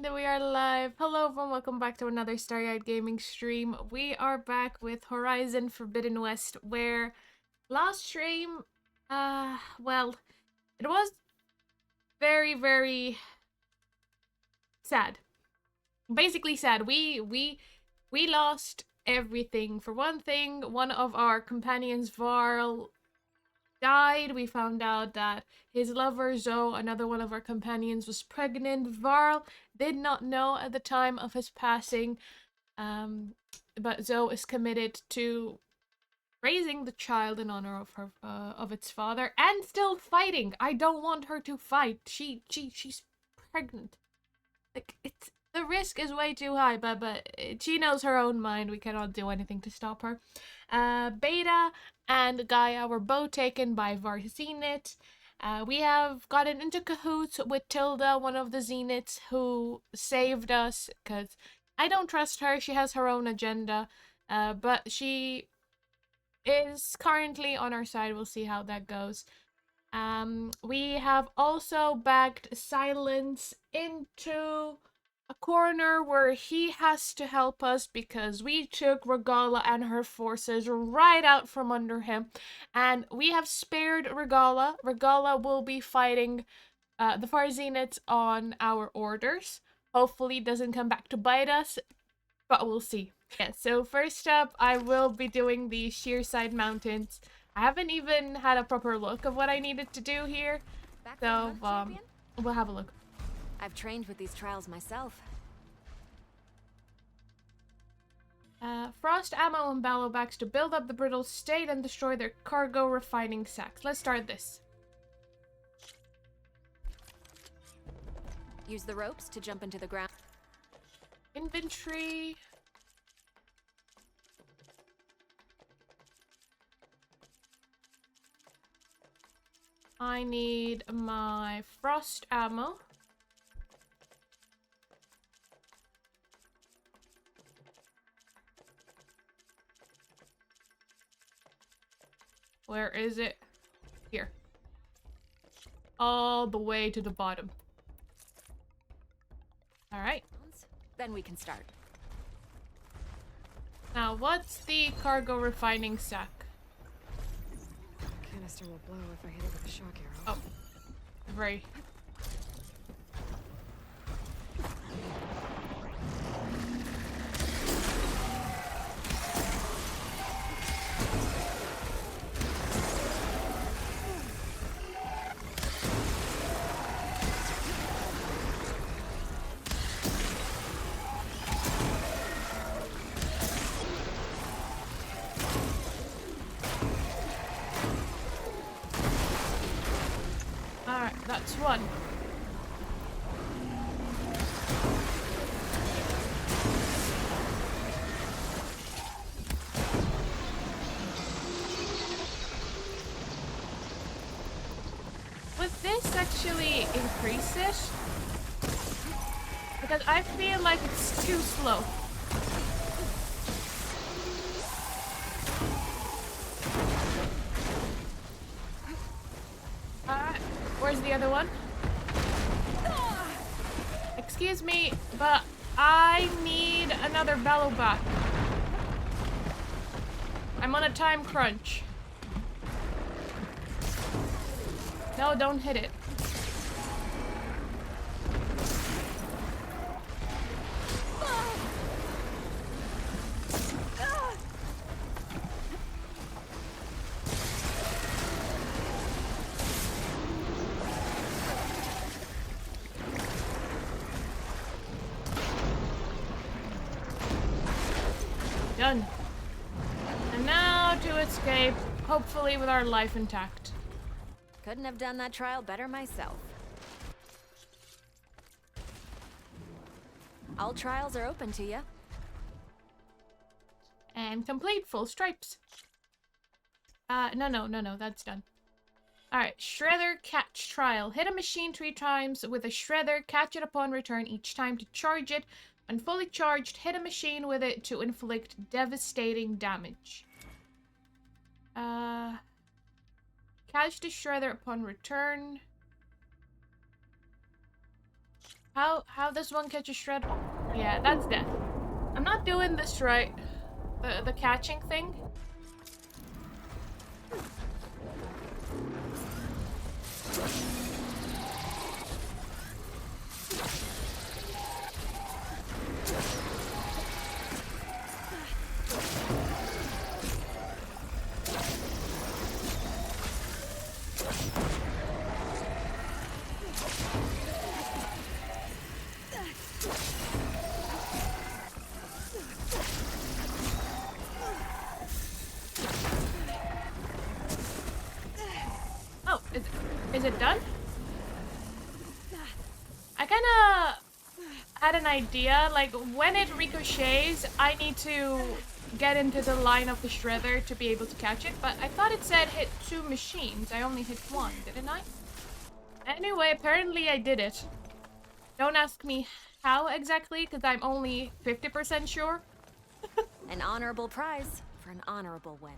And we are live. Hello everyone, welcome back to another Starry-Eyed Gaming stream. We are back with Horizon Forbidden West, where last stream, well, it was very, very sad. Basically sad. We lost everything. For one thing, one of our companions, Varl, died. We found out that his lover, Zoe, another one of our companions, was pregnant. Varl did not know at the time of his passing, but Zoe is committed to raising the child in honor of her, of its father, and still fighting. I don't want her to fight. She's pregnant. Like, it's the risk is way too high, but she knows her own mind. We cannot do anything to stop her. Beta and Gaia were both taken by Varzinit. We have gotten into cahoots with Tilda, one of the Zeniths, who saved us, because I don't trust her. She has her own agenda, but she is currently on our side. We'll see how that goes. We have also backed Silence into a corner where he has to help us because we took Regala and her forces right out from under him, and we have spared Regala. Regala will be fighting the Far Zeniths on our orders. Hopefully doesn't come back to bite us, but we'll see. Yeah, so first up, I will be doing the Sheerside Mountains. I haven't even had a proper look of what I needed to do here, so we'll have a look. I've trained with these trials myself. Frost ammo and ballowbacks to build up the brittle state and destroy their cargo refining sacks. Let's start this. Use the ropes to jump into the ground. Inventory. I need my frost ammo. Where is it? Here. All the way to the bottom. Alright. Then we can start. Now, what's the cargo refining sack? Canister will blow if I hit it with a shock arrow. Oh. Right. Alright, that's one. Would this actually increase it? Because I feel like it's too slow. Where's the other one? Excuse me, but I need another bellowback. I'm on a time crunch. No, don't hit it. Done. And now to escape, hopefully with our life intact. Couldn't have done that trial better myself. All trials are open to you. And complete, full stripes. No, that's done. Alright, Shredder Catch Trial. Hit a machine 3 times with a Shredder, catch it upon return each time to charge it. When fully charged, hit a machine with it to inflict devastating damage. Catch the Shredder upon return. How this one catches shred? Yeah, that's death. I'm not doing this right. The catching thing. Oh, is it done? I kind of had an idea, like when it ricochets, I need to get into the line of the shredder to be able to catch it, but I thought it said hit 2 machines. I only hit 1, didn't I? Anyway, apparently I did it. Don't ask me how exactly, because I'm only 50% sure. An honorable prize for an honorable win.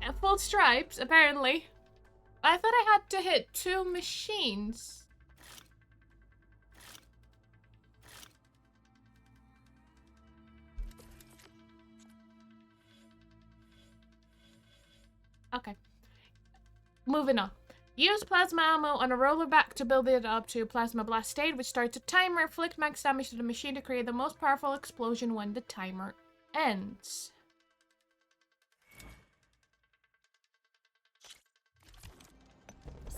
At full stripes, apparently. I thought I had to hit 2 machines. Okay. Moving on. Use plasma ammo on a rollerback to build it up to plasma blast state, which starts a timer. Inflict max damage to the machine to create the most powerful explosion when the timer ends.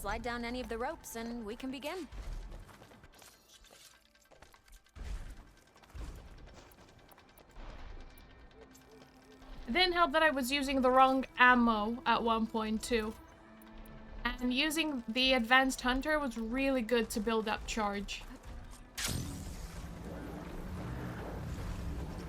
Slide down any of the ropes and we can begin. It didn't help that I was using the wrong ammo at one point too. And using the advanced hunter was really good to build up charge. Trees.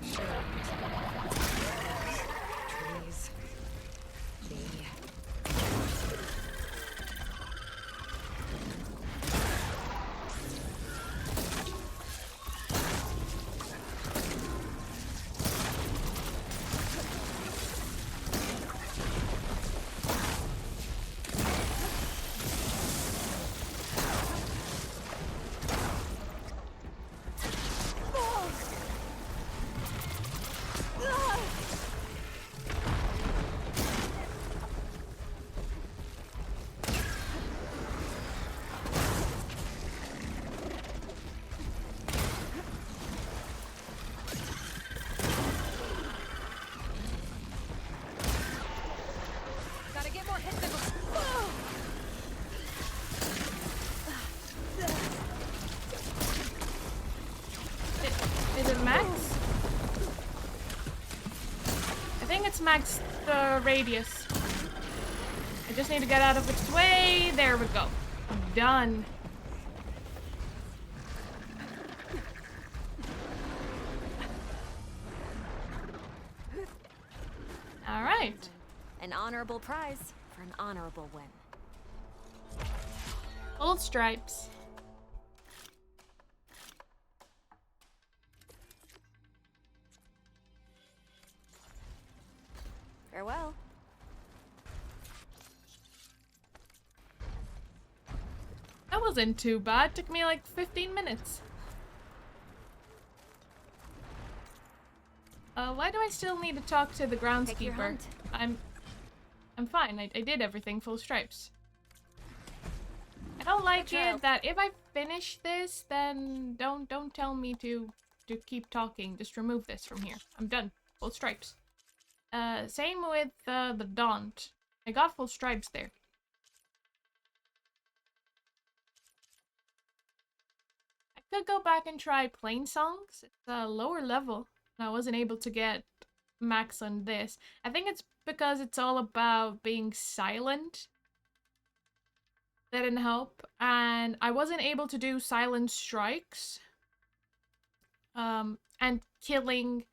Is it max? I think it's max the radius. I just need to get out of its way. There we go. Done. All right. An honorable prize for an honorable win. Old stripes. Farewell. That wasn't too bad. Took me like 15 minutes. Why do I still need to talk to the groundskeeper? I'm fine. I did everything full stripes. I don't like it that if I finish this, then don't tell me to keep talking. Just remove this from here. I'm done. Full stripes. Same with the Daunt. I got full stripes there. I could go back and try plain songs. It's a lower level. I wasn't able to get max on this. I think it's because it's all about being silent. That didn't help. And I wasn't able to do silent strikes. And killing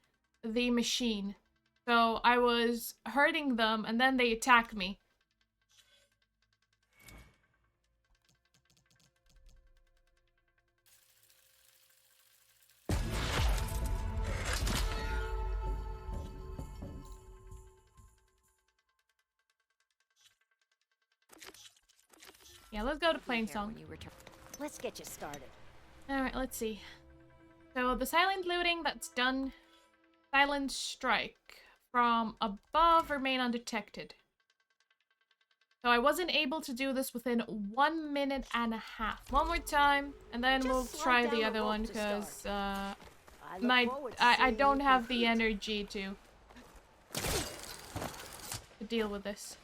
the machine. So I was hurting them and then they attack me. Yeah, let's go to plain song. Let's get you started. Alright, let's see. So the silent looting, that's done. Silent strike. From above, remain undetected. So I wasn't able to do this within 1 minute and a half. One more time, and then we'll try the other one, because I don't have the energy to deal with this.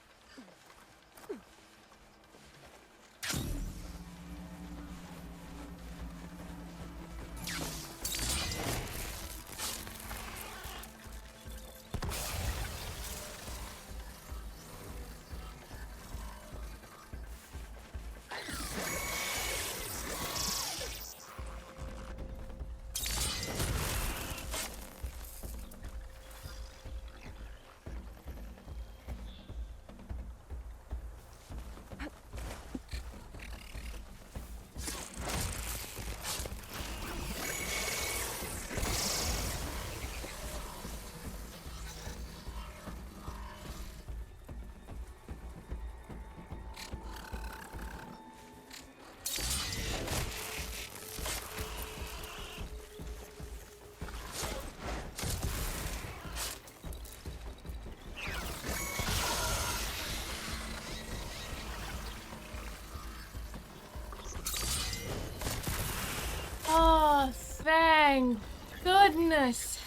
Oh, thank goodness.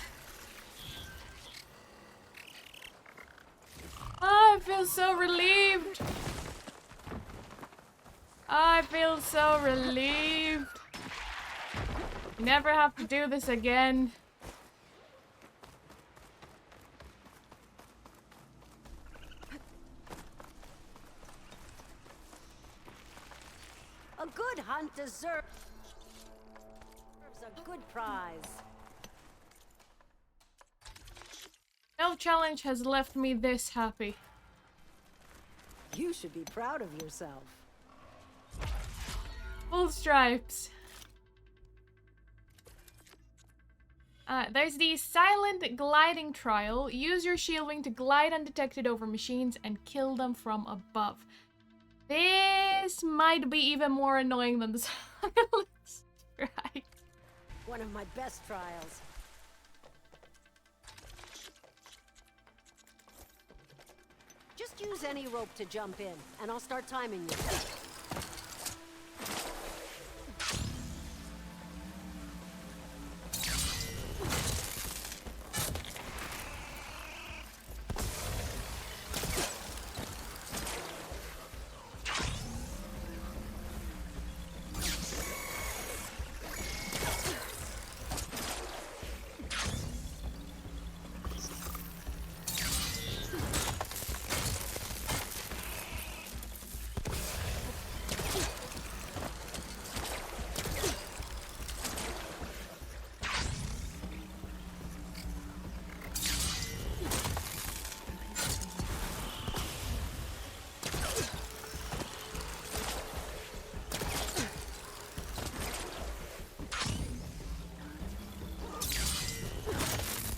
Oh, I feel so relieved. I feel so relieved. Never have to do this again. A good hunt deserves a good prize. No challenge has left me this happy. You should be proud of yourself. Full stripes. There's the silent gliding trial. Use your shield wing to glide undetected over machines and kill them from above. This might be even more annoying than the silent strike. One of my best trials. Just use any rope to jump in, and I'll start timing you.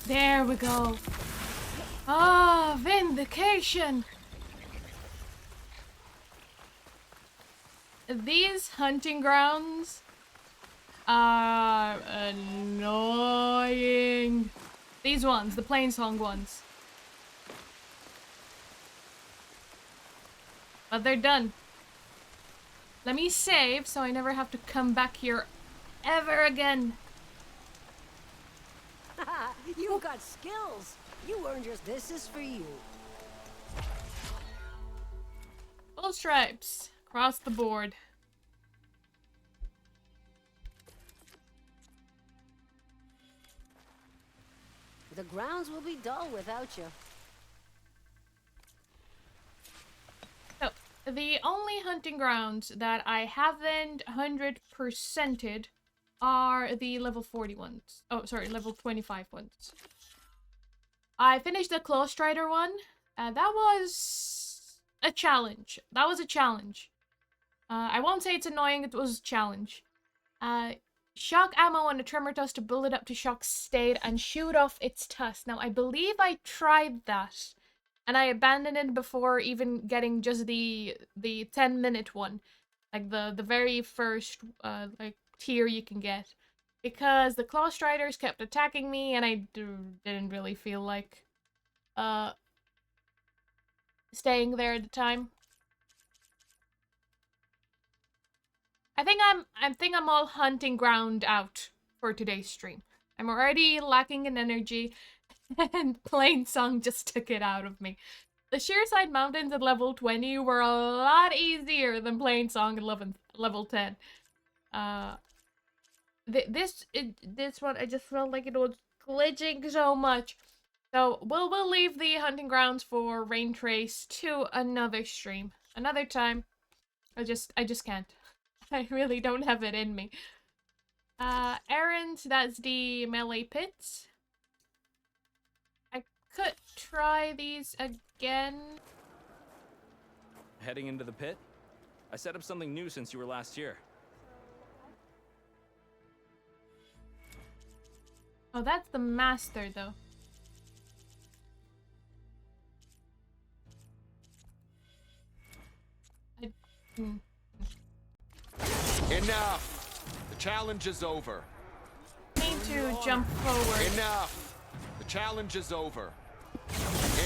There we go. Ah, vindication. These hunting grounds are annoying. These ones, the Plainsong ones. But they're done. Let me save so I never have to come back here ever again. You've got skills. You earned yours. This is for you. Full stripes across the board. The grounds will be dull without you. So, the only hunting grounds that I haven't 100%ed are the level 40 ones. Oh, sorry, level 25 ones. I finished the Claw Strider one. That was a challenge. That was a challenge. I won't say it's annoying, it was a challenge. Shock ammo on a tremor tusk to build it up to shock state and shoot off its tusk. Now, I believe I tried that, and I abandoned it before even getting just the 10-minute one. like the very first like tier you can get, because the Claw Striders kept attacking me, and didn't really feel like staying there at the time. I think I'm all hunting ground out for today's stream. I'm already lacking in energy, and Plain Song just took it out of me. The Sheerside Mountains at level 20 were a lot easier than Plain Song at level 10. This one, I just felt like it was glitching so much. So we'll leave the hunting grounds for Rain Trace to another stream, another time. I just can't. I really don't have it in me. Errands, that's the melee pits. I could try these again. Heading into the pit? I set up something new since you were last here. Oh, that's the master, though. Enough! The challenge is over. Need to jump forward. Enough! The challenge is over.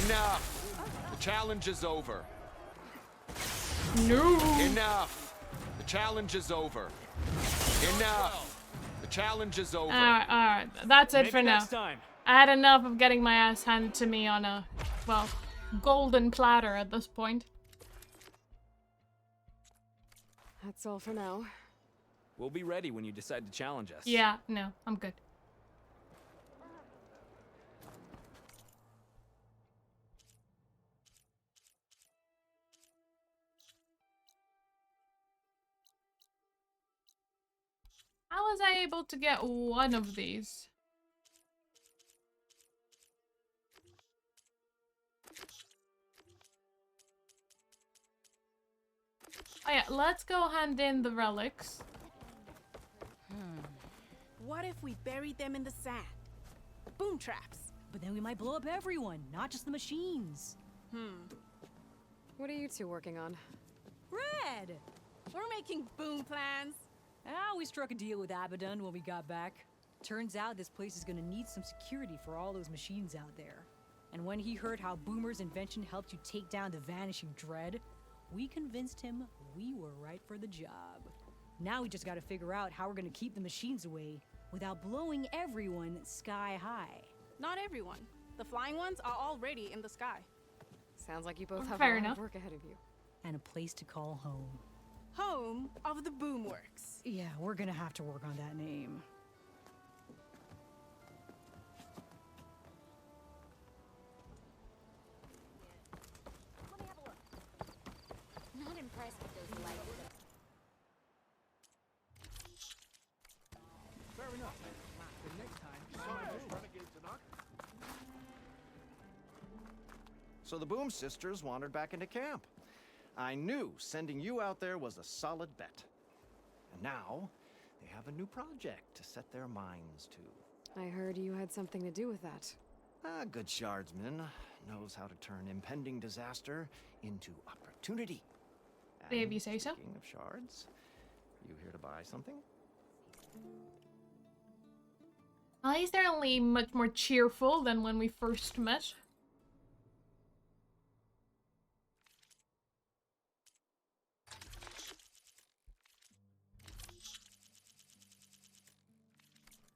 Enough! The challenge is over. No! Enough! The challenge is over. Enough! The challenge is over. Alright, that's it Maybe for now. next time. I had enough of getting my ass handed to me on a, well, golden platter at this point. That's all for now. We'll be ready when you decide to challenge us. Yeah, no, I'm good. How was I able to get one of these? Oh yeah, let's go hand in the relics. What if we buried them in the sand? Boom traps. But then we might blow up everyone, not just the machines. What are you two working on? Red! We're making boom plans. We struck a deal with Abaddon when we got back. Turns out this place is gonna need some security for all those machines out there. And when he heard how Boomer's invention helped you take down the Vanishing Dread, we convinced him we were right for the job. Now we just gotta figure out how we're gonna keep the machines away without blowing everyone sky high. Not everyone. The flying ones are already in the sky. Sounds like you both have Fair a lot enough. of work ahead of you. And a place to call home. Home of the Boomworks. Yeah, we're gonna have to work on that name. Let me have a look. Not impressed with those lights. Fair enough. The next time, So the Boom Sisters wandered back into camp. I knew sending you out there was a solid bet. And now, they have a new project to set their minds to. I heard you had something to do with that. A good shardsman knows how to turn impending disaster into opportunity. If And you say so. Speaking of shards, you here to buy something? At least they're only much more cheerful than when we first met.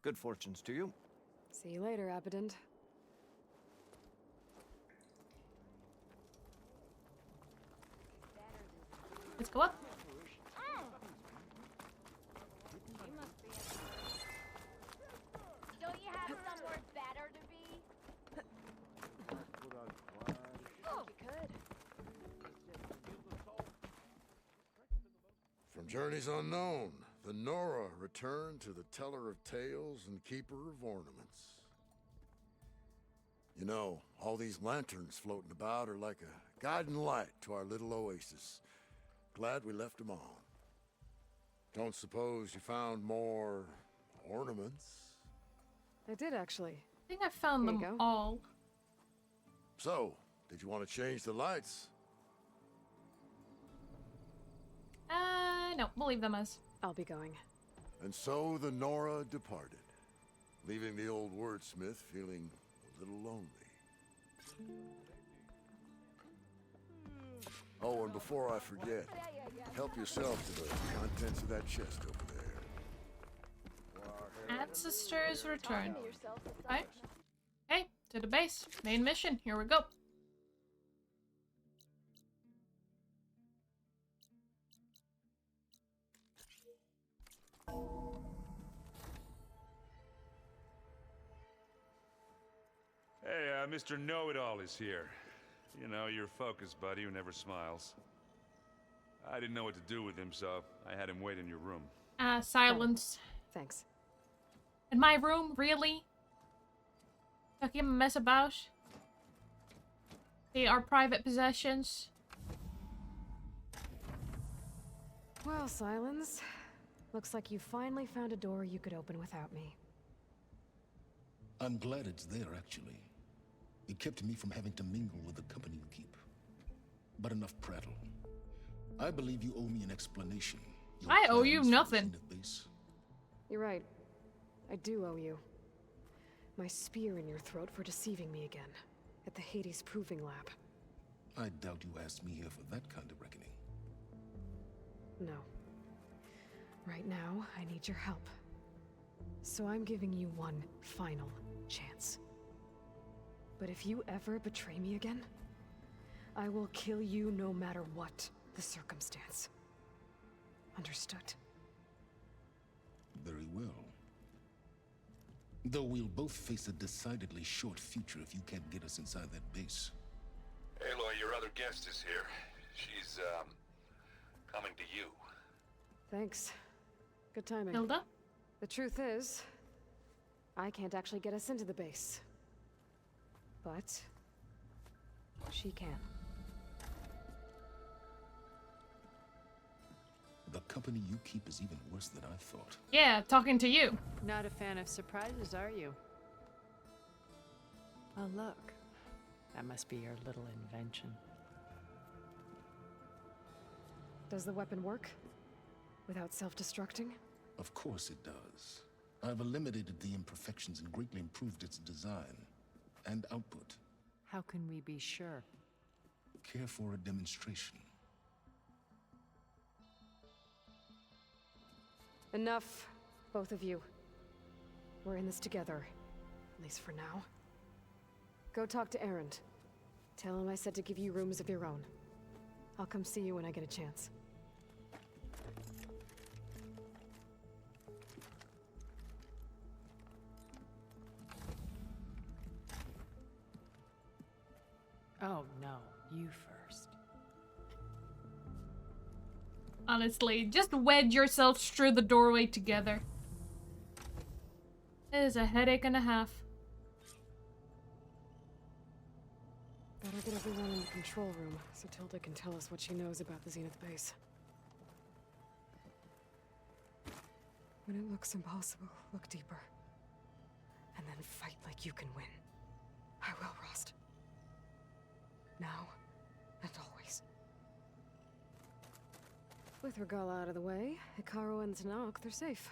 Good fortunes to you. See you later, Abaddon. Let's go up. Don't you have somewhere better to be? Oh, you could. From journeys unknown, the Nora returned to the teller of tales and keeper of ornaments. You know, all these lanterns floating about are like a guiding light to our little oasis. Glad we left them on. Don't suppose you found more ornaments? I did, actually. I think I found There you them go. all. So, did you want to change the lights? No. we'll leave them as. I'll be going. And so the Nora departed, leaving the old wordsmith feeling a little lonely. Oh, and before I forget, help yourself to the contents of that chest over there. Ancestors return. Right? Hey, to the base. Main mission. Here we go. Hey, Mr. Know-It-All is here. You know, your focus buddy who never smiles. I didn't know what to do with him, so I had him wait in your room. Silence. Thanks. In my room? Really? Talking a mess about? They are private possessions. Well, Silence. Looks like you finally found a door you could open without me. I'm glad it's there, actually. It kept me from having to mingle with the company you keep. But enough prattle. I believe you owe me an explanation. Your I owe you plans for the nothing. Zenith base. You're right. I do owe you. My spear in your throat for deceiving me again. At the Hades Proving Lab. I doubt you asked me here for that kind of reckoning. No. Right now, I need your help. So I'm giving you one final chance. But if you ever betray me again, I will kill you no matter what the circumstance. Understood? Very well. Though we'll both face a decidedly short future if you can't get us inside that base. Aloy, your other guest is here. She's, coming to you. Thanks. Good timing. Hilda? The truth is, I can't actually get us into the base. But she can. The company you keep is even worse than I thought. Yeah, talking to you. Not a fan of surprises, are you? Oh, look. That must be your little invention. Does the weapon work? Without self-destructing? Of course it does. I've eliminated the imperfections and greatly improved its design and output. How can we be sure? Care for a demonstration? Enough, both of you. We're in this together, at least for now. Go talk to Erend. Tell him I said to give you rooms of your own. I'll come see you when I get a chance. Oh, no. You first. Honestly, just wedge yourselves through the doorway together. It is a headache and a half. Better get everyone in the control room so Tilda can tell us what she knows about the Zenith base. When it looks impossible, look deeper. And then fight like you can win. I will, Rost. Now and always. With Regal out of the way, Hikaru and Tanakh, they're safe.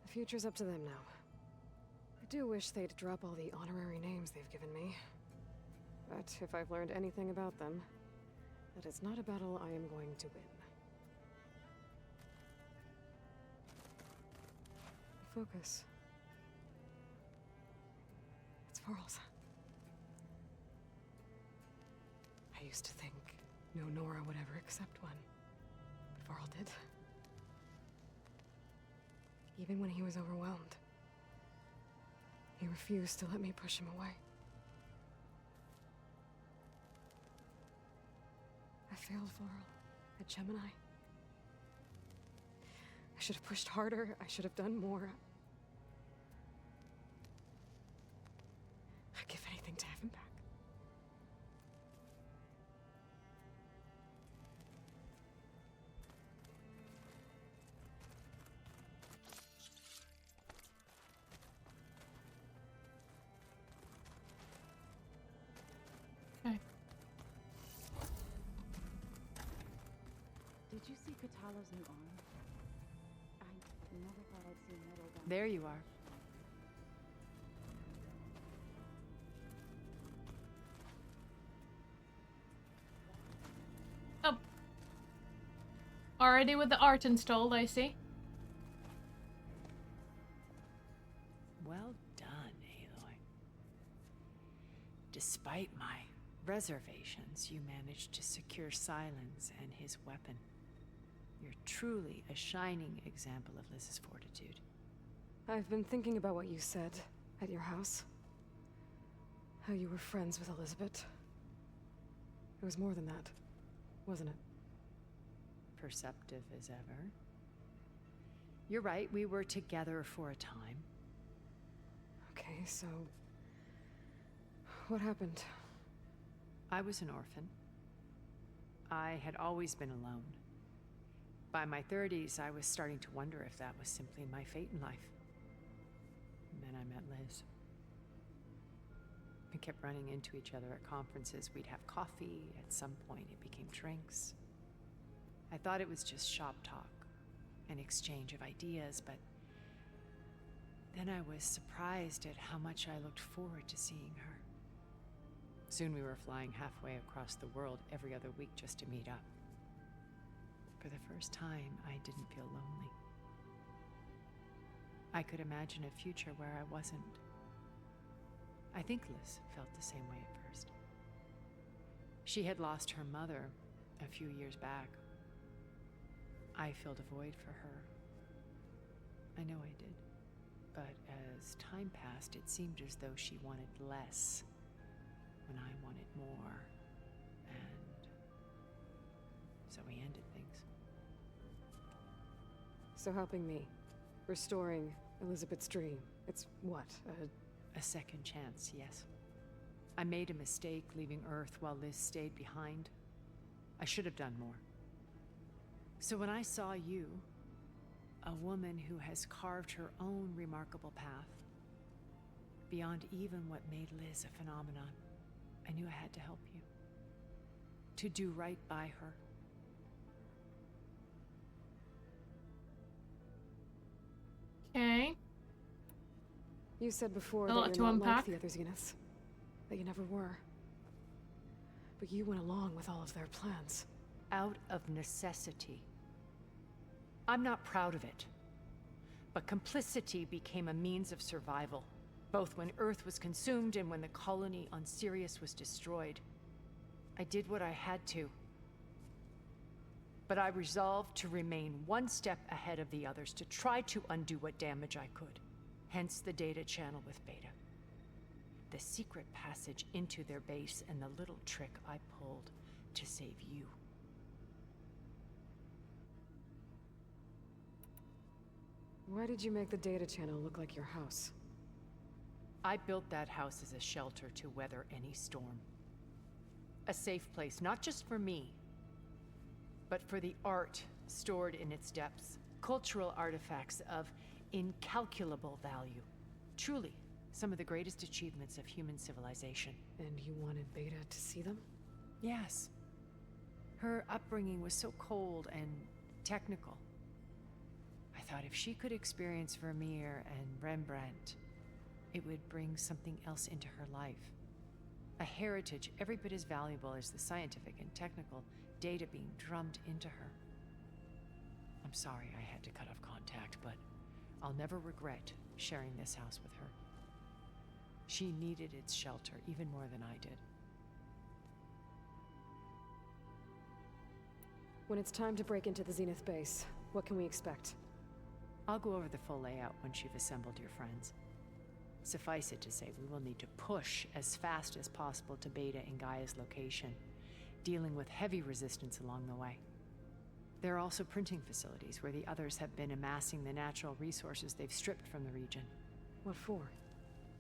The future's up to them now. I do wish they'd drop all the honorary names they've given me. But if I've learned anything about them, that is not a battle I am going to win. Focus. It's Varl's. I used to think no Nora would ever accept one. But Varl did. Even when he was overwhelmed. He refused to let me push him away. I failed Varl at Gemini. I should have pushed harder. I should have done more. I'd give anything to have him back. Okay. Did you see Katala's new arm? I never thought I'd see metal down There you are. Oh. Already with the art installed, I see. Well done, Aloy. Despite my reservations, you managed to secure Silence and his weapon. You're truly a shining example of Liz's fortitude. I've been thinking about what you said at your house. How you were friends with Elizabeth. It was more than that, wasn't it? Perceptive as ever. You're right, we were together for a time. Okay, so... what happened? I was an orphan. I had always been alone. By my 30s, I was starting to wonder if that was simply my fate in life. And then I met Liz. We kept running into each other at conferences. We'd have coffee. At some point, it became drinks. I thought it was just shop talk, an exchange of ideas, but then I was surprised at how much I looked forward to seeing her. Soon we were flying halfway across the world every other week just to meet up. For the first time, I didn't feel lonely. I could imagine a future where I wasn't. I think Liz felt the same way at first. She had lost her mother a few years back. I filled a void for her. I know I did. But as time passed, it seemed as though she wanted less when I wanted more. And so we ended things. So helping me, restoring Elizabeth's dream, it's what, a second chance, yes. I made a mistake leaving Earth while Liz stayed behind. I should have done more. So when I saw you, a woman who has carved her own remarkable path, beyond even what made Liz a phenomenon, I knew I had to help you. To do right by her. Okay. You said before A that lot you're to not unpack. like the other Zeniths. That you never were. But you went along with all of their plans. Out of necessity. I'm not proud of it. But complicity became a means of survival, both when Earth was consumed and when the colony on Sirius was destroyed. I did what I had to. But I resolved to remain one step ahead of the others, to try to undo what damage I could. Hence the data channel with Beta. The secret passage into their base and the little trick I pulled to save you. Why did you make the data channel look like your house? I built that house as a shelter to weather any storm. A safe place, not just for me, but for the art stored in its depths. Cultural artifacts of incalculable value. Truly, some of the greatest achievements of human civilization. And you wanted Beta to see them? Yes. Her upbringing was so cold and technical. I thought if she could experience Vermeer and Rembrandt, it would bring something else into her life. A heritage every bit as valuable as the scientific and technical data being drummed into her. I'm sorry I had to cut off contact, but I'll never regret sharing this house with her. She needed its shelter even more than I did. When it's time to break into the Zenith base, what can we expect? I'll go over the full layout once you've assembled your friends. Suffice it to say, we will need to push as fast as possible to Beta and Gaia's location, dealing with heavy resistance along the way. There are also printing facilities where the others have been amassing the natural resources they've stripped from the region. What for?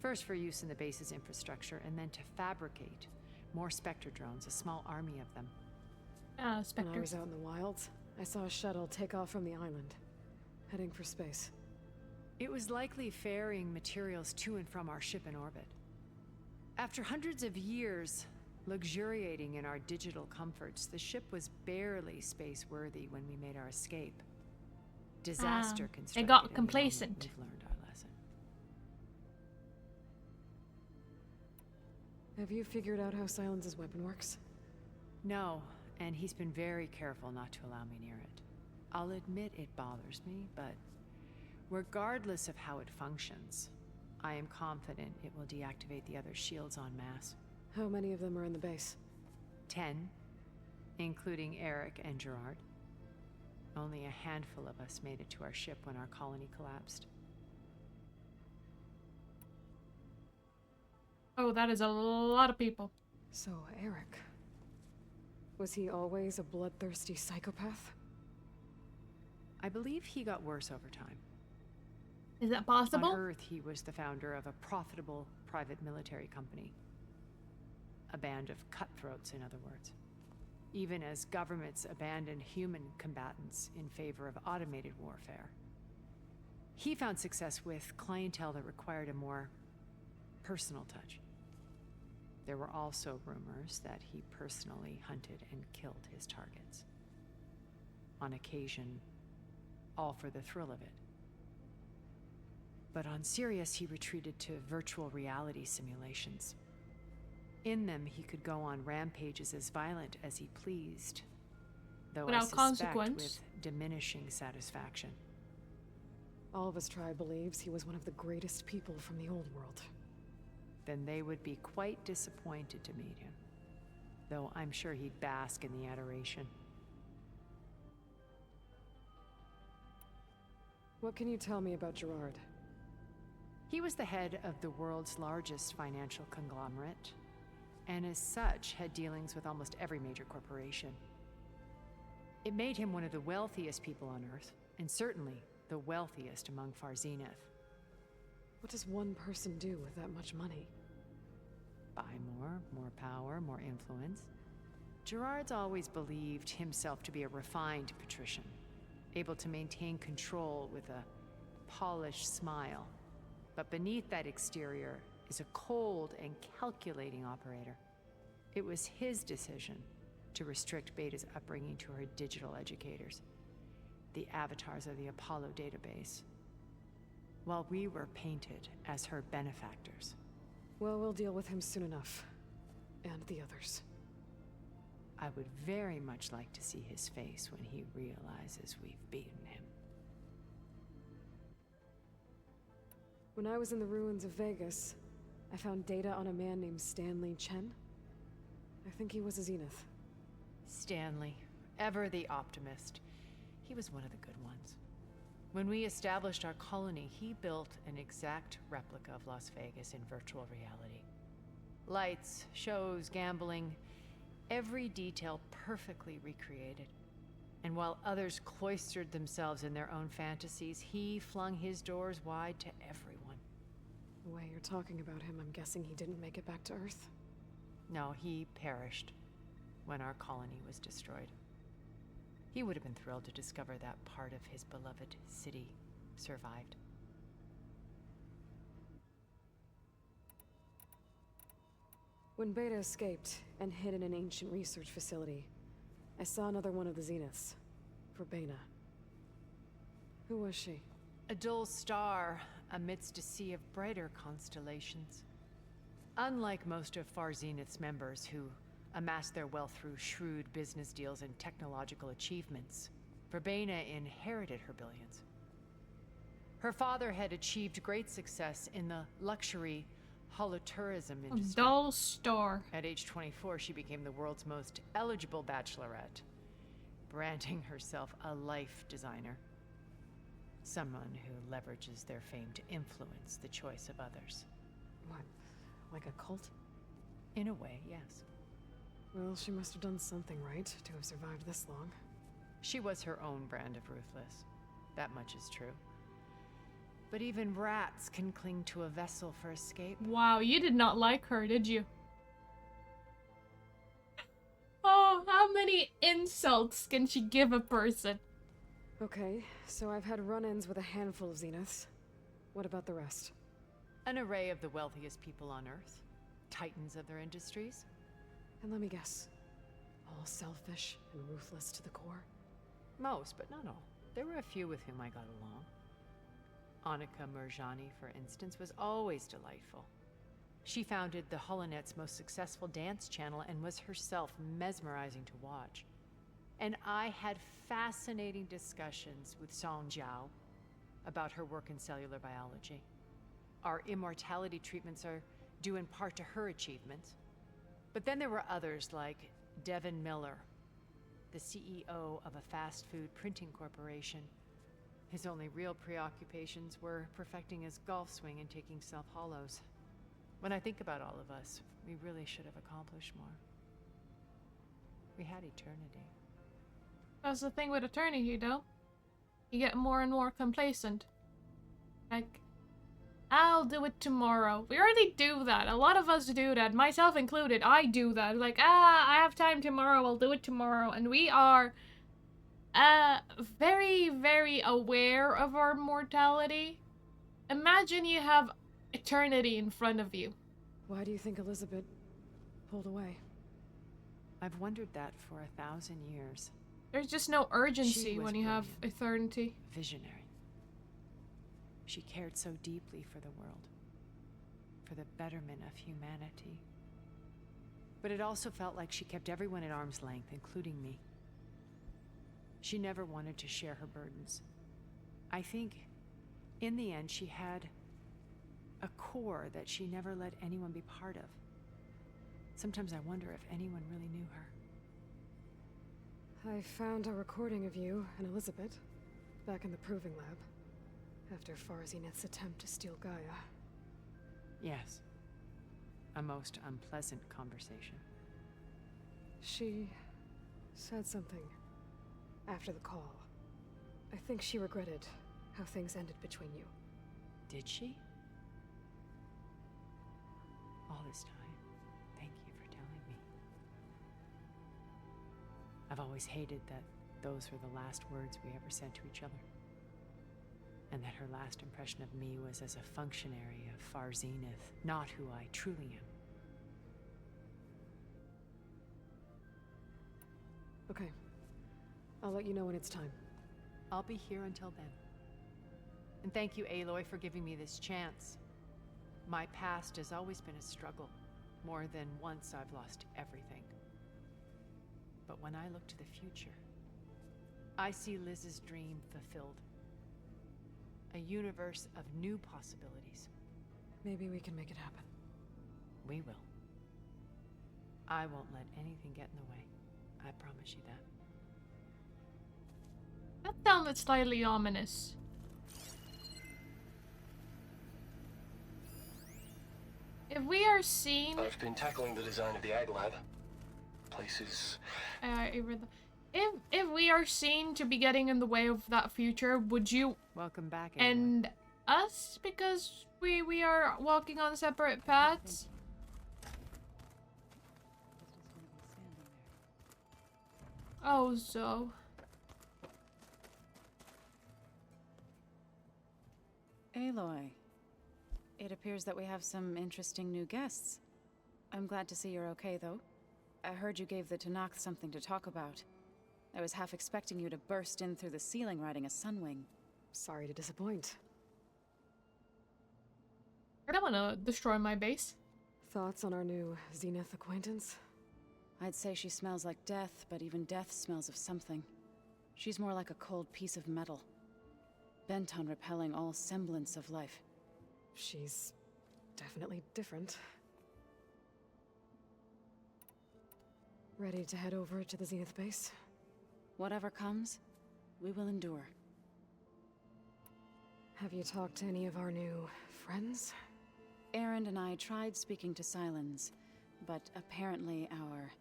First for use in the base's infrastructure, and then to fabricate more Spectre drones, a small army of them. Spectres. When I was out in the wilds, I saw a shuttle take off from the island, heading for space. It was likely ferrying materials to and from our ship in orbit. After hundreds of years, Luxuriating in our digital comforts, the ship was barely space-worthy when we made our escape. Disaster It constructed got in the moment complacent. we've learned our lesson. Have you figured out how Silence's weapon works? No, and he's been very careful not to allow me near it. I'll admit it bothers me, but regardless of how it functions, I am confident it will deactivate the other shields en masse. How many of them are in the base? 10, including Eric and Gerard. Only a handful of us made it to our ship when our colony collapsed. Oh, that is a lot of people. So, Eric. Was he always a bloodthirsty psychopath? I believe he got worse over time. Is that possible? On Earth, he was the founder of a profitable private military company. A band of cutthroats, in other words. Even as governments abandoned human combatants in favor of automated warfare. He found success with clientele that required a more personal touch. There were also rumors that he personally hunted and killed his targets. On occasion, all for the thrill of it. But on Sirius, he retreated to virtual reality simulations. In them, he could go on rampages as violent as he pleased, though Without I suspect consequence. with diminishing satisfaction. All of his tribe believes he was one of the greatest people from the old world. Then they would be quite disappointed to meet him, though I'm sure he'd bask in the adoration. What can you tell me about Gerard? He was the head of the world's largest financial conglomerate, and as such had dealings with almost every major corporation. It made him one of the wealthiest people on Earth, and certainly the wealthiest among Far Zenith. What does one person do with that much money? Buy more power, more influence. Gerard's always believed himself to be a refined patrician, able to maintain control with a polished smile. But beneath that exterior is a cold and calculating operator. It was his decision to restrict Beta's upbringing to her digital educators, the avatars of the Apollo database, while we were painted as her benefactors. Well, we'll deal with him soon enough. And the others. I would very much like to see his face when he realizes we've beaten him. When I was in the ruins of Vegas, I found data on a man named Stanley Chen. I think he was a Zenith. Stanley, ever the optimist. He was one of the good ones. When we established our colony, he built an exact replica of Las Vegas in virtual reality. Lights, shows, gambling, every detail perfectly recreated. And while others cloistered themselves in their own fantasies, he flung his doors wide to everyone. The way you're talking about him, I'm guessing he didn't make it back to Earth? No, he perished when our colony was destroyed. He would have been thrilled to discover that part of his beloved city survived. When Beta escaped and hid in an ancient research facility, I saw another one of the Zeniths. Verbena. Who was she? A dull star amidst a sea of brighter constellations. Unlike most of Far Zenith's members who amassed their wealth through shrewd business deals and technological achievements, Verbena inherited her billions. Her father had achieved great success in the luxury holotourism industry. A dull star. At age 24, she became the world's most eligible bachelorette, branding herself a life designer. Someone who leverages their fame to influence the choice of others. What? Like a cult? In a way, yes. Well, she must have done something right to have survived this long. She was her own brand of ruthless. That much is true. But even rats can cling to a vessel for escape. Wow, you did not like her, did you? Oh, how many insults can she give a person? Okay, so I've had run-ins with a handful of Zeniths. What about the rest? An array of the wealthiest people on Earth. Titans of their industries. And let me guess, all selfish and ruthless to the core? Most, but not all. There were a few with whom I got along. Annika Murjani, for instance, was always delightful. She founded the Holonet's most successful dance channel and was herself mesmerizing to watch. And I had fascinating discussions with Song Jiao about her work in cellular biology. Our immortality treatments are due in part to her achievements. But then there were others like Devin Miller, the CEO of a fast food printing corporation. His only real preoccupations were perfecting his golf swing and taking self-hollows. When I think about all of us, we really should have accomplished more. We had eternity. That's the thing with eternity, though. You get more and more complacent. Like, I'll do it tomorrow. We already do that. A lot of us do that, myself included. I do that. Like, I have time tomorrow, I'll do it tomorrow. And we are very, very aware of our mortality. Imagine you have eternity in front of you. Why do you think Elizabeth pulled away? I've wondered that for 1,000 years. There's just no urgency when you have eternity. Visionary. She cared so deeply for the world, for the betterment of humanity. But it also felt like she kept everyone at arm's length, including me. She never wanted to share her burdens. I think, in the end, she had a core that she never let anyone be part of. Sometimes I wonder if anyone really knew her. I found a recording of you and Elizabeth back in the proving lab after Farzineth's attempt to steal Gaia. Yes. A most unpleasant conversation. She said something after the call. I think she regretted how things ended between you. Did she? All this time, thank you for telling me. I've always hated that those were the last words we ever said to each other. And that her last impression of me was as a functionary of Far Zenith, not who I truly am. Okay. I'll let you know when it's time. I'll be here until then. And thank you, Aloy, for giving me this chance. My past has always been a struggle. More than once I've lost everything. But when I look to the future, I see Liz's dream fulfilled. A universe of new possibilities. Maybe we can make it happen. We will. I won't let anything get in the way. I promise you that. That sounded slightly ominous. If we are seen... I've been tackling the design of the Ag Lab. Place is... If we are seen to be getting in the way of that future, would you... Welcome back, Aloy. And us? Because we are walking on separate paths? Oh, so... Aloy, it appears that we have some interesting new guests. I'm glad to see you're okay, though. I heard you gave the Tanakh something to talk about. I was half expecting you to burst in through the ceiling riding a sunwing. Sorry to disappoint. I don't want to destroy my base. Thoughts on our new Zenith acquaintance? I'd say she smells like death, but even death smells of something. She's more like a cold piece of metal, bent on repelling all semblance of life. She's definitely different. Ready to head over to the Zenith base? Whatever comes, we will endure. Have you talked to any of our new friends? Aaron and I tried speaking to Silence, but apparently our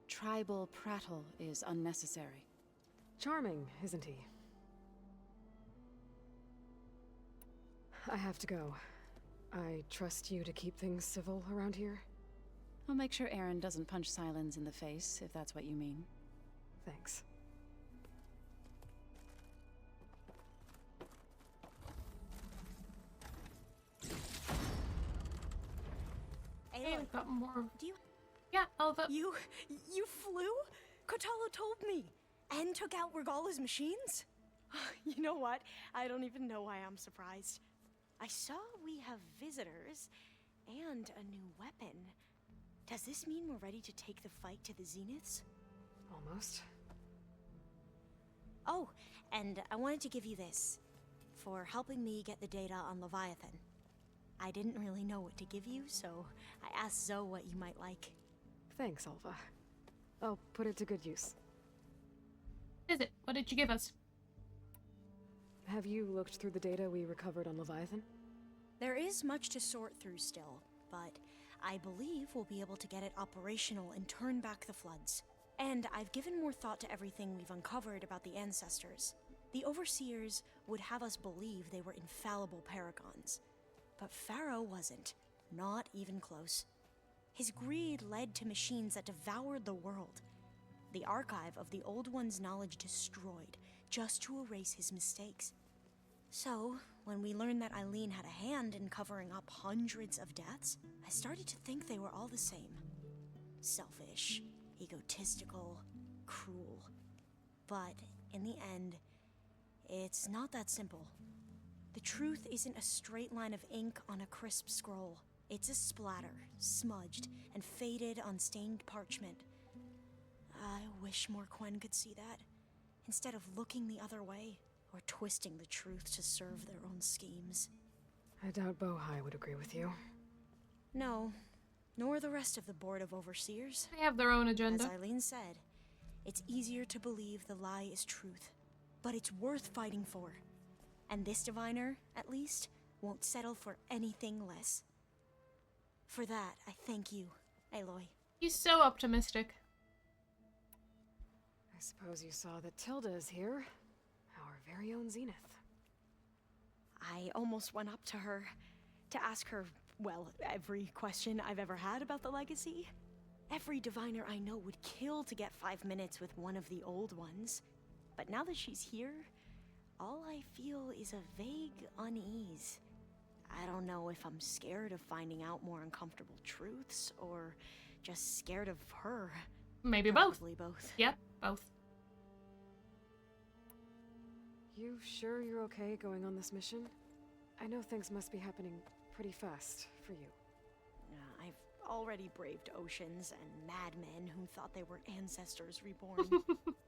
tribal prattle is unnecessary. Charming, isn't he? I have to go. I trust you to keep things civil around here? I'll make sure Aaron doesn't punch Silence in the face, if that's what you mean. Thanks. Aloy, I've got more. do you... Yeah, Alva. You flew? Kotalo told me. And took out Regala's machines? You know what? I don't even know why I'm surprised. I saw we have visitors and a new weapon. Does this mean we're ready to take the fight to the Zeniths? Almost. Oh, and I wanted to give you this for helping me get the data on Leviathan. I didn't really know what to give you, so I asked Zoe what you might like. Thanks, Alva. I'll put it to good use. What is it? What did you give us? Have you looked through the data we recovered on Leviathan? There is much to sort through still, but I believe we'll be able to get it operational and turn back the floods. And I've given more thought to everything we've uncovered about the ancestors. The Overseers would have us believe they were infallible paragons. But Pharaoh wasn't. Not even close. His greed led to machines that devoured the world. The archive of the Old One's knowledge destroyed, just to erase his mistakes. So, when we learned that Eileen had a hand in covering up hundreds of deaths, I started to think they were all the same. Selfish, egotistical, cruel. But, in the end, it's not that simple. The truth isn't a straight line of ink on a crisp scroll. It's a splatter, smudged, and faded on stained parchment. I wish more Quen could see that, instead of looking the other way, or twisting the truth to serve their own schemes. I doubt Bohai would agree with you. No, nor the rest of the Board of Overseers. They have their own agenda. As Eileen said, it's easier to believe the lie is truth, but it's worth fighting for. And this diviner, at least, won't settle for anything less. For that, I thank you, Aloy. He's so optimistic. I suppose you saw that Tilda is here. Our very own Zenith. I almost went up to her to ask her, well, every question I've ever had about the legacy. Every diviner I know would kill to get 5 minutes with one of the old ones. But now that she's here, all I feel is a vague unease. I don't know if I'm scared of finding out more uncomfortable truths, or just scared of her. Maybe Probably both. Yep, both. You sure you're okay going on this mission? I know things must be happening pretty fast for you. I've already braved oceans and madmen who thought they were ancestors reborn.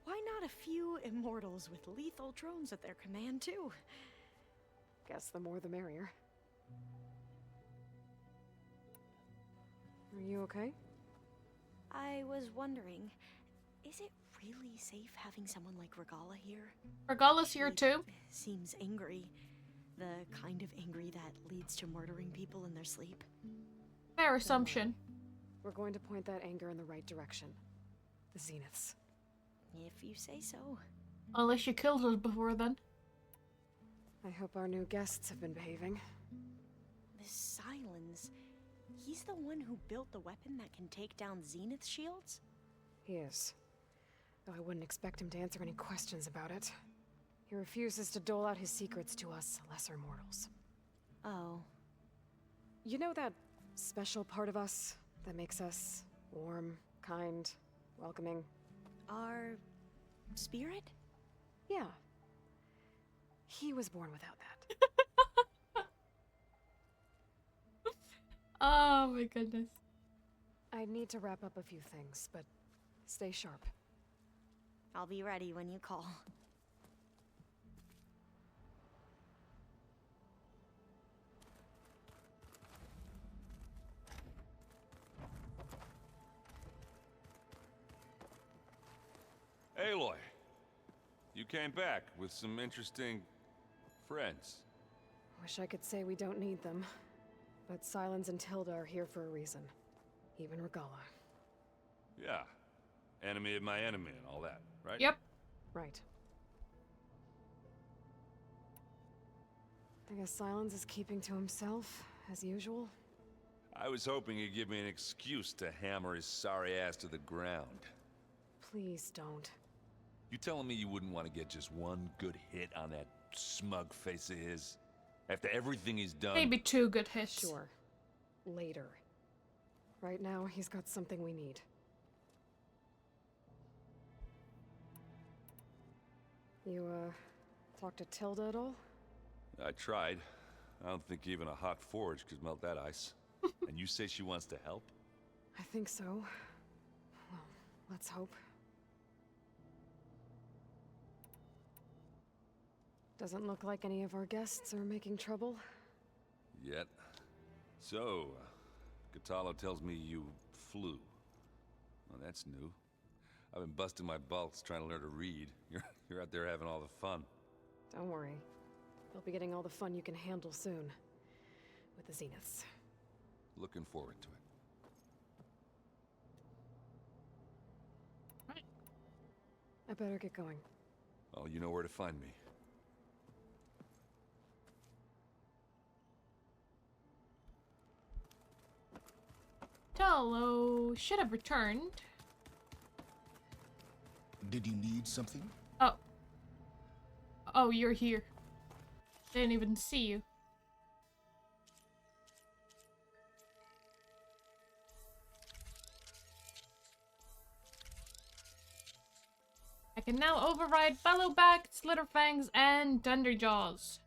Why not a few immortals with lethal drones at their command, too? Guess the more the merrier. Are you okay? I was wondering, is it really safe having someone like Regala here? Regala's here too? Seems angry. The kind of angry that leads to murdering people in their sleep. Fair assumption. We're going to point that anger in the right direction. The Zeniths. If you say so. Unless you killed us before then. I hope our new guests have been behaving. This Silence. He's the one who built the weapon that can take down Zenith shields? He is. Though I wouldn't expect him to answer any questions about it. He refuses to dole out his secrets to us lesser mortals. Oh. You know that special part of us that makes us warm, kind, welcoming? Our spirit? Yeah. He was born without that. Oh my goodness. I need to wrap up a few things, but stay sharp. I'll be ready when you call. Aloy, you came back with some interesting friends. Wish I could say we don't need them, but Silence and Tilda are here for a reason. Even Regala. Yeah. Enemy of my enemy and all that, right? Yep. Right. I guess Silence is keeping to himself, as usual. I was hoping he'd give me an excuse to hammer his sorry ass to the ground. Please don't. You telling me you wouldn't want to get just one good hit on that smug face of his? After everything he's done? Maybe 2 good hits. Sure. Later. Right now, he's got something we need. You, talked to Tilda at all? I tried. I don't think even a hot forge could melt that ice. And you say she wants to help? I think so. Well, let's hope. Doesn't look like any of our guests are making trouble. Yet. So, Katalo tells me you flew. Well, that's new. I've been busting my balls trying to learn to read. You're out there having all the fun. Don't worry. You'll be getting all the fun you can handle soon. With the Zeniths. Looking forward to it. I better get going. Oh, you know where to find me. Hello, should have returned. Did you need something? Oh. Oh, you're here. Didn't even see you. I can now override Bellowback, Slitterfangs, and Dunderjaws.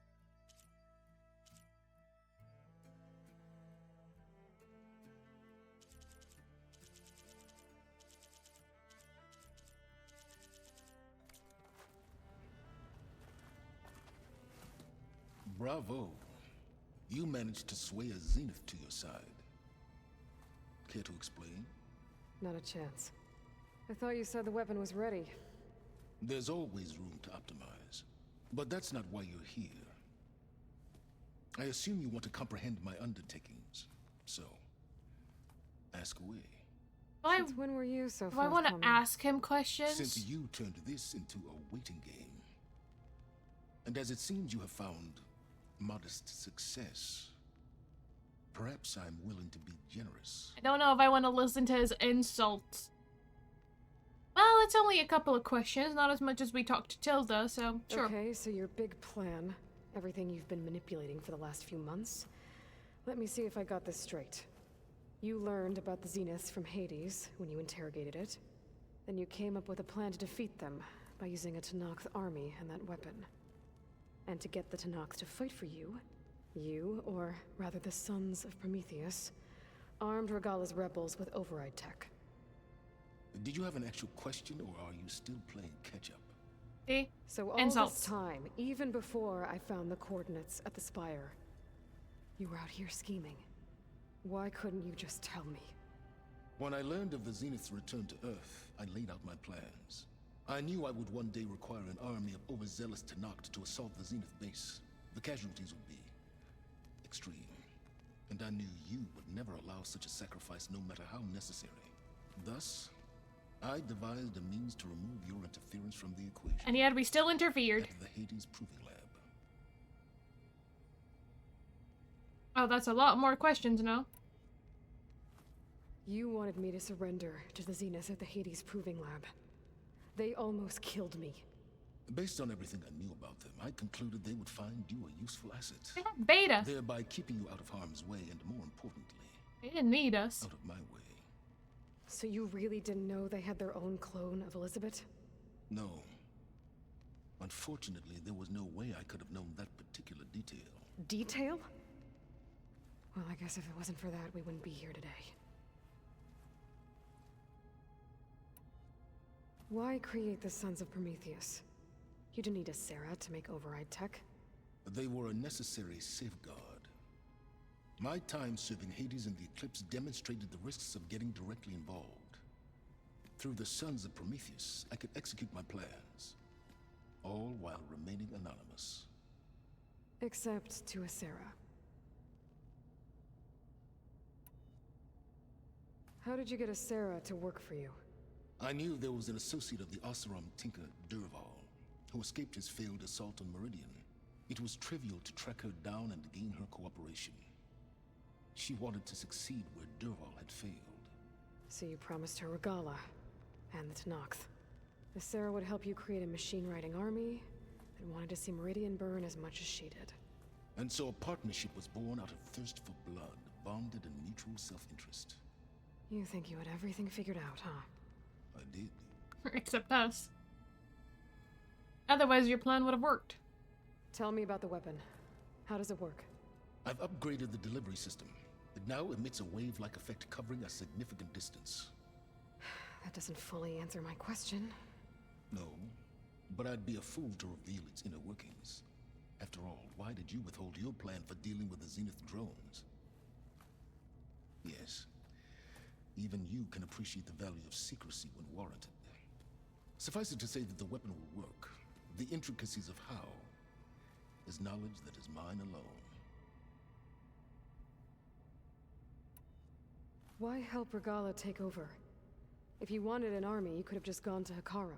Bravo. You managed to sway a Zenith to your side. Care to explain? Not a chance. I thought you said the weapon was ready. There's always room to optimize. But that's not why you're here. I assume you want to comprehend my undertakings. So, ask away. Since when were you so Do I want to ask him questions? Since you turned this into a waiting game. And as it seems you have found modest success, perhaps I'm willing to be generous. I don't know if I want to listen to his insults. Well, it's only a couple of questions, not as much as we talked to Tilda, so sure. Okay, so your big plan, everything you've been manipulating for the last few months. Let me see if I got this straight. You learned about the Zeniths from Hades when you interrogated it. Then you came up with a plan to defeat them by using a Tenakth army and that weapon. And to get the Tenakth to fight for you, or rather the Sons of Prometheus, armed Regala's rebels with override tech. Did you have an actual question, or are you still playing catch-up? See? So all Insults. this time, even before I found the coordinates at the Spire, you were out here scheming. Why couldn't you just tell me? When I learned of the Zenith's return to Earth, I laid out my plans. I knew I would one day require an army of overzealous Tenakth to assault the Zenith base. The casualties would be extreme. And I knew you would never allow such a sacrifice, no matter how necessary. Thus, I devised a means to remove your interference from the equation. And yet we still interfered. At the Hades Proving Lab. Oh, that's a lot more questions now. You wanted me to surrender to the Zeniths at the Hades Proving Lab. They almost killed me. Based on everything I knew about them, I concluded they would find you a useful asset. They had Beta. Thereby keeping you out of harm's way, and more importantly, they didn't need us. Out of my way. So you really didn't know they had their own clone of Elizabeth? No. Unfortunately, there was no way I could have known that particular detail. Detail? Well, I guess if it wasn't for that, we wouldn't be here today. Why create the Sons of Prometheus? You didn't need a Sarah to make override tech. They were a necessary safeguard. My time serving Hades and the Eclipse demonstrated the risks of getting directly involved. Through the Sons of Prometheus, I could execute my plans, all while remaining anonymous. Except to a Sarah. How did you get a Sarah to work for you? I knew there was an associate of the Oseram tinker, Durval, who escaped his failed assault on Meridian. It was trivial to track her down and gain her cooperation. She wanted to succeed where Durval had failed. So you promised her Regala, and the Tenakth. The Sarah would help you create a machine-riding army that wanted to see Meridian burn as much as she did. And so a partnership was born out of thirst for blood, bonded in mutual self-interest. You think you had everything figured out, huh? I did. Except us. Otherwise, your plan would have worked. Tell me about the weapon. How does it work? I've upgraded the delivery system. It now emits a wave-like effect covering a significant distance. That doesn't fully answer my question. No, but I'd be a fool to reveal its inner workings. After all, why did you withhold your plan for dealing with the Zenith drones? Yes, even you can appreciate the value of secrecy when warranted. Suffice it to say that the weapon will work. The intricacies of how is knowledge that is mine alone. Why help Regala take over? If you wanted an army, you could have just gone to Hikaru.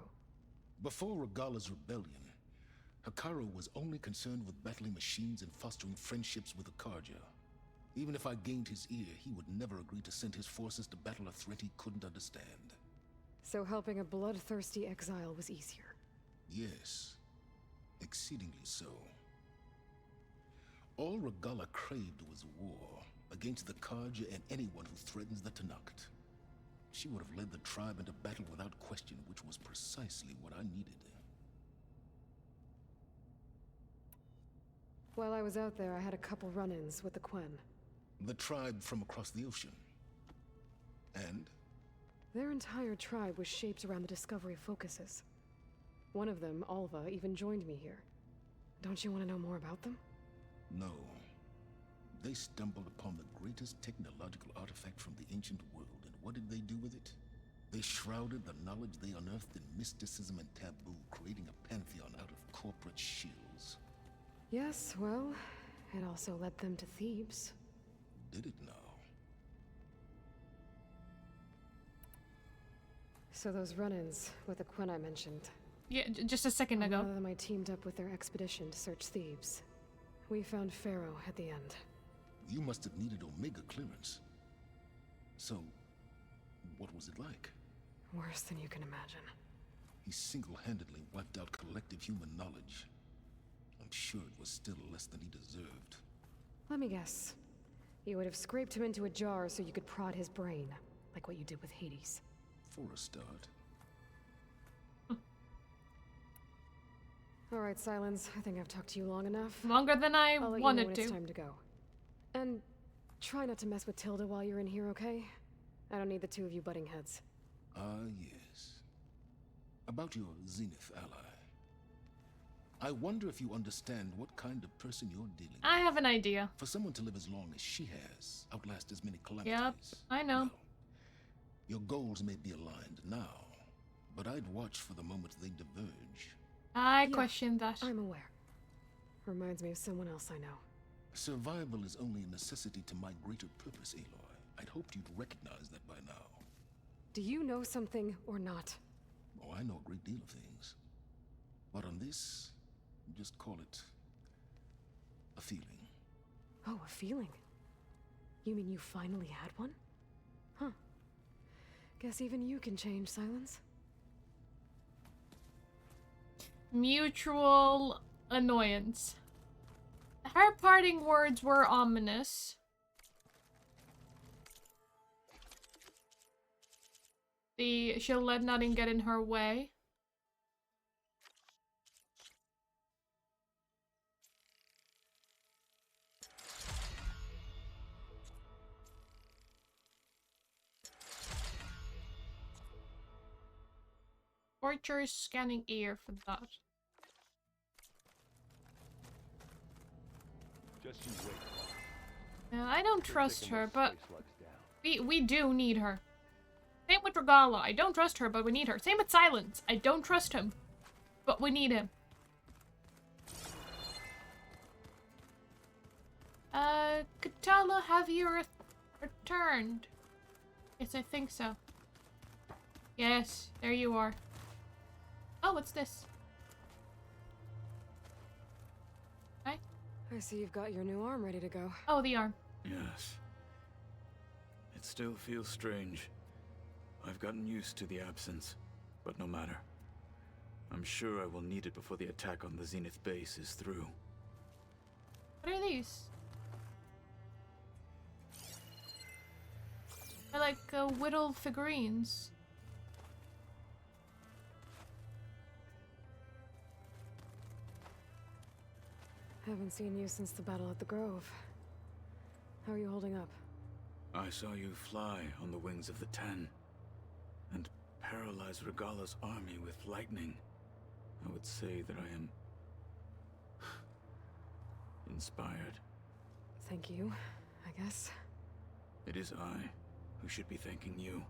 Before Regala's rebellion, Hikaru was only concerned with battling machines and fostering friendships with Akarja. Even if I gained his ear, he would never agree to send his forces to battle a threat he couldn't understand. So helping a bloodthirsty exile was easier? Yes, exceedingly so. All Regala craved was war against the Karja and anyone who threatens the Tanakt. She would have led the tribe into battle without question, which was precisely what I needed. While I was out there, I had a couple run-ins with the Quen. The tribe from across the ocean. And? Their entire tribe was shaped around the Discovery focuses. One of them, Alva, even joined me here. Don't you want to know more about them? No. They stumbled upon the greatest technological artifact from the ancient world, and what did they do with it? They shrouded the knowledge they unearthed in mysticism and taboo, creating a pantheon out of corporate shills. Yes, well, it also led them to Thebes. Did it now? So those run-ins with the Quen I mentioned. Yeah, just a second ago. One of them I teamed up with their expedition to search Thebes. We found Pharaoh at the end. You must have needed Omega clearance. So, what was it like? Worse than you can imagine. He single-handedly wiped out collective human knowledge. I'm sure it was still less than he deserved. Let me guess. You would have scraped him into a jar so you could prod his brain, like what you did with Hades. For a start. All right, Silence. I think I've talked to you long enough. Longer than I I'll let wanted you know when to. It's time to go. And try not to mess with Tilda while you're in here, okay? I don't need the two of you butting heads. Ah, yes. About your Zenith ally. I wonder if you understand what kind of person you're dealing with. I have an idea. For someone to live as long as she has, outlast as many calamities. Yep, I know. Well, your goals may be aligned now, but I'd watch for the moment they diverge. I questioned that. I'm aware. Reminds me of someone else I know. Survival is only a necessity to my greater purpose, Aloy. I'd hoped you'd recognize that by now. Do you know something or not? Oh, I know a great deal of things. But on this, just call it a feeling. Oh, a feeling? You mean you finally had one? Huh. Guess even you can change, Silence. Mutual annoyance. Her parting words were ominous. She'll let nothing get in her way. Torture scanning ear for that. Just you wait. Yeah, I don't trust her, but we do need her. Same with Regala. I don't trust her, but we need her. Same with Silence. I don't trust him, but we need him. Katala, have you returned? Yes, I think so. Yes, there you are. Oh, what's this? Hi. I see you've got your new arm ready to go. Oh, the arm. Yes. It still feels strange. I've gotten used to the absence, but no matter. I'm sure I will need it before the attack on the Zenith base is through. What are these? They're like whittled figurines. Haven't seen you since the battle at the Grove. How are you holding up? I saw you fly on the wings of the Ten, and paralyze Regala's army with lightning. I would say that I am inspired. Thank you, I guess. It is I who should be thanking you.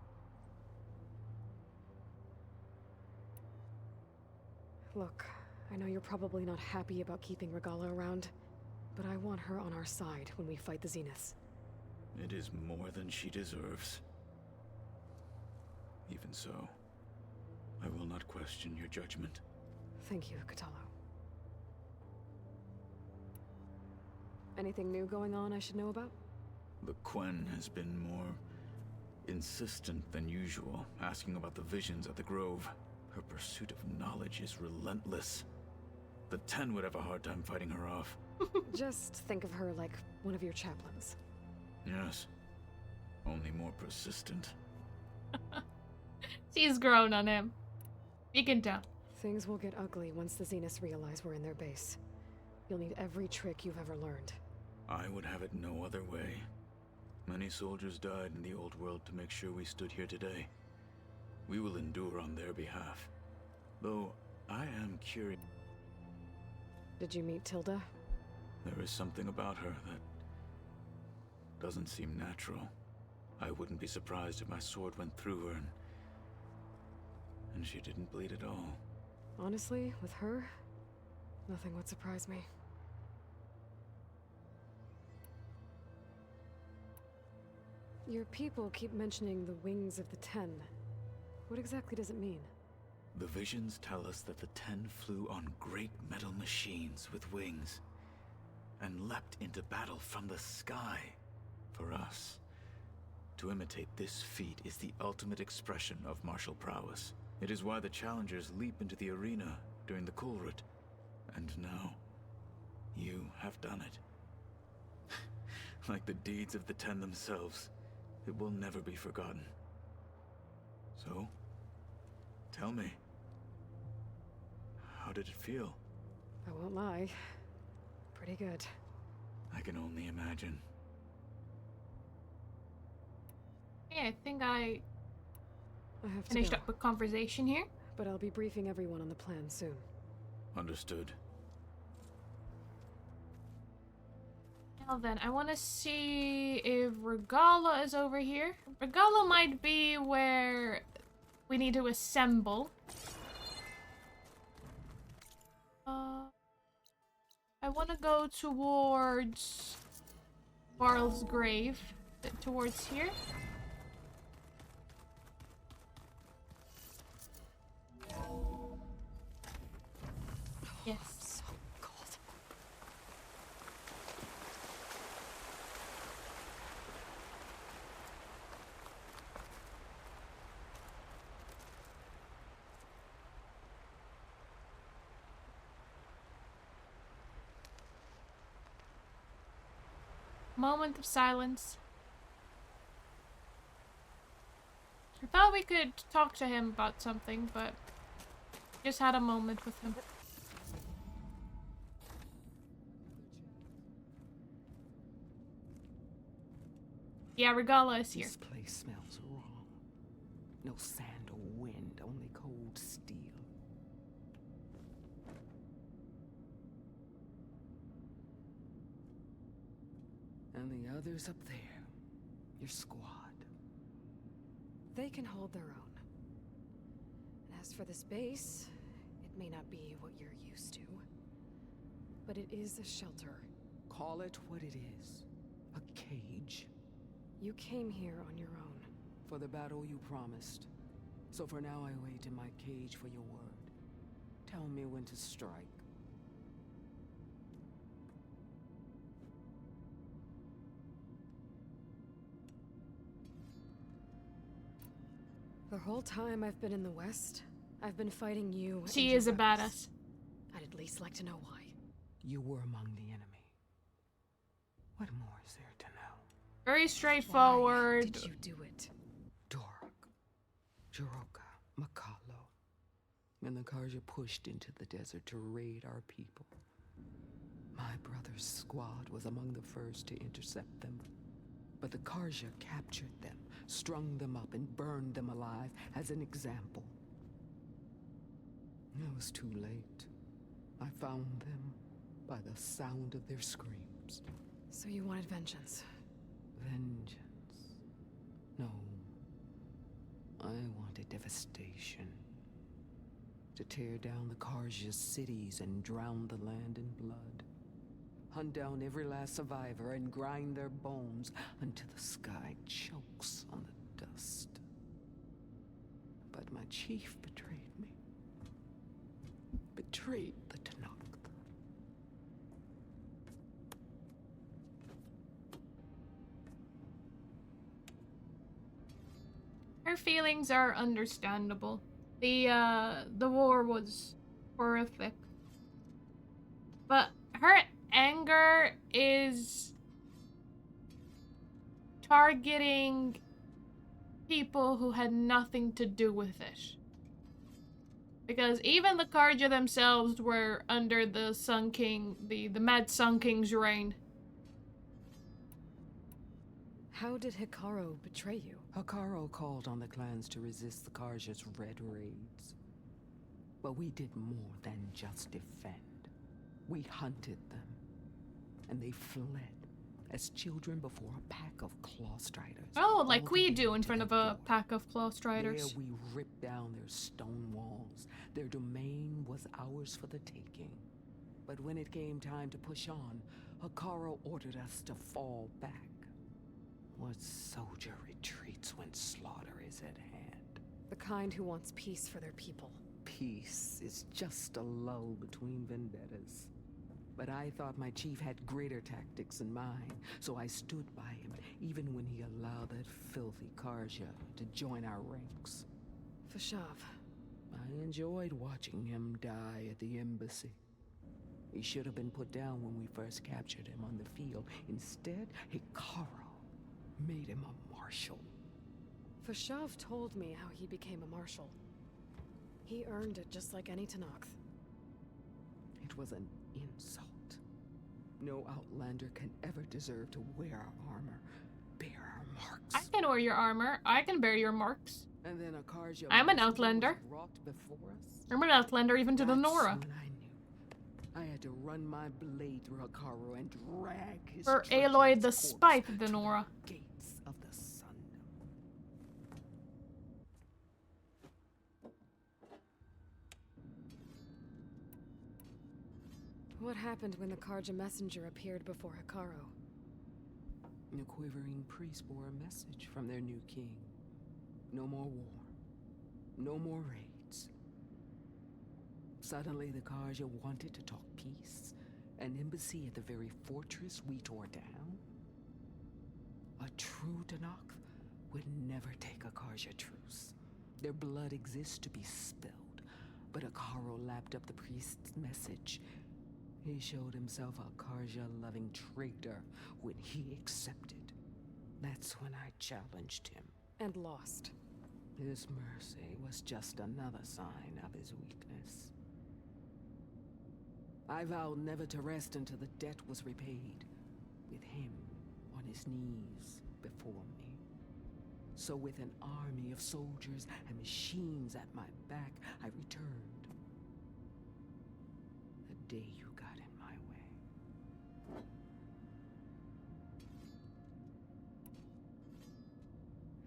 Look, I know you're probably not happy about keeping Regala around, but I want her on our side when we fight the Zeniths. It is more than she deserves. Even so, I will not question your judgment. Thank you, Katalo. Anything new going on I should know about? The Quen has been more insistent than usual, asking about the visions at the Grove. Her pursuit of knowledge is relentless. The Ten would have a hard time fighting her off. Just think of her like one of your chaplains. Yes. Only more persistent. She's grown on him. You can tell. Things will get ugly once the Zeniths realize we're in their base. You'll need every trick you've ever learned. I would have it no other way. Many soldiers died in the old world to make sure we stood here today. We will endure on their behalf. Though, I am curious. Did you meet Tilda? There is something about her that doesn't seem natural. I wouldn't be surprised if my sword went through her and she didn't bleed at all. Honestly, with her, nothing would surprise me. Your people keep mentioning the wings of the Ten. What exactly does it mean? The visions tell us that the Ten flew on great metal machines with wings and leapt into battle from the sky. For us, to imitate this feat is the ultimate expression of martial prowess. It is why the challengers leap into the arena during the Kulrut. And now, you have done it. Like the deeds of the Ten themselves, it will never be forgotten. So, tell me, how did it feel? I won't lie. Pretty good. I can only imagine. Yeah, I think I have to finished go, up with conversation here. but I'll be briefing everyone on the plan soon. Understood. Now then, I want to see if Regala is over here. Regala might be where we need to assemble. I want to go towards Varl's grave. Towards here. Yes. So cold. Moment of silence. I thought we could talk to him about something, but just had a moment with him. Yeah, Regala is here. This place smells wrong. No sand or wind, only cold steel. And the others up there, your squad. They can hold their own. And as for this base, it may not be what you're used to, but it is a shelter. Call it what it is. A cage. You came here on your own. For the battle you promised. So for now I wait in my cage for your word. Tell me when to strike. The whole time I've been in the West, I've been fighting you. She is a badass. I'd at least like to know why. You were among the enemy. What more is there to know? Very straightforward. Why did you do it? Dork, Jiroka, Makalo, and the Karja pushed into the desert to raid our people. My brother's squad was among the first to intercept them. But the Karja captured them, strung them up, and burned them alive as an example. It was too late. I found them by the sound of their screams. So you wanted vengeance? Vengeance? No. I wanted devastation. To tear down the Karja's cities and drown the land in blood. Hunt down every last survivor and grind their bones until the sky chokes on the dust. But my chief betrayed me. Betrayed the Tanakh. Her feelings are understandable. The war was horrific. But her anger is targeting people who had nothing to do with it. Because even the Karja themselves were under the Sun King, the Mad Sun King's reign. How did Hikaru betray you? Hikaru called on the clans to resist the Karja's red raids. But we did more than just defend. We hunted them. And they fled as children before a pack of claw striders. Oh, like we do in front of a pack of claw striders. There we ripped down their stone walls. Their domain was ours for the taking. But when it came time to push on, Hikaru ordered us to fall back. What soldier retreats when slaughter is at hand? The kind who wants peace for their people. Peace is just a lull between vendettas. But I thought my chief had greater tactics in mind, so I stood by him, even when he allowed that filthy Karja to join our ranks. Fashav. I enjoyed watching him die at the embassy. He should have been put down when we first captured him on the field. Instead, Hikaru made him a marshal. Fashav told me how he became a marshal. He earned it just like any Tanakh. It was an insult. No Outlander can ever deserve to wear our armor, bear our marks. I can wear your armor. I can bear your marks. And then a Karja I'm an Outlander. I'm an Outlander even to the Nora. I had to run my blade through Hikaru and drag his For Aloy despite the Nora. Gates of the sun. What happened when the Karja messenger appeared before Hikaru? The quivering priest bore a message from their new king. No more war. No more raids. Suddenly, the Karja wanted to talk peace. An embassy at the very fortress we tore down. A true Tanakh would never take a Karja truce. Their blood exists to be spilled. But Hikaru lapped up the priest's message. He showed himself a Karja-loving traitor when he accepted. That's when I challenged him. And lost. His mercy was just another sign of his weakness. I vowed never to rest until the debt was repaid, with him on his knees before me. So with an army of soldiers and machines at my back, I returned. The day you got in my way.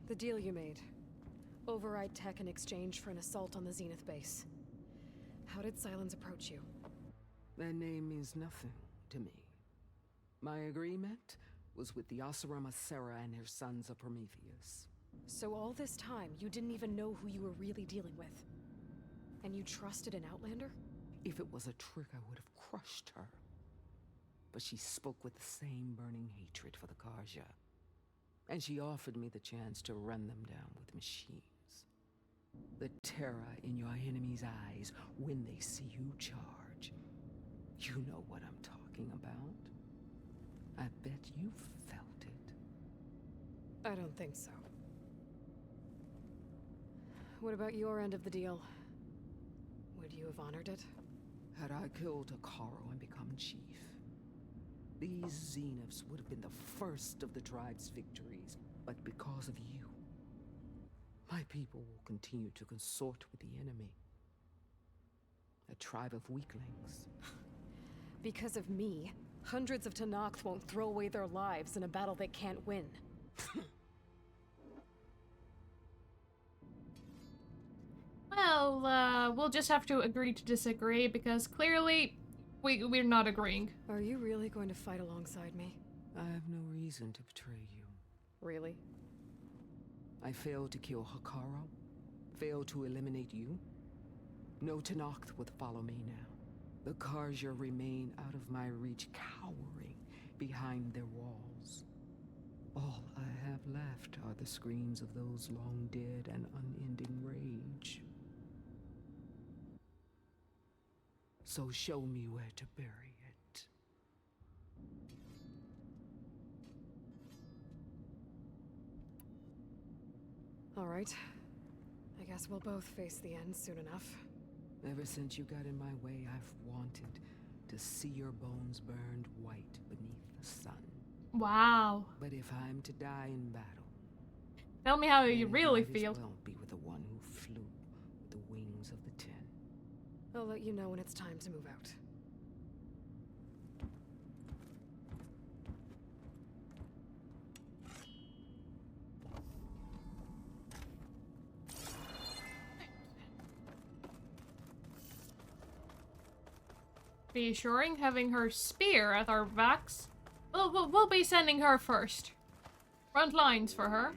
The deal you made. Override tech in exchange for an assault on the Zenith base. How did Silence approach you? That name means nothing to me. My agreement was with the Asura Sera and her sons of Prometheus. So all this time, you didn't even know who you were really dealing with? And you trusted an Outlander? If it was a trick, I would have crushed her. But she spoke with the same burning hatred for the Karja. And she offered me the chance to run them down with machines. The terror in your enemy's eyes when they see you charge. You know what I'm talking about. I bet you felt it. I don't think so. What about your end of the deal? Would you have honored it? Had I killed Hekarro and become chief, these Zeniths would have been the first of the tribe's victories. But because of you, my people will continue to consort with the enemy. A tribe of weaklings. Because of me, hundreds of Tenakth won't throw away their lives in a battle they can't win. Well, we'll just have to agree to disagree because clearly we're not agreeing. Are you really going to fight alongside me? I have no reason to betray you. Really? I failed to kill Hekarro, failed to eliminate you. No Tenakth would follow me now. The Karja remain out of my reach, cowering behind their walls. All I have left are the screams of those long dead and unending rage. So show me where to bury it. All right. I guess we'll both face the end soon enough. Ever since you got in my way, I've wanted to see your bones burned white beneath the sun. Wow. But if I'm to die in battle, tell me how you really feel. Well, be with the one who flew with the wings of the Ten. I'll let you know when it's time to move out. Reassuring, having her spear at our backs. We'll be sending her first. Front lines for her.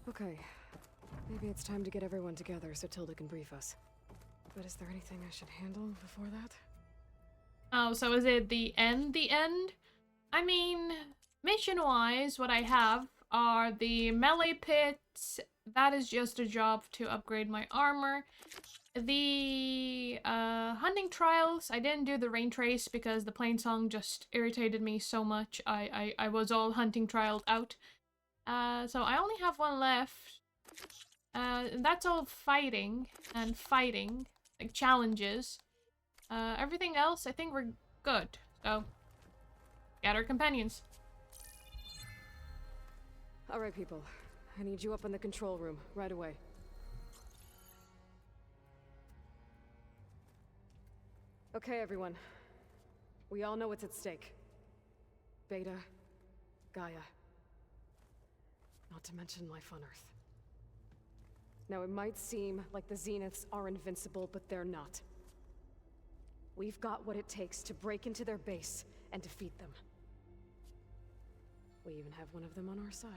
Okay. Maybe it's time to get everyone together so Tilda can brief us. But is there anything I should handle before that? Oh, so is it the end? The end? I mean, mission-wise, what I have are the melee pits. That is just a job to upgrade my armor. The hunting trials, I didn't do the rain trace because the plain song just irritated me so much. I was all hunting trialed out. So I only have one left. That's all fighting and fighting, like challenges. Everything else, I think we're good. So, get our companions. All right, people. I need you up in the control room right away. Okay, everyone. We all know what's at stake. Beta, Gaia. Not to mention life on Earth. Now, it might seem like the Zeniths are invincible, but they're not. We've got what it takes to break into their base and defeat them. We even have one of them on our side.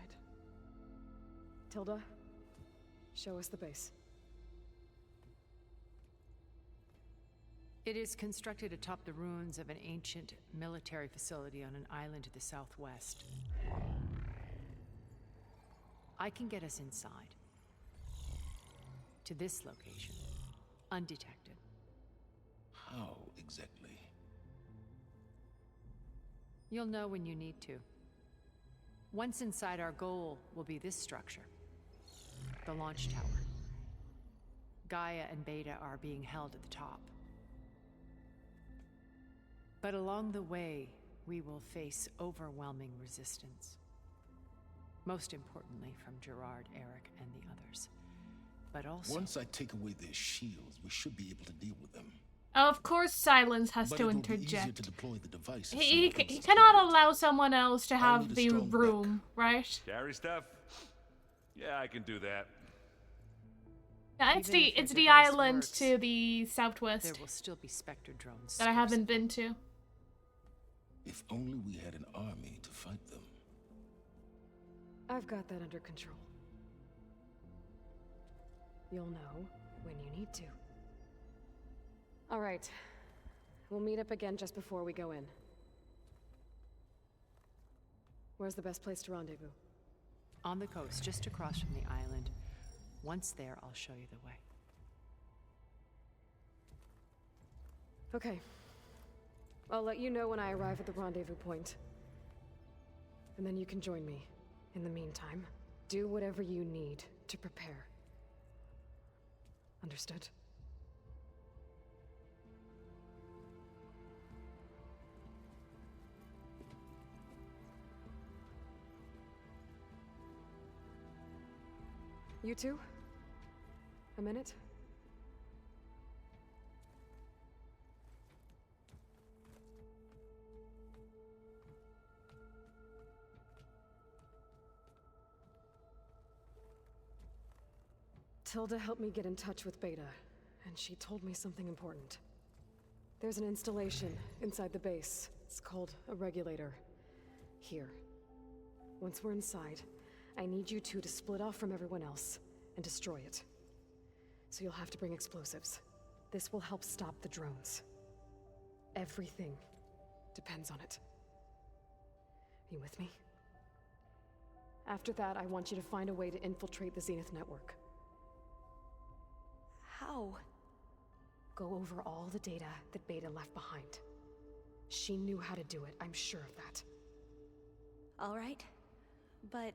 Tilda, show us the base. It is constructed atop the ruins of an ancient military facility on an island to the southwest. I can get us inside. To this location. Undetected. How exactly? You'll know when you need to. Once inside, our goal will be this structure. The launch tower. Gaia and Beta are being held at the top. But along the way, we will face overwhelming resistance. Most importantly from Gerard, Eric, and the others. But also... Once I take away their shields, we should be able to deal with them. Of course, Silence has But to it will be easier interject. to deploy the device if He someone else cannot allow someone else to have need a the strong room, right? Carry stuff? Yeah, I can do that. Yeah, Even if it's your the device island works, to the southwest there will still be Spectre drones. that I haven't been to. If only we had an army to fight them. I've got that under control. You'll know when you need to. All right. We'll meet up again just before we go in. Where's the best place to rendezvous? On the coast, just across from the island. Once there, I'll show you the way. Okay. I'll let you know when I arrive at the rendezvous point. And then you can join me. In the meantime, do whatever you need to prepare. Understood? You two? A minute? Tilda helped me get in touch with Beta, and she told me something important. There's an installation inside the base. It's called a regulator. Here. Once we're inside, I need you two to split off from everyone else and destroy it. So you'll have to bring explosives. This will help stop the drones. Everything depends on it. You with me? After that, I want you to find a way to infiltrate the Zenith network. How? Go over all the data that Beta left behind. She knew how to do it, I'm sure of that. All right. But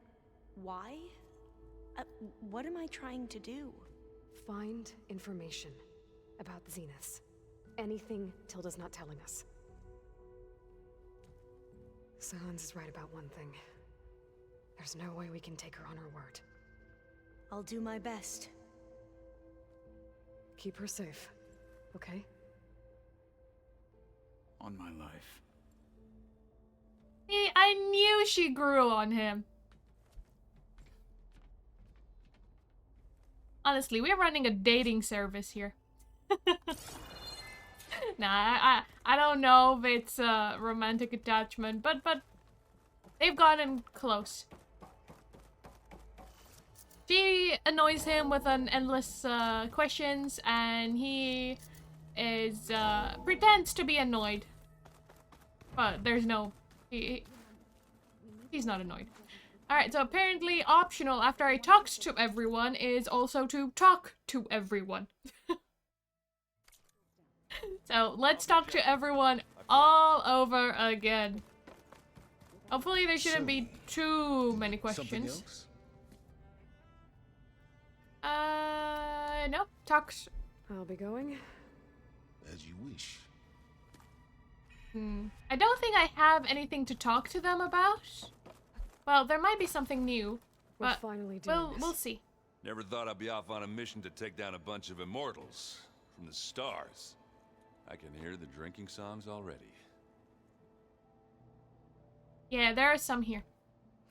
why? What am I trying to do? Find information about the Zeniths. Anything Tilda's not telling us. Silence is right about one thing. There's no way we can take her on her word. I'll do my best. Keep her safe, okay? On my life. See, I knew she grew on him. Honestly, we're running a dating service here. Nah, I don't know if it's a romantic attachment, but they've gotten close. She annoys him with an endless questions, and he is pretends to be annoyed, but there's no he's not annoyed. All right, so apparently optional after I talked to everyone is also to talk to everyone. So let's talk to everyone all over again. Hopefully there shouldn't be too many questions. No. Talks. I'll be going. As you wish. I don't think I have anything to talk to them about. Well, there might be something new, but we'll see. Never thought I'd be off on a mission to take down a bunch of immortals from the stars. I can hear the drinking songs already. Yeah, there are some here.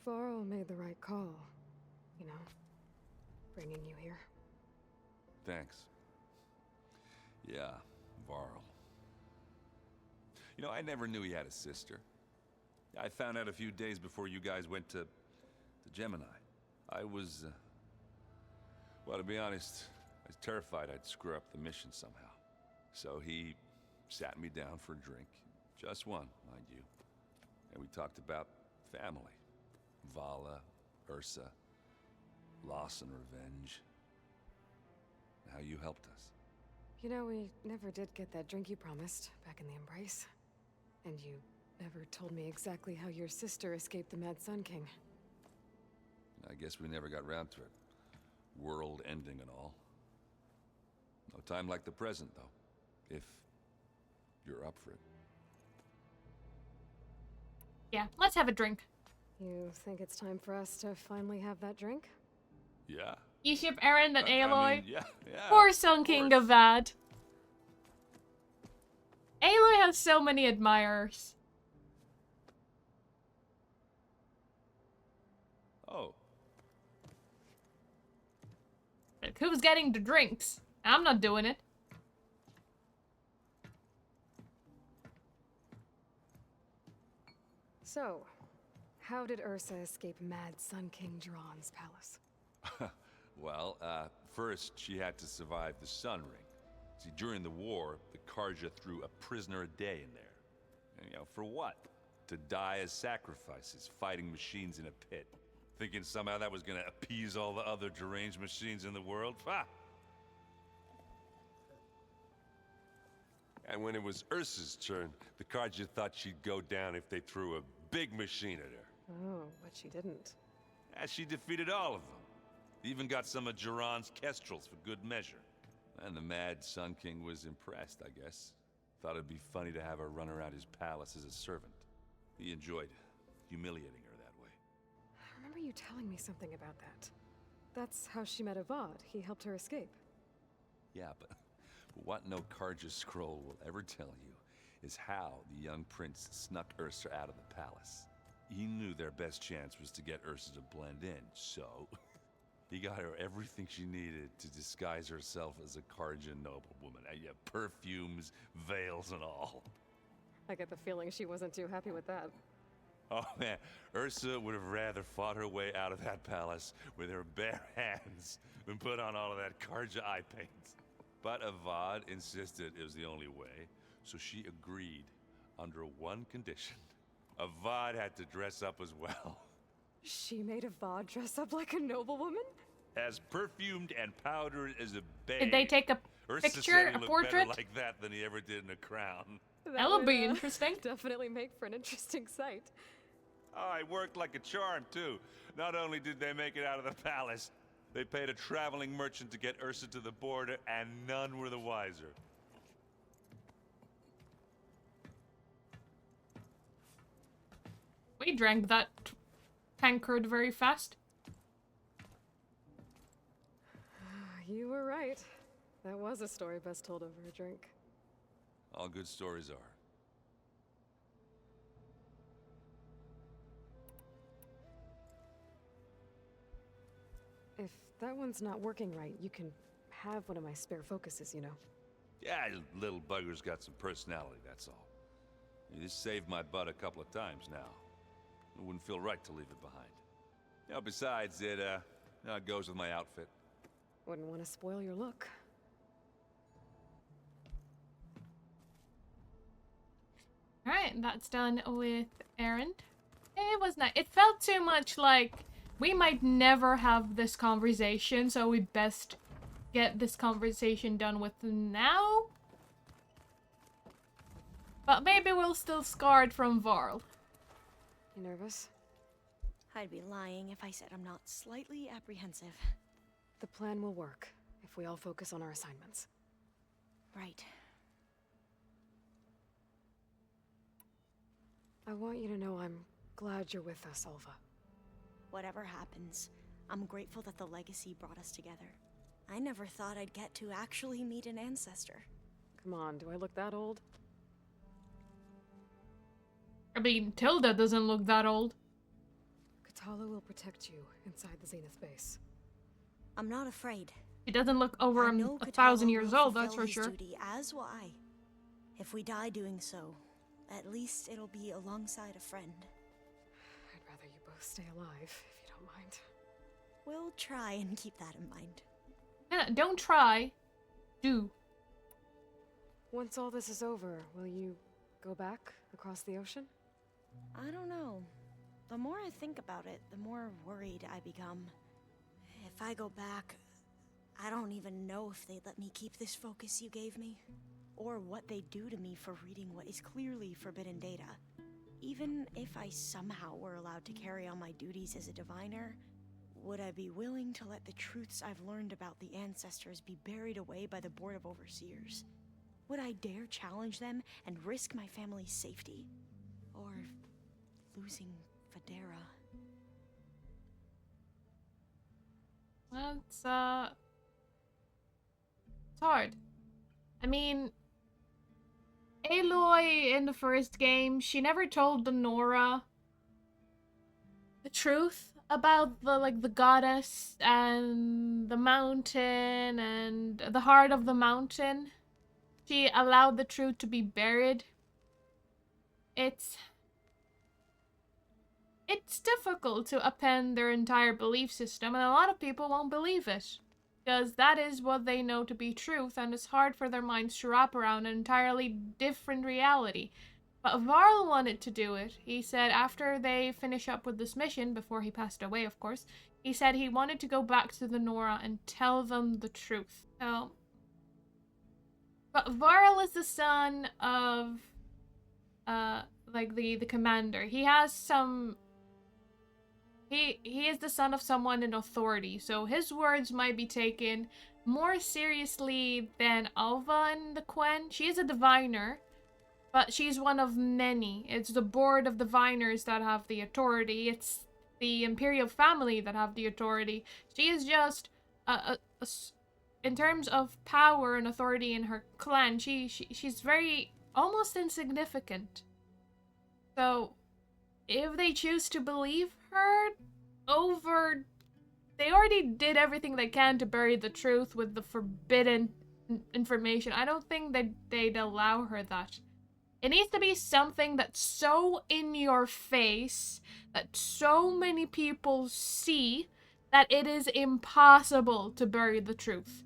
Varl made the right call. You know, bringing you here. Thanks. Yeah, Varl. You know, I never knew he had a sister. I found out a few days before you guys went to Gemini. I was, well, to be honest, I was terrified I'd screw up the mission somehow. So he sat me down for a drink. Just one, mind you. And we talked about family. Vala, Ursa, loss and revenge. How you helped us. You know, we never did get that drink you promised back in the Embrace. And you never told me exactly how your sister escaped the Mad Sun King. I guess we never got round to it. World ending and all. No time like the present, though. If you're up for it. Yeah, let's have a drink. You think it's time for us to finally have that drink? Yeah. You ship Eren and Aloy? I mean, yeah. Poor Sun King Gavad. Aloy has so many admirers. Oh. Like, who's getting the drinks? I'm not doing it. So, how did Ursa escape Mad Sun King Dron's palace? Well, first she had to survive the Sun Ring. See, during the war, the Karja threw a prisoner a day in there. And, you know, for what? To die as sacrifices, fighting machines in a pit. Thinking somehow that was gonna appease all the other deranged machines in the world? Ha! And when it was Ursa's turn, the Carja thought she'd go down if they threw a big machine at her. Oh, but she didn't. And she defeated all of them. Even got some of Jiran's kestrels for good measure. And the mad Sun King was impressed, I guess. Thought it'd be funny to have her run around his palace as a servant. He enjoyed humiliating her that way. I remember you telling me something about that. That's how she met Avad. He helped her escape. Yeah, but what no Carja scroll will ever tell you is how the young prince snuck Ursa out of the palace. He knew their best chance was to get Ursa to blend in, so he got her everything she needed to disguise herself as a Carja noblewoman. Yeah, perfumes, veils, and all. I get the feeling she wasn't too happy with that. Oh man, Ursa would have rather fought her way out of that palace with her bare hands than put on all of that Carja eye paint. But Avad insisted it was the only way, so she agreed under one condition. Avad had to dress up as well. She made Avad dress up like a noblewoman? As perfumed and powdered as a babe. Did they take a Ursa picture, said he a looked portrait? better like that than he ever did in a crown. That'll would, be interesting. Definitely make for an interesting sight. Oh, it worked like a charm, too. Not only did they make it out of the palace, they paid a traveling merchant to get Ursa to the border, and none were the wiser. We drank that tankard very fast. You were right. That was a story best told over a drink. All good stories are. If that one's not working right, you can have one of my spare focuses, you know. Yeah, little bugger's got some personality, that's all. This saved my butt a couple of times now. It wouldn't feel right to leave it behind. You know, besides, it goes with my outfit. Wouldn't want to spoil your look. Alright, that's done with Erend. It was nice. It felt too much like we might never have this conversation, so we best get this conversation done with now. But maybe we're still scarred from Varl. You nervous? I'd be lying if I said I'm not slightly apprehensive. The plan will work if we all focus on our assignments. Right. I want you to know I'm glad you're with us, Alva. Whatever happens, I'm grateful that the legacy brought us together. I never thought I'd get to actually meet an ancestor. Come on, do I look that old? I mean, Tilda doesn't look that old. Katala will protect you inside the Zenith base. I'm not afraid. She doesn't look over I know 1,000 Katala years will old, that's fulfill for his sure. duty, as will I. If we die doing so, at least it'll be alongside a friend. I'd rather you both stay alive, if you don't mind. We'll try and keep that in mind. Yeah, don't try. Do. Once all this is over, will you go back across the ocean? I don't know. The more I think about it, the more worried I become. If I go back, I don't even know if they'd let me keep this focus you gave me, or what they'd do to me for reading what is clearly forbidden data. Even if I somehow were allowed to carry on my duties as a diviner, would I be willing to let the truths I've learned about the ancestors be buried away by the Board of Overseers? Would I dare challenge them and risk my family's safety? Or losing Federa? Well, it's hard. I mean, Aloy in the first game, she never told the Nora the truth about the goddess and the mountain and the heart of the mountain. She allowed the truth to be buried. It's difficult to append their entire belief system, and a lot of people won't believe it. Because that is what they know to be truth, and it's hard for their minds to wrap around an entirely different reality. But Varl wanted to do it. He said after they finish up with this mission, before he passed away, of course, he said he wanted to go back to the Nora and tell them the truth. So, But Varl is the son of, like the commander. He has some. He is the son of someone in authority, so his words might be taken more seriously than Alva and the Quen. She is a diviner, but she's one of many. It's the board of diviners that have the authority. It's the imperial family that have the authority. She is just in terms of power and authority in her clan, she's very almost insignificant. So if they choose to believe her over, they already did everything they can to bury the truth with the forbidden information. I don't think that they'd allow her that. It needs to be something that's so in your face, that so many people see, that it is impossible to bury the truth.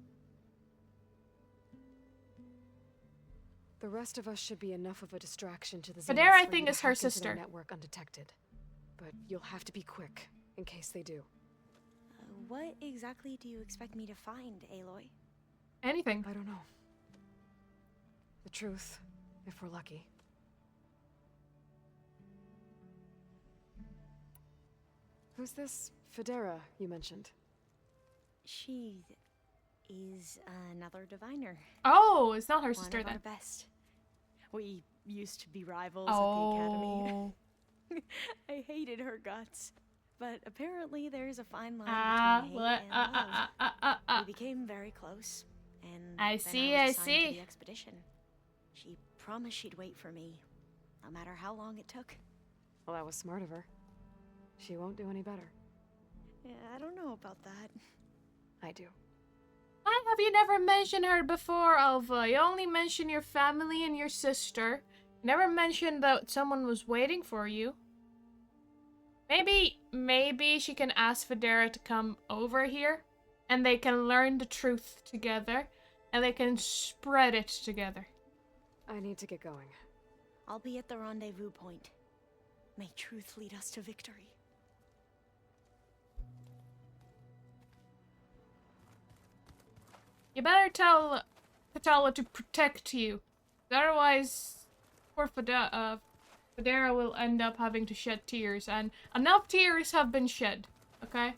The rest of us should be enough of a distraction to the Federa, I Zeniths think, for you is to her hack into their sister. network undetected. But you'll have to be quick, in case they do. What exactly do you expect me to find, Aloy? Anything. I don't know. The truth, if we're lucky. Who's this Federa you mentioned? She is another diviner. Oh, it's not her One sister of then. our best. We used to be rivals Oh. at the academy. I hated her guts. But apparently there's a fine line between hate and love. We became very close. And I then see, I I was assigned to see. the expedition. She promised she'd wait for me, no matter how long it took. Well, that was smart of her. She won't do any better. Yeah, I don't know about that. I do. Why have you never mentioned her before, Alva? You only mentioned your family and your sister. You never mentioned that someone was waiting for you. Maybe she can ask Federa to come over here, and they can learn the truth together, and they can spread it together. I need to get going. I'll be at the rendezvous point. May truth lead us to victory. You better tell Katala to protect you. Otherwise, poor Federa will end up having to shed tears, and enough tears have been shed, okay?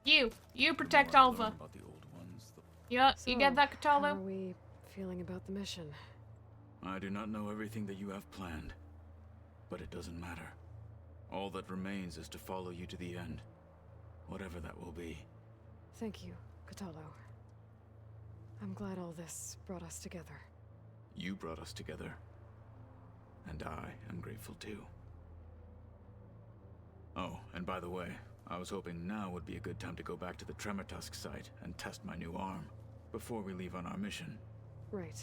You protect Alva. Yeah, So, you get that, how Katala? are we feeling about the mission? I do not know everything that you have planned, but it doesn't matter. All that remains is to follow you to the end, whatever that will be. Thank you, Katalo. I'm glad all this brought us together. You brought us together, and I am grateful too. Oh, and by the way, I was hoping now would be a good time to go back to the Tremortusk site and test my new arm, before we leave on our mission. Right.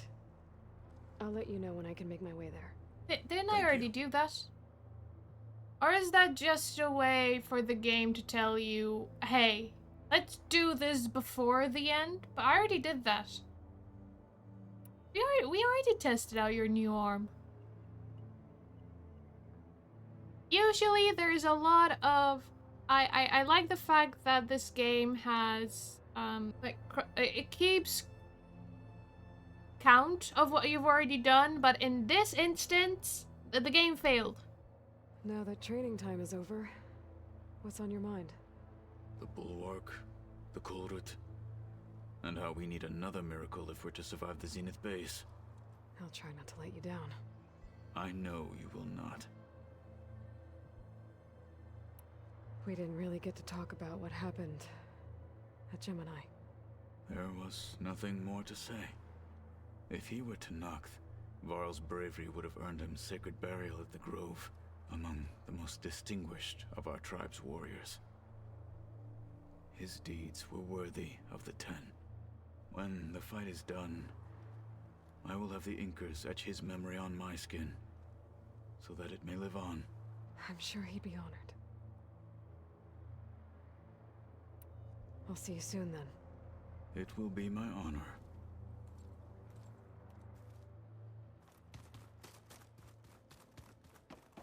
I'll let you know when I can make my way there. Didn't I already do that? Or is that just a way for the game to tell you, hey, let's do this before the end? But I already did that. We already tested out your new arm. Usually there's a lot of... I like the fact that this game has, it keeps count of what you've already done, but in this instance, the game failed. Now that training time is over, what's on your mind? The Bulwark, the Kulrut, and how we need another miracle if we're to survive the Zenith base. I'll try not to let you down. I know you will not. We didn't really get to talk about what happened at Gemini. There was nothing more to say. If he were Tenakth, Varl's bravery would have earned him sacred burial at the Grove, among the most distinguished of our tribe's warriors. His deeds were worthy of the 10. When the fight is done, I will have the Inkers etch his memory on my skin, so that it may live on. I'm sure he'd be honored. I'll see you soon then. It will be my honor.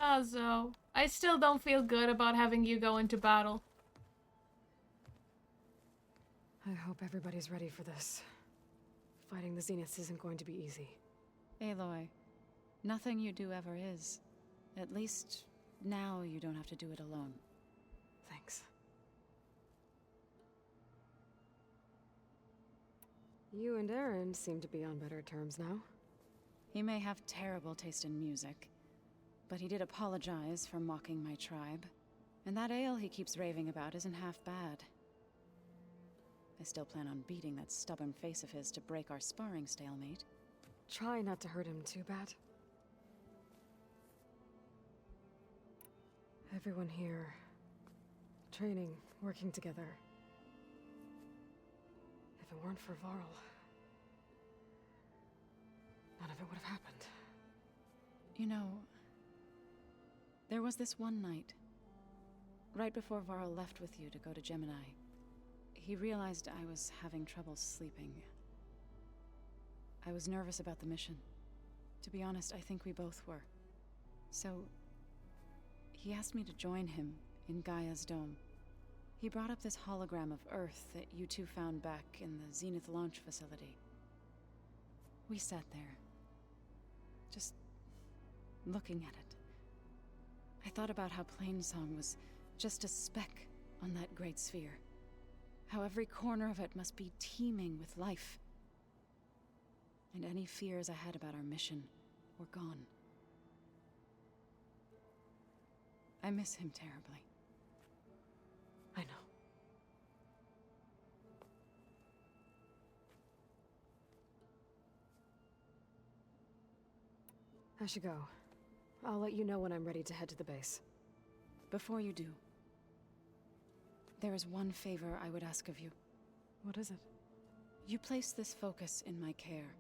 Also, I still don't feel good about having you go into battle. I hope everybody's ready for this. Fighting the Zeniths isn't going to be easy. Aloy, nothing you do ever is. At least, now you don't have to do it alone. Thanks. You and Aaron seem to be on better terms now. He may have terrible taste in music, but he did apologize for mocking my tribe. And that ale he keeps raving about isn't half bad. I still plan on beating that stubborn face of his to break our sparring stalemate. Try not to hurt him too bad. Everyone here, training, working together. If it weren't for Varl, none of it would have happened. You know, there was this one night, right before Varl left with you to go to Gemini. He realized I was having trouble sleeping. I was nervous about the mission. To be honest, I think we both were. So, he asked me to join him in Gaia's dome. He brought up this hologram of Earth that you two found back in the Zenith launch facility. We sat there, just looking at it. I thought about how Plainsong was just a speck on that great sphere. How every corner of it must be teeming with life. And any fears I had about our mission were gone. I miss him terribly. I know. I should go. I'll let you know when I'm ready to head to the base. Before you do, there is one favor I would ask of you. What is it? You placed this focus in my care,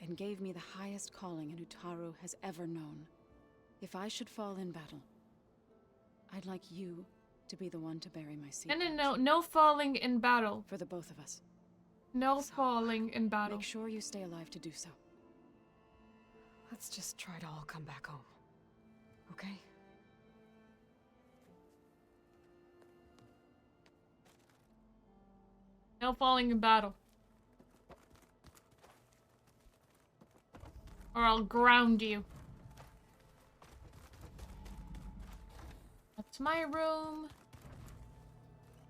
and gave me the highest calling an Utaru has ever known. If I should fall in battle, I'd like you to be the one to bury my seed. No falling in battle. For the both of us. No falling in battle. Make sure you stay alive to do so. Let's just try to all come back home. Okay? No falling in battle. Or I'll ground you. That's my room.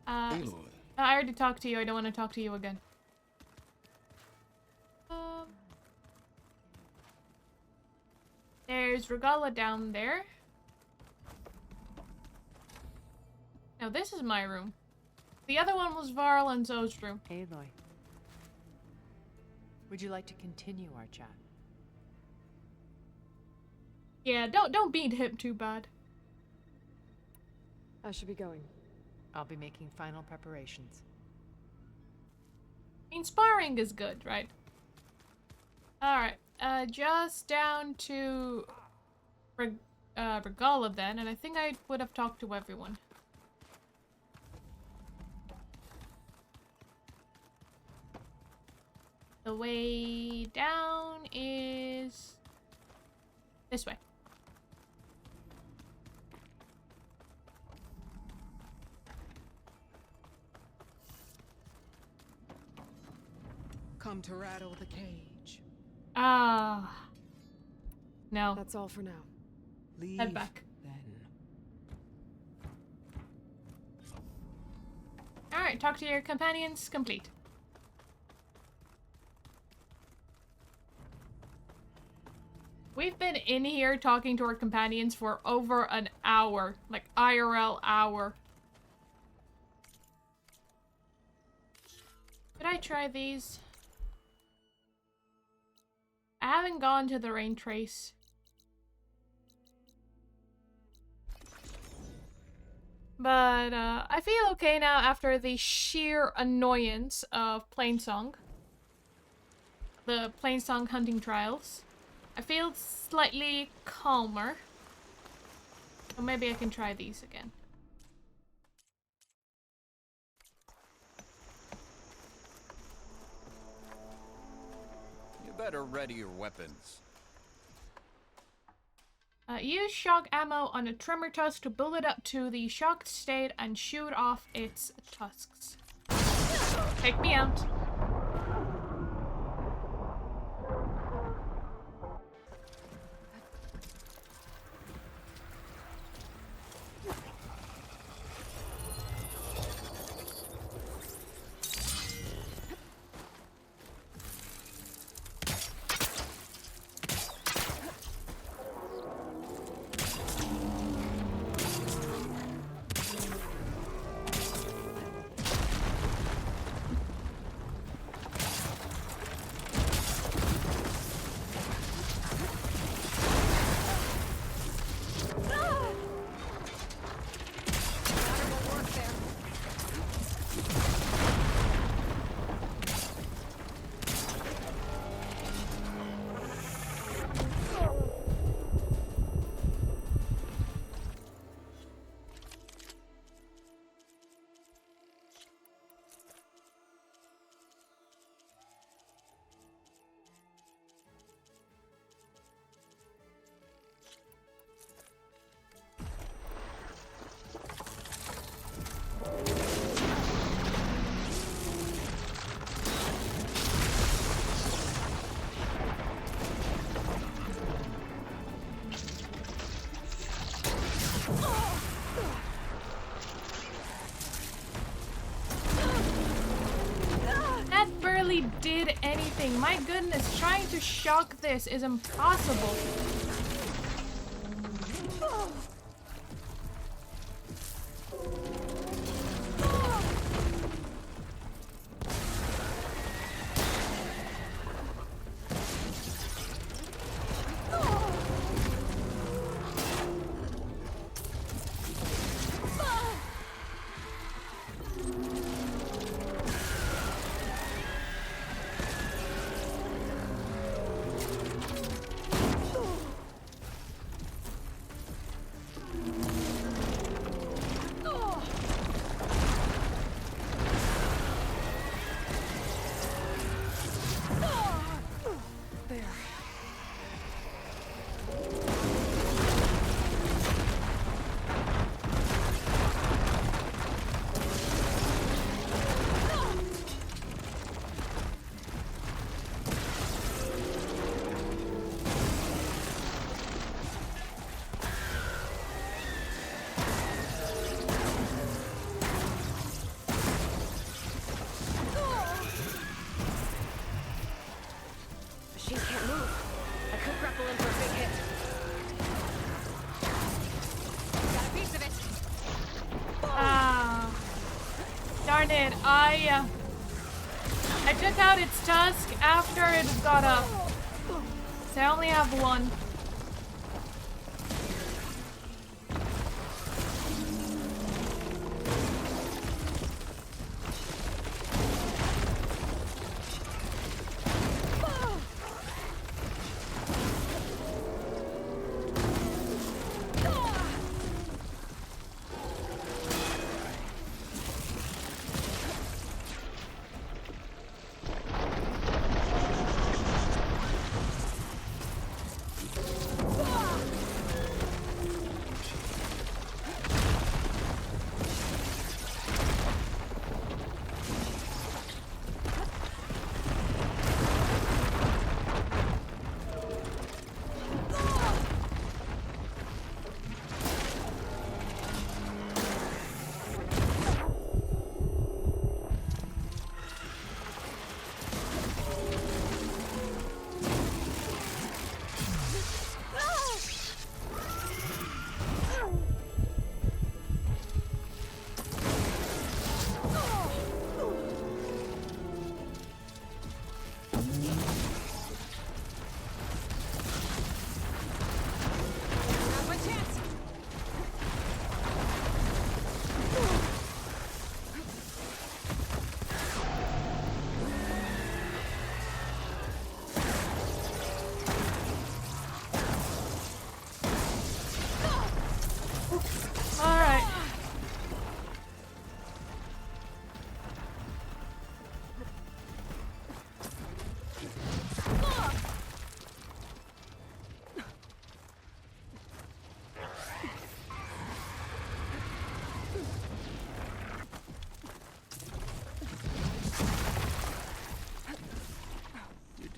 Aloy. I already talked to you. I don't want to talk to you again. There's Regala down there. Now this is my room. The other one was Varl and Zoe's room. Aloy, would you like to continue our chat? Yeah, don't beat him too bad. I should be going. I'll be making final preparations. I mean, sparring is good, right? Alright, just down to Regala then, and I think I would have talked to everyone. The way down is this way. Come to rattle the cage. Ah. No. That's all for now. Leave Head back. then. Alright, talk to your companions. Complete. We've been in here talking to our companions for over an hour. Like, IRL hour. Could I try these? I haven't gone to the rain trace. But, I feel okay now after the sheer annoyance of Plainsong. The Plainsong hunting trials. I feel slightly calmer. So maybe I can try these again. You better ready your weapons. Use shock ammo on a tremor tusk to build it up to the shocked state and shoot off its tusks. Take me out. That barely did anything. My goodness, trying to shock this is impossible. Machine can't move. I could grapple in for a big hit. Got a piece of it. Ah, darn it! I took out its tusk after it got up, so I only have one.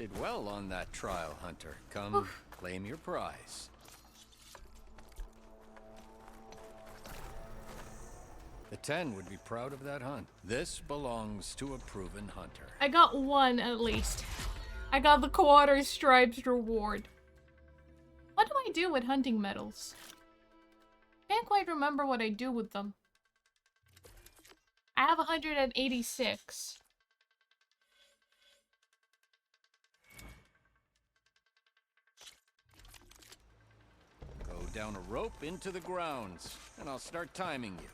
Did well on that trial, Hunter. Come, claim your prize. The 10 would be proud of that hunt. This belongs to a proven hunter. I got one at least. I got the quarter stripes reward. What do I do with hunting medals? Can't quite remember what I do with them. I have 186. Go down a rope into the grounds, and I'll start timing you.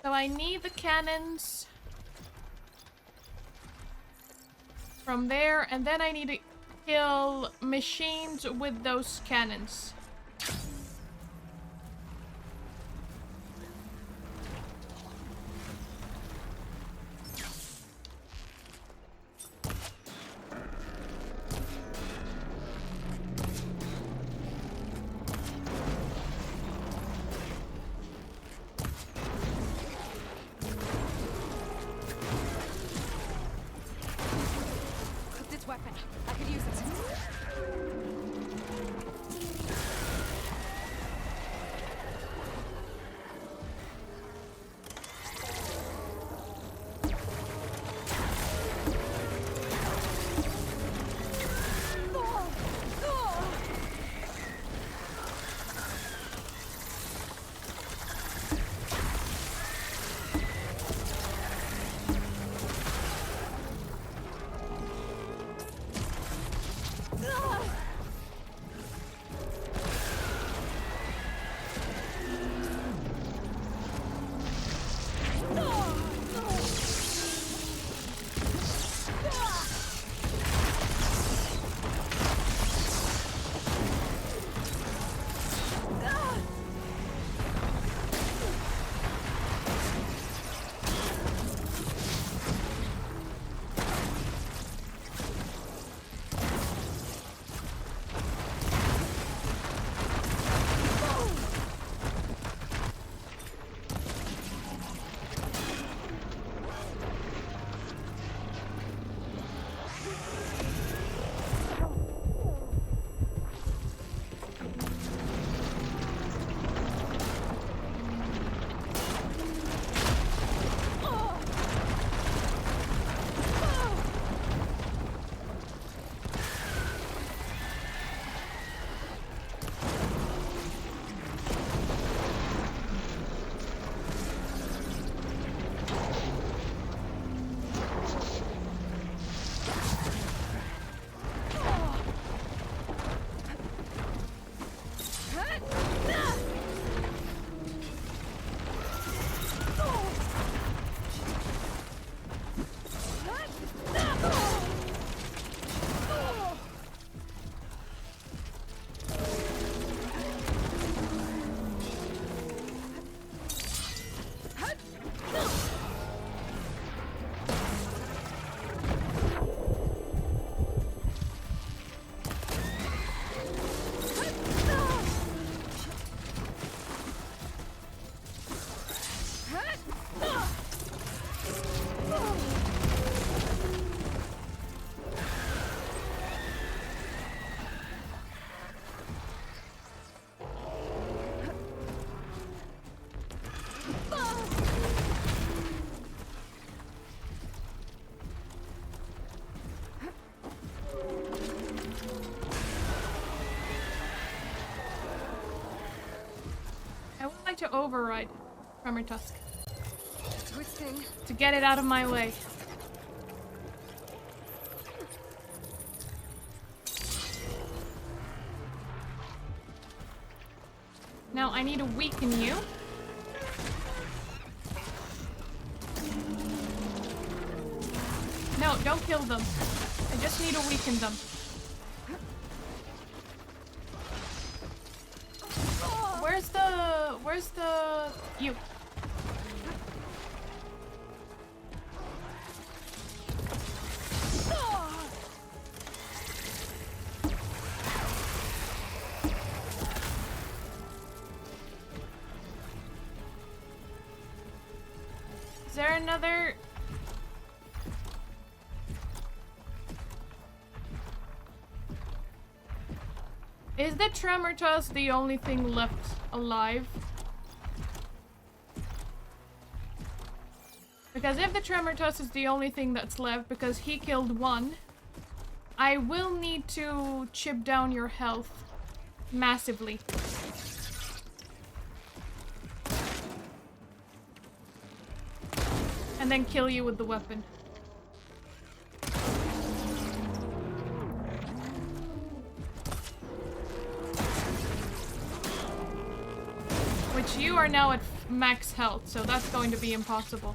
So I need the cannons from there, and then I need to kill machines with those cannons. Weapon. I could use it. To override Tremor Tusk. Twisting. To get it out of my way. Now I need to weaken you. No, don't kill them. I just need to weaken them. Where's the... you? Is there another... Is the Tremertus the only thing left alive? Because if the Tremertus is the only thing that's left, because he killed one, I will need to chip down your health massively. And then kill you with the weapon. Which you are now at max health, so that's going to be impossible.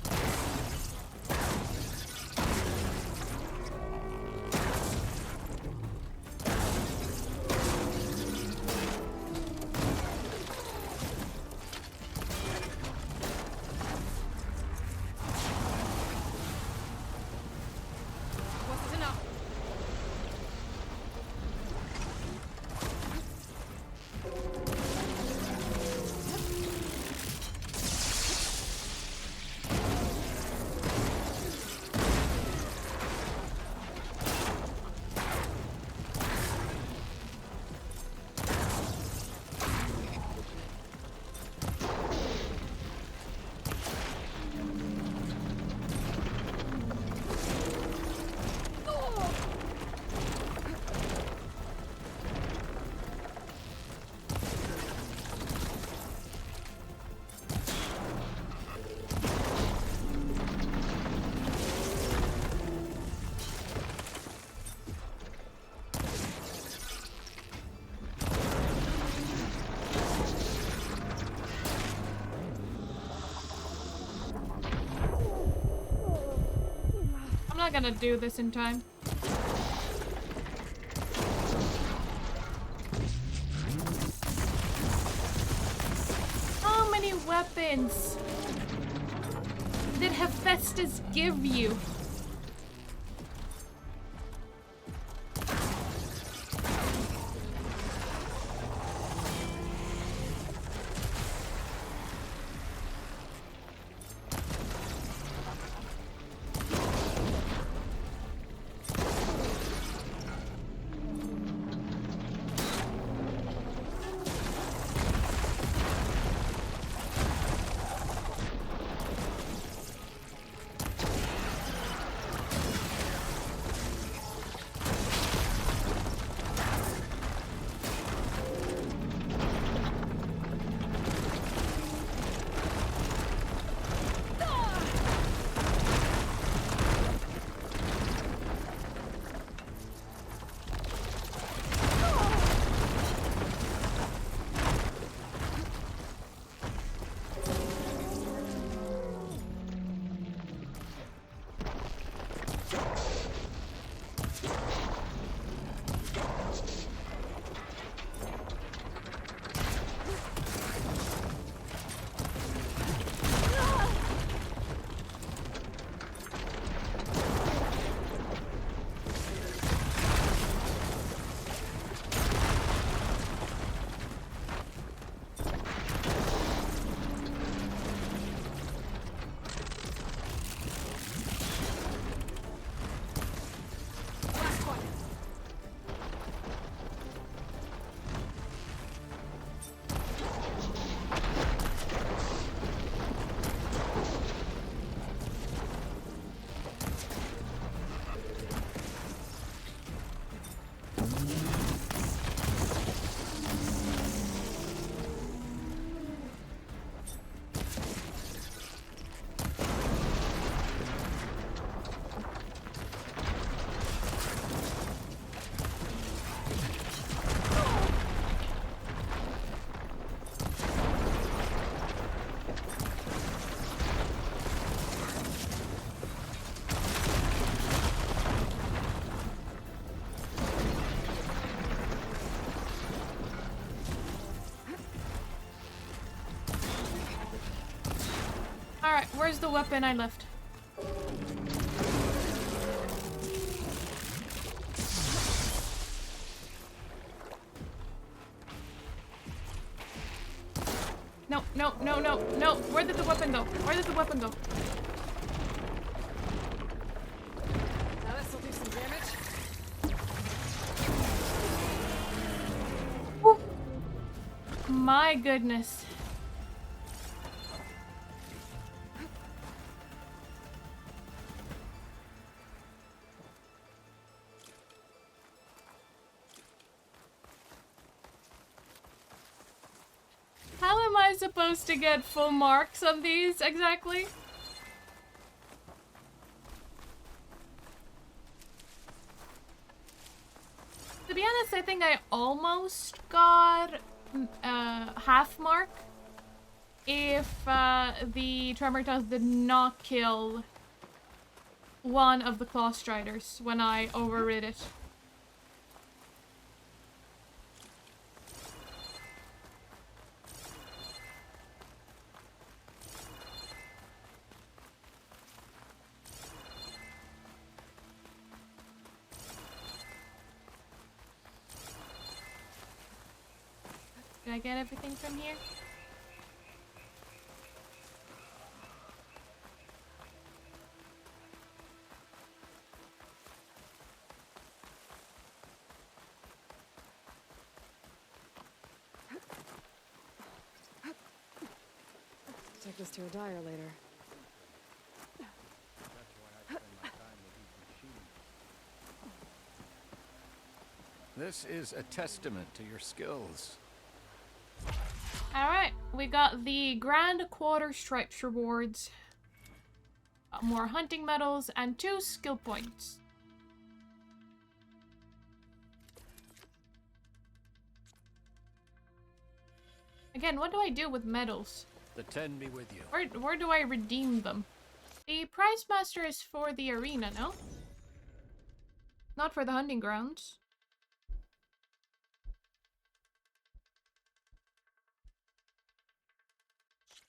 I'm not gonna do this in time. How many weapons did Hephaestus give you? Alright, where's the weapon I left? No, no, no, no, no. Where did the weapon go? Where did the weapon go? Now this'll do some damage. My goodness. How am I supposed to get full marks on these exactly? To be honest, I think I almost got half mark if the Tremortas did not kill one of the Claw Striders when I overrid it. Did I get everything from here? Take this to a dyer later. This is a testament to your skills. Alright, we got the Grand Quarter Stripes rewards. More hunting medals and 2 skill points. Again, what do I do with medals? The 10 be with you. Where do I redeem them? The Prize Master is for the arena, no? Not for the hunting grounds.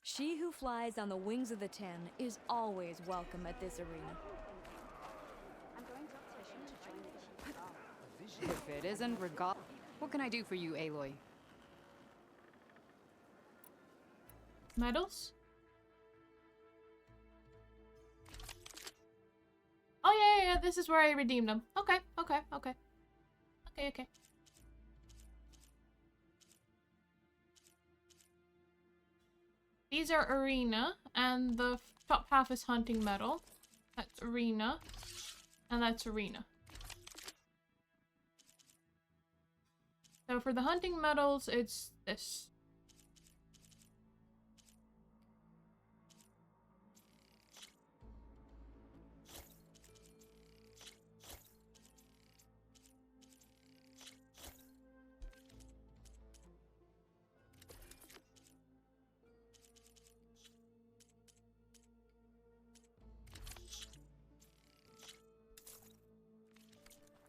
She who flies on the wings of the 10 is always welcome at this arena. If it isn't what can I do for you, Aloy? Medals? Oh yeah, this is where I redeemed them. Okay. These are arena, and the top half is hunting medal. That's arena, and that's arena. So for the hunting medals, it's this.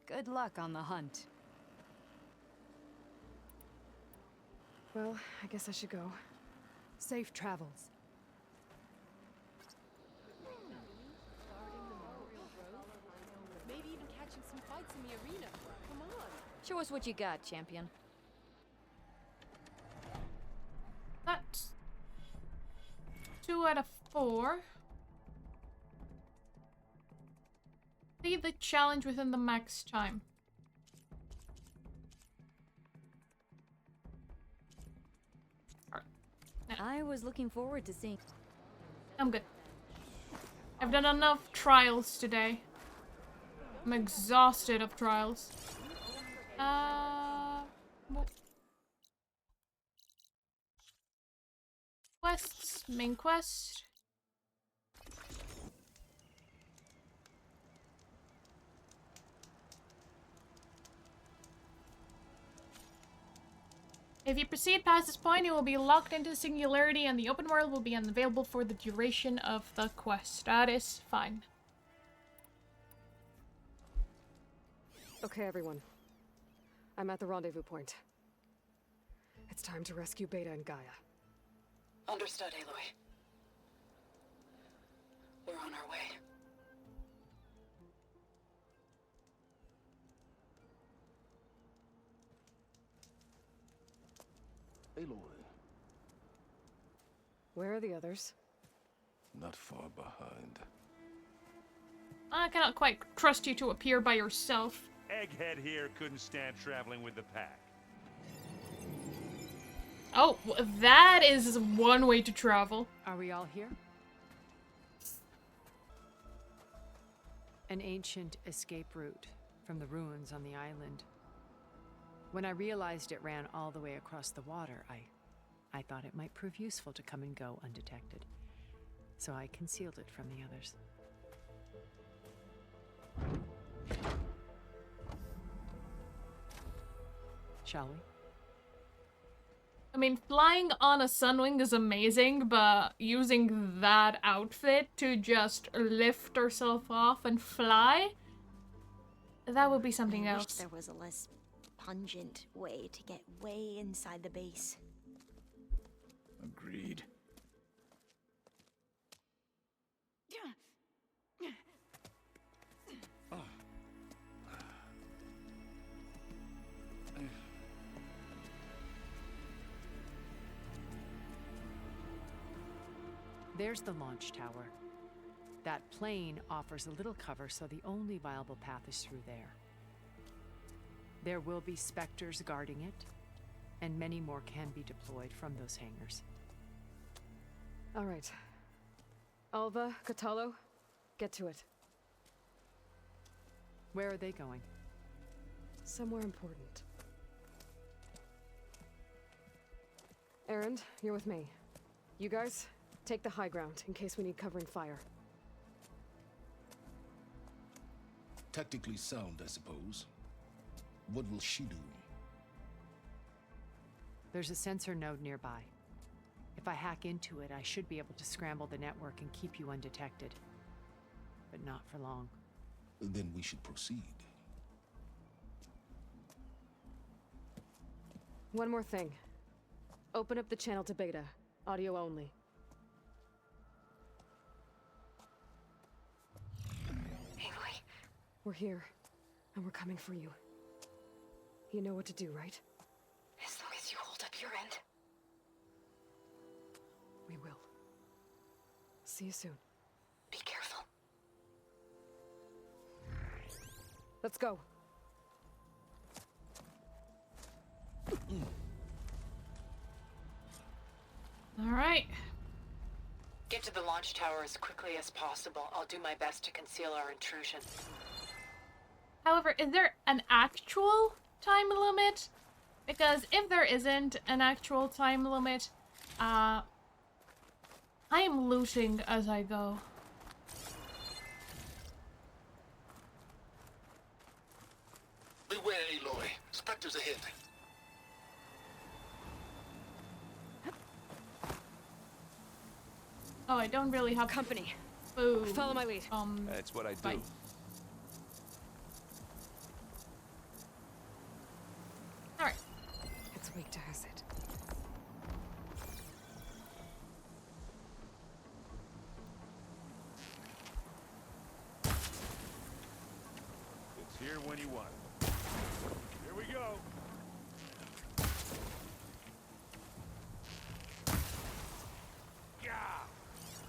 Good luck on the hunt. Well, I guess I should go. Safe travels. Maybe even catching some fights in the arena. Come on. Show us what you got, champion. That's 2 out of 4. Leave the challenge within the max time. I was looking forward to seeing. I'm good. I've done enough trials today. I'm exhausted of trials. What? Quests, main quest. If you proceed past this point, you will be locked into singularity and the open world will be unavailable for the duration of the quest. That is fine. Okay, everyone. I'm at the rendezvous point. It's time to rescue Beta and Gaia. Understood, Aloy. We're on our way. Aloy. Where are the others? Not far behind. I cannot quite trust you to appear by yourself. Egghead here couldn't stand traveling with the pack. Oh, that is one way to travel. Are we all here? An ancient escape route from the ruins on the island. When I realized it ran all the way across the water, I thought it might prove useful to come and go undetected. So I concealed it from the others. Shall we? I mean, flying on a sunwing is amazing, but using that outfit to just lift herself off and fly, that would be something I wish else. there was a less pungent way to get way inside the base. Agreed. There's the launch tower. That plane offers a little cover, so the only viable path is through there. There will be Spectres guarding it, and many more can be deployed from those hangars. All right. Alva, Catalo, get to it. Where are they going? Somewhere important. Erend, you're with me. You guys, take the high ground in case we need covering fire. Tactically sound, I suppose. What will she do? There's a sensor node nearby. If I hack into it, I should be able to scramble the network and keep you undetected. But not for long. Then we should proceed. One more thing. Open up the channel to beta. Audio only. Aloy, we're here, and we're coming for you. You know what to do, right? As long as you hold up your end. We will. See you soon. Be careful. Let's go. All right. Get to the launch tower as quickly as possible. I'll do my best to conceal our intrusion. However, is there an actual time limit? Because if there isn't an actual time limit, I am looting as I go. Beware, Aloy. Spectres ahead. Oh, I don't really have company. Food. Follow my lead. That's what I do. Bye. All right. It's weak to acid. It's here when you want it. Here we go.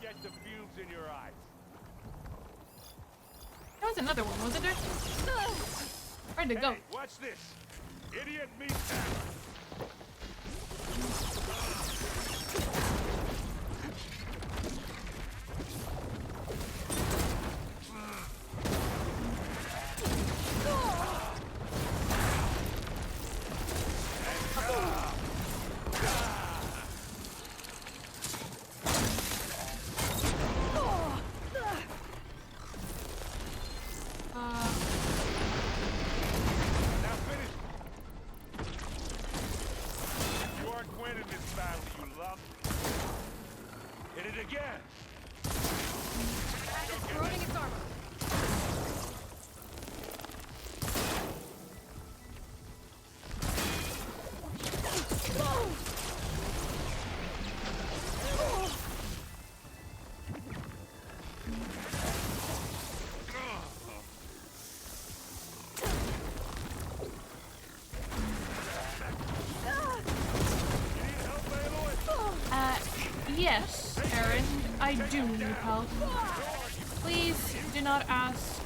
Get the fumes in your eyes. There was another one, wasn't there? Where'd it go? Hey, watch this. Idiot meets hammer. Yes, Aaron, I do need help. Please do not ask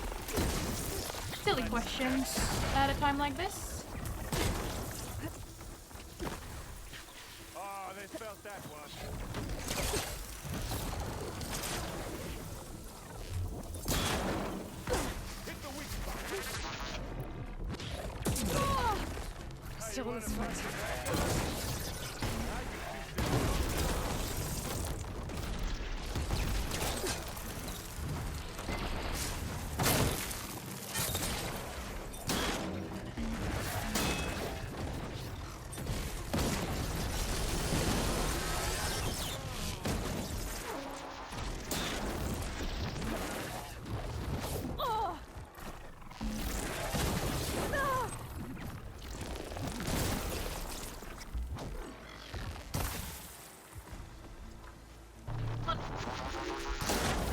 silly questions at a time like this. that one. Hit the weak spot. Still in this fight.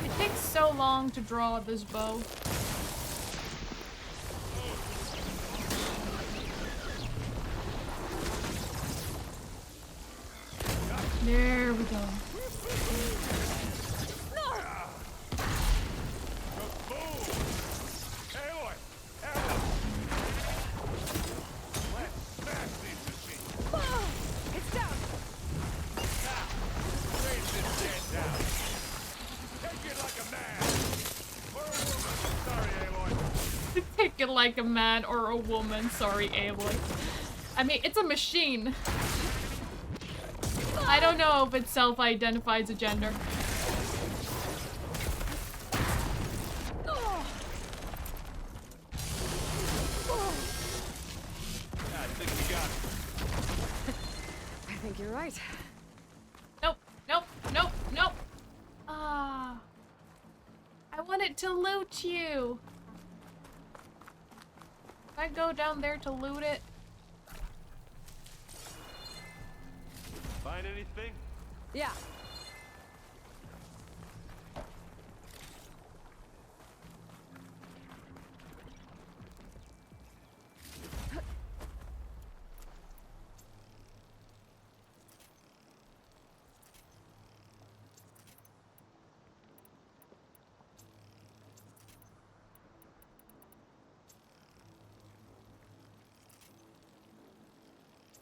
It takes so long to draw this bow. There we go. Aloy! Aloy! Let's smash these machines! It's down! Now, raise this dead down! Take it like a man! Or a woman! Sorry, Aloy! Take it like a man or a woman. Sorry, Aloy. I mean, it's a machine. I don't know if it self-identifies a gender. I think we got it. I think you're right. Nope, nope, nope, nope. Ah. I wanted to loot you. Can I go down there to loot it? Find anything? Yeah.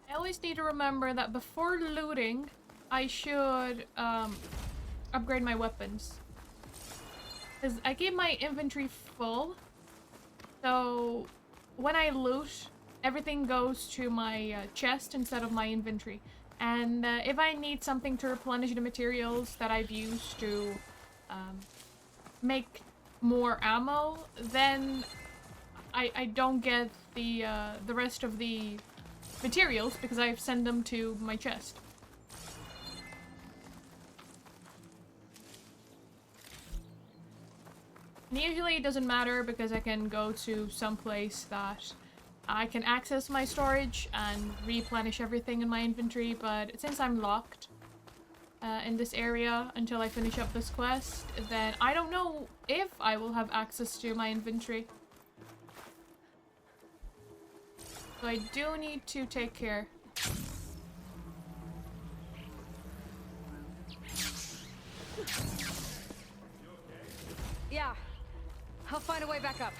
I always need to remember that before looting, I should upgrade my weapons. Because I keep my inventory full, so when I loot, everything goes to my chest instead of my inventory. And if I need something to replenish the materials that I've used to make more ammo, then I don't get the rest of the materials because I've sent them to my chest. And usually it doesn't matter because I can go to some place that I can access my storage and replenish everything in my inventory, but since I'm locked in this area until I finish up this quest, then I don't know if I will have access to my inventory. So I do need to take care. Yeah. I'll find a way back up.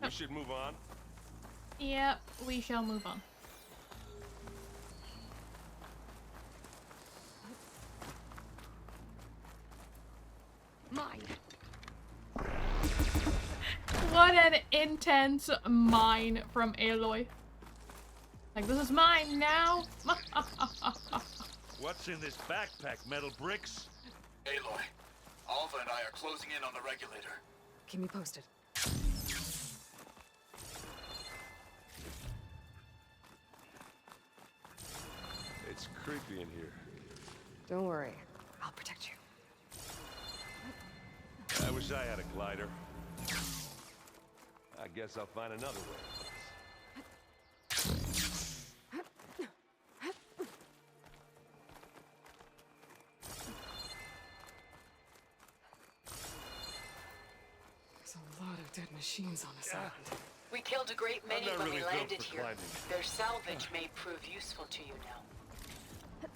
We should move on. Yeah, we shall move on. Mine. What an intense mine from Aloy. Like, this is mine now. What's in this backpack, metal bricks? Aloy, Alva and I are closing in on the regulator. Keep me posted. It's creepy in here. Don't worry. I'll protect you. I wish I had a glider. I guess I'll find another way. dead machines on this island. We killed a great many not when really we built landed for here. climbing. Their salvage may prove useful to you now.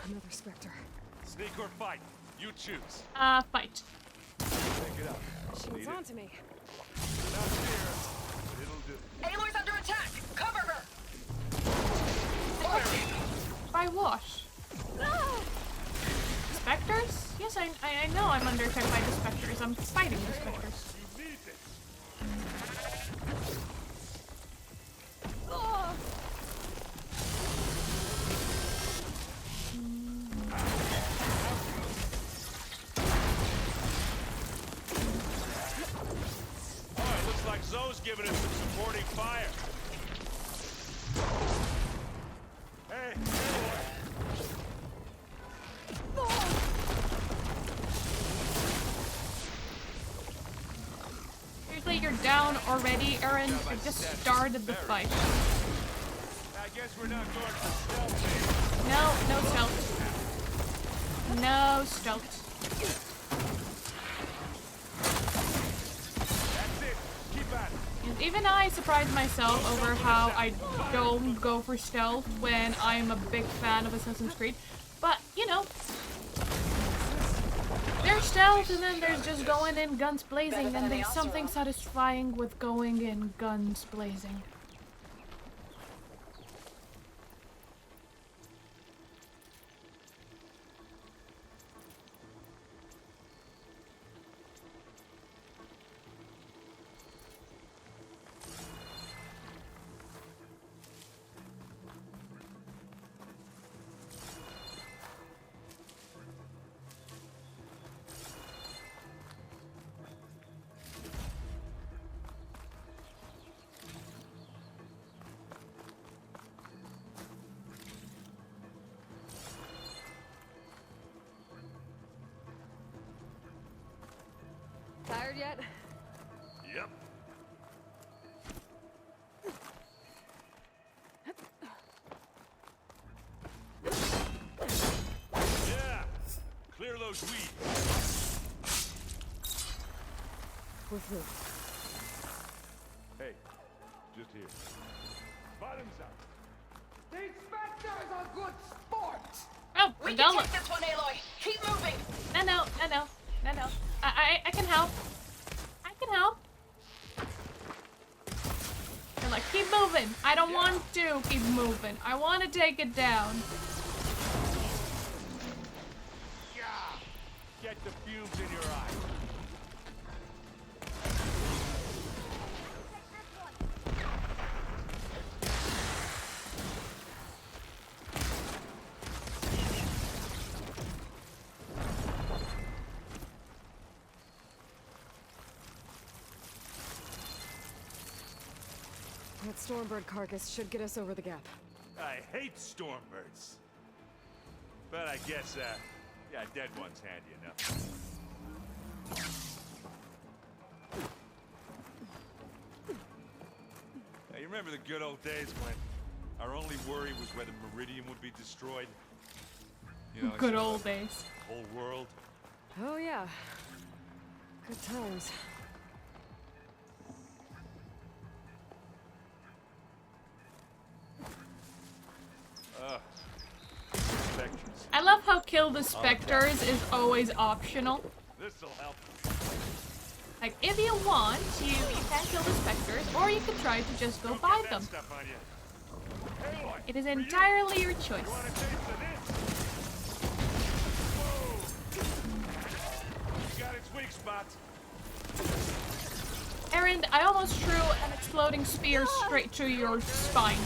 Another Spectre. Sneak or fight? You choose. Fight. Take it up. Machines Need it. onto me. Not here, but it'll do. Aloy's under attack! Cover her! By what? Spectres? Yes, I know I'm under attack by the Spectres. I'm fighting the Spectres. You need this. Oh, it looks like Zoe's giving us some supporting fire. Hey, Aloy. Seriously, you're down already, Aaron? I just started the fight. I guess we're not going for stealth. No, no stealth. No stealth. That's it. Keep at it. And even I surprise myself over how I don't go for stealth when I'm a big fan of Assassin's Creed. But, you know, there's stealth and then there's just going in guns blazing, and there's something satisfying with going in guns blazing. Tired yet? Yep. Yeah. Clear those weeds. With who? Hey, just here. Bottoms up. These Spectres are good sports! Oh, We I'm can done. take this one, Aloy! Keep moving! No. I can help. I can help. They're like, keep moving. I don't want to keep moving. I want to take it down. Yeah. Get the fumes in your eyes. That Stormbird carcass should get us over the gap. I hate stormbirds. But I guess, yeah, dead one's handy enough. Now, you remember the good old days when our only worry was whether Meridian would be destroyed? You know, Good old days. The whole world. Oh yeah. Good times. Spectres. I love how kill the Spectres is always optional. This'll help. Like, if you want, you can kill the Spectres, or you can try to just go buy them. Stuff on you. Aloy, It is entirely your choice. you want a taste of this? Whoa. You got its weak spots. Aaron, I almost threw an exploding spear straight to your spine.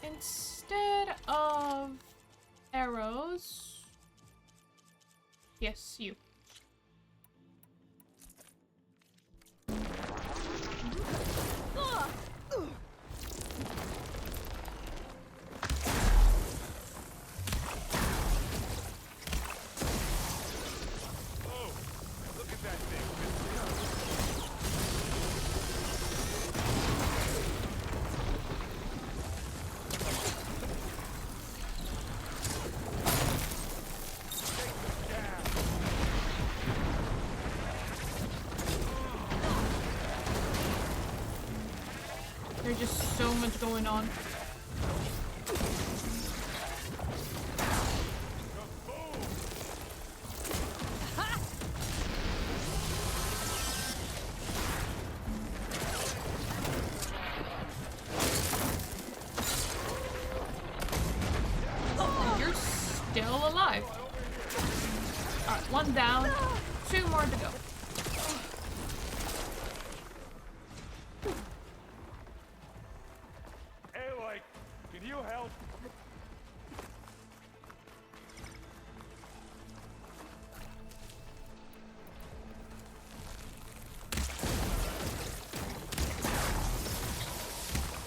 Instead of arrows, yes, you. so much going on. You're still alive. Alright, one down. 2 more to go. Aloy, can you help?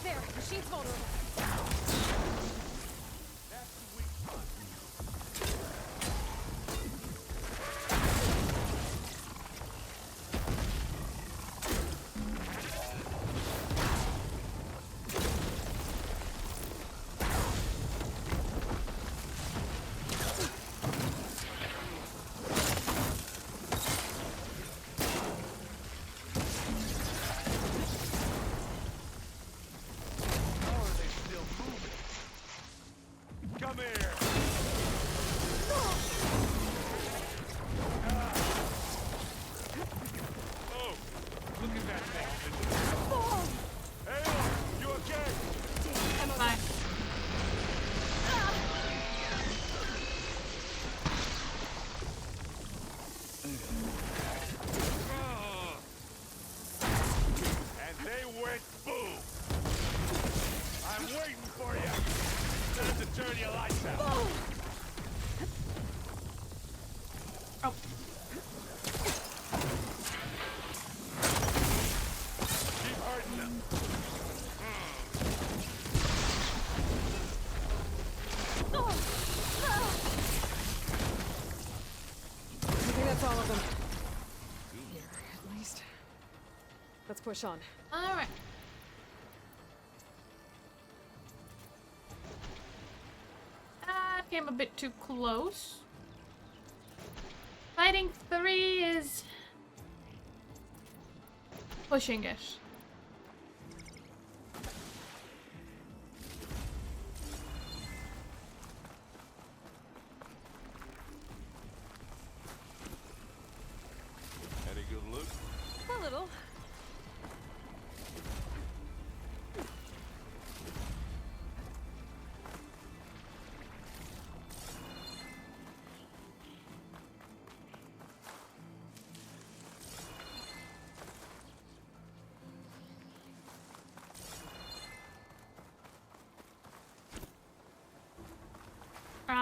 There, machine's vulnerable. Come here! Oh, look at that thing! Aloy, you okay? Bye. And they went boom! I'm waiting for you! Time to turn your lights out! Oh. Keep hurting them! I think that's all of them. Here, at least. Let's push on. Alright. That came a bit too close. Fighting 3 is pushing it. Any good loot? A little.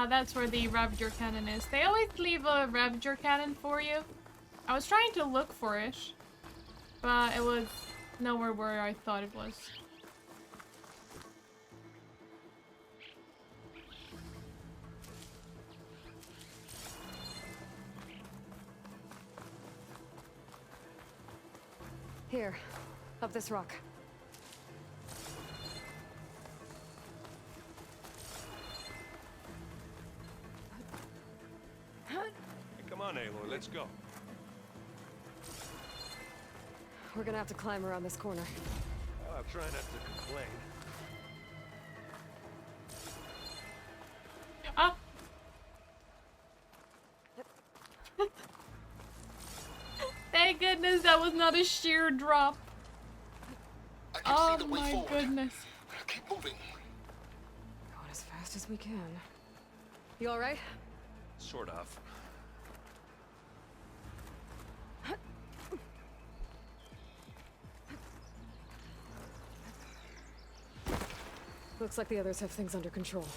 That's where the Ravager cannon is. They always leave a Ravager cannon for you. I was trying to look for it, but it was nowhere where I thought it was. Here, up this rock. Come on, Aloy, let's go. We're gonna have to climb around this corner. I'll try not to complain. Ah! Thank goodness that was not a sheer drop. Oh my goodness. Keep moving. Going as fast as we can. You alright? Sort of. Looks like the others have things under control.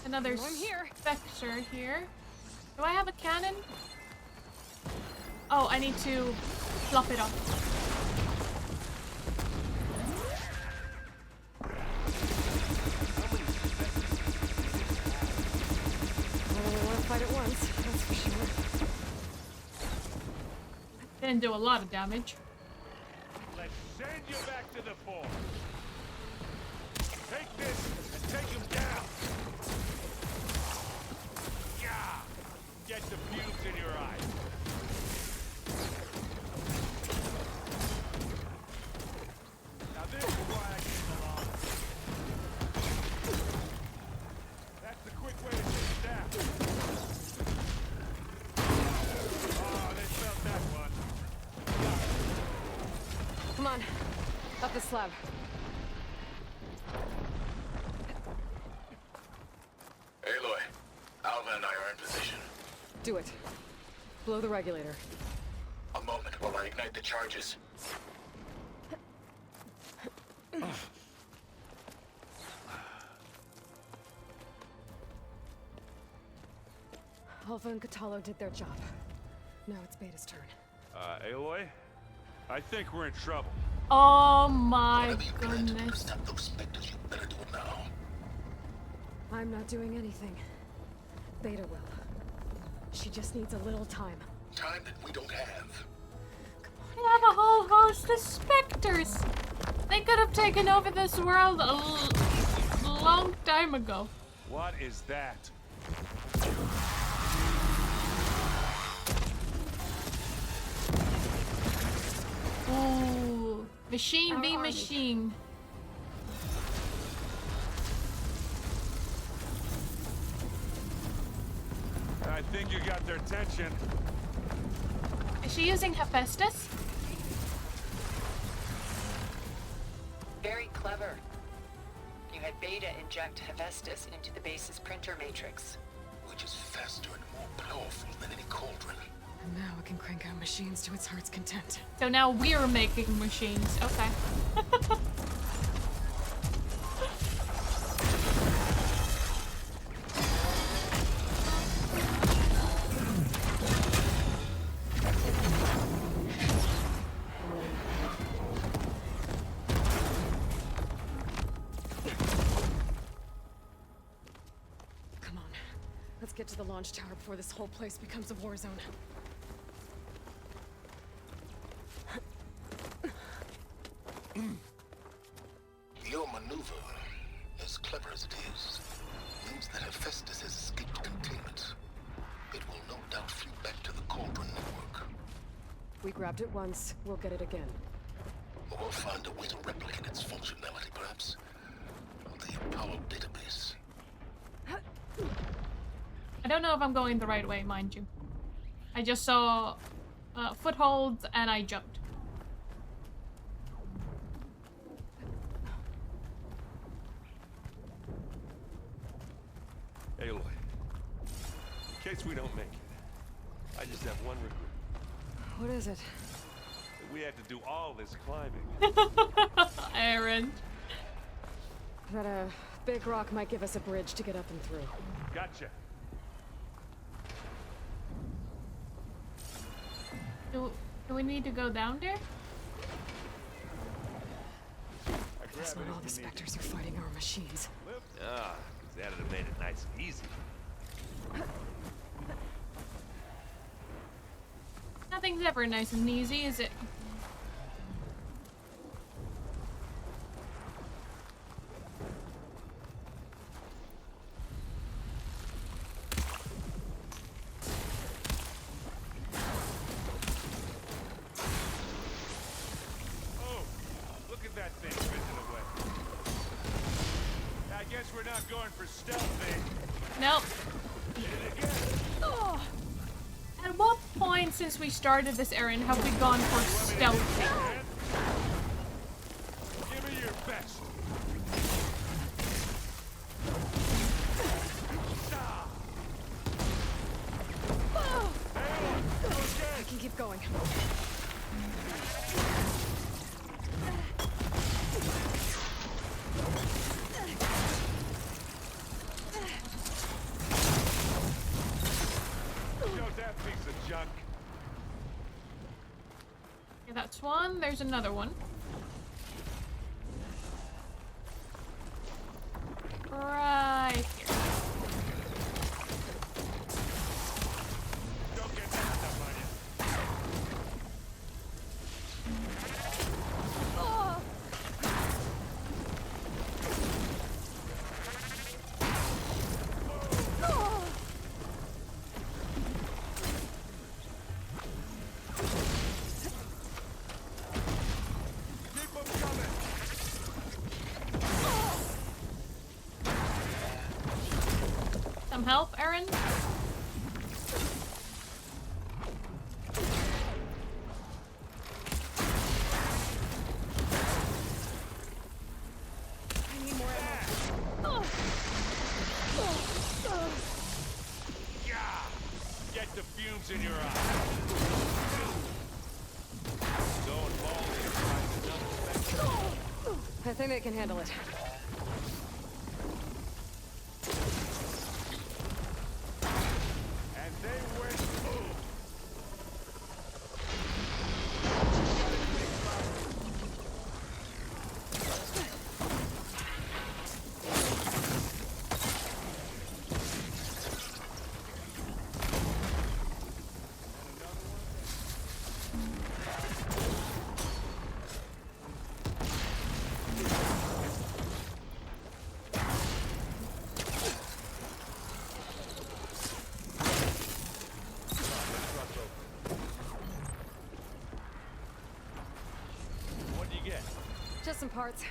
Another I'm here. Spectre here. Do I have a cannon? Oh, I need to flop it up. I only want to fight at once, that's for sure. Didn't do a lot of damage. Let's send you back to the fort. Take this and take him down. Yeah. Get the fuse Come on. Up the slab. Aloy, Alva and I are in position. Do it. Blow the regulator. A moment while I ignite the charges. Alva and Catalo did their job. Now it's Beta's turn. Aloy? I think we're in trouble. Oh my goodness. Those specters, you better do it now. I'm not doing anything. Beta will. She just needs a little time. Time that we don't have. We have a whole host of specters. They could have taken over this world a long time ago. What is that? Ooh, machine v machine. I think you got their attention. Is she using Hephaestus? Very clever. You had Beta inject Hephaestus into the base's printer matrix. Which is faster and more powerful than any cauldron. And now it can crank out machines to its heart's content. So now we're making machines. Okay. Come on. Let's get to the launch tower before this whole place becomes a war zone. Your maneuver, as clever as it is, means that Hephaestus has escaped containment. It will no doubt flee back to the Cauldron network. We grabbed it once, we'll get it again. Or we'll find a way to replicate its functionality, perhaps. The Apollo database. I don't know if I'm going the right way, mind you. I just saw footholds and I jumped. Aloy, in case we don't make it, I just have one regret. What is it? That we had to do all this climbing. Aaron. That a big rock might give us a bridge to get up and through. Gotcha. Do we need to go down there? That's not all the specters are fighting our machines. Ah, that'd have made it nice and easy. Nothing's ever nice and easy, is it? Oh, look at that thing fizzing away. I guess we're not going for stealth, eh? Nope. Hit it again. Oh. At what point since we started this, Aaron, have we gone for stealth? Give me your best. I can keep going. That piece of junk. Okay, that's one. There's another one. Right here. Don't get that stuff on you. Oh. Oh. Keep them coming. Some help, Aaron? I think they can handle it. And they went boom. What do you get? Just some parts.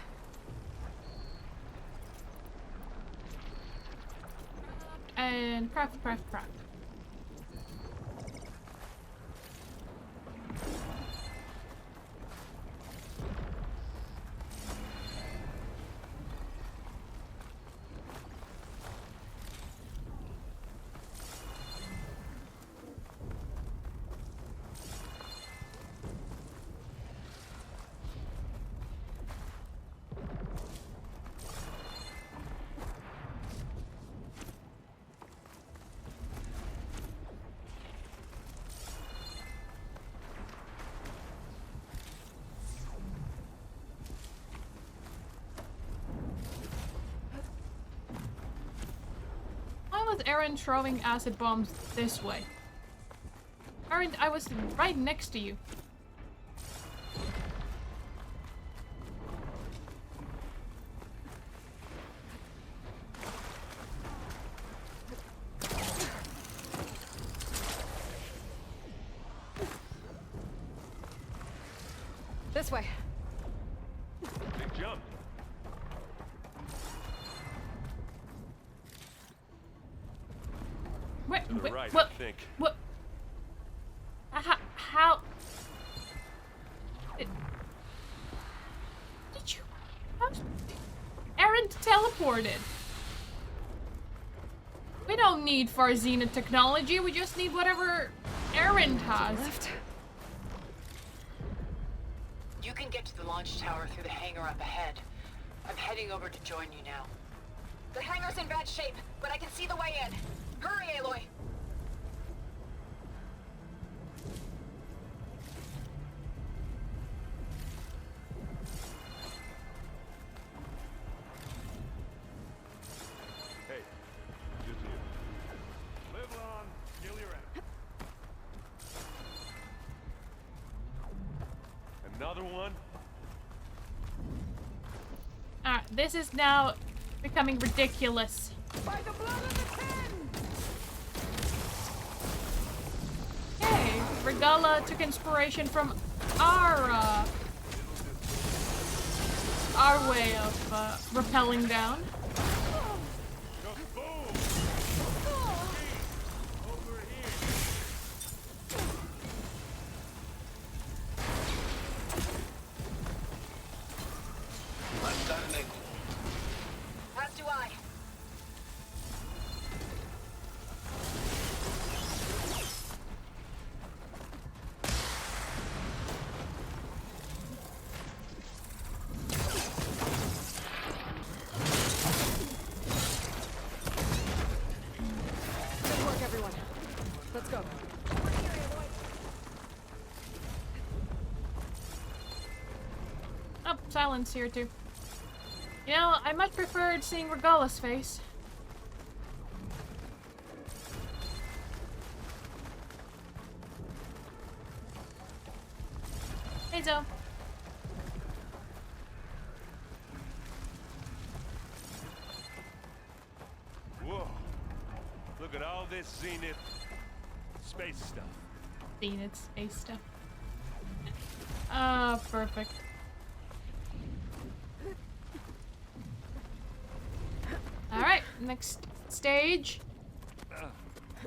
And craft. Why was Aaron throwing acid bombs this way? Aaron, I was right next to you. This way. Big jump. Wait, To the wait, right, what? I think. What? How? Did you? Aaron teleported. We don't need Farzina technology. We just need whatever Aaron has. You can get to the launch tower through the hangar up ahead. I'm heading over to join you now. The hangar's in bad shape, but I can see the way in. Hurry, Aloy! Hey, good to you. Live long, kill your enemy. Another one? Alright, this is now becoming ridiculous. By the blood of the kin! Hey, Regala took inspiration from our way of rappelling down. I've got an ankle. As do I. Good work, everyone. Let's go. Oh, silence here too. You know, I much preferred seeing Regala's face. Hey, Zoe. Whoa. Look at all this Zenith space stuff. Zenith space stuff. Ah, perfect. Alright, next stage.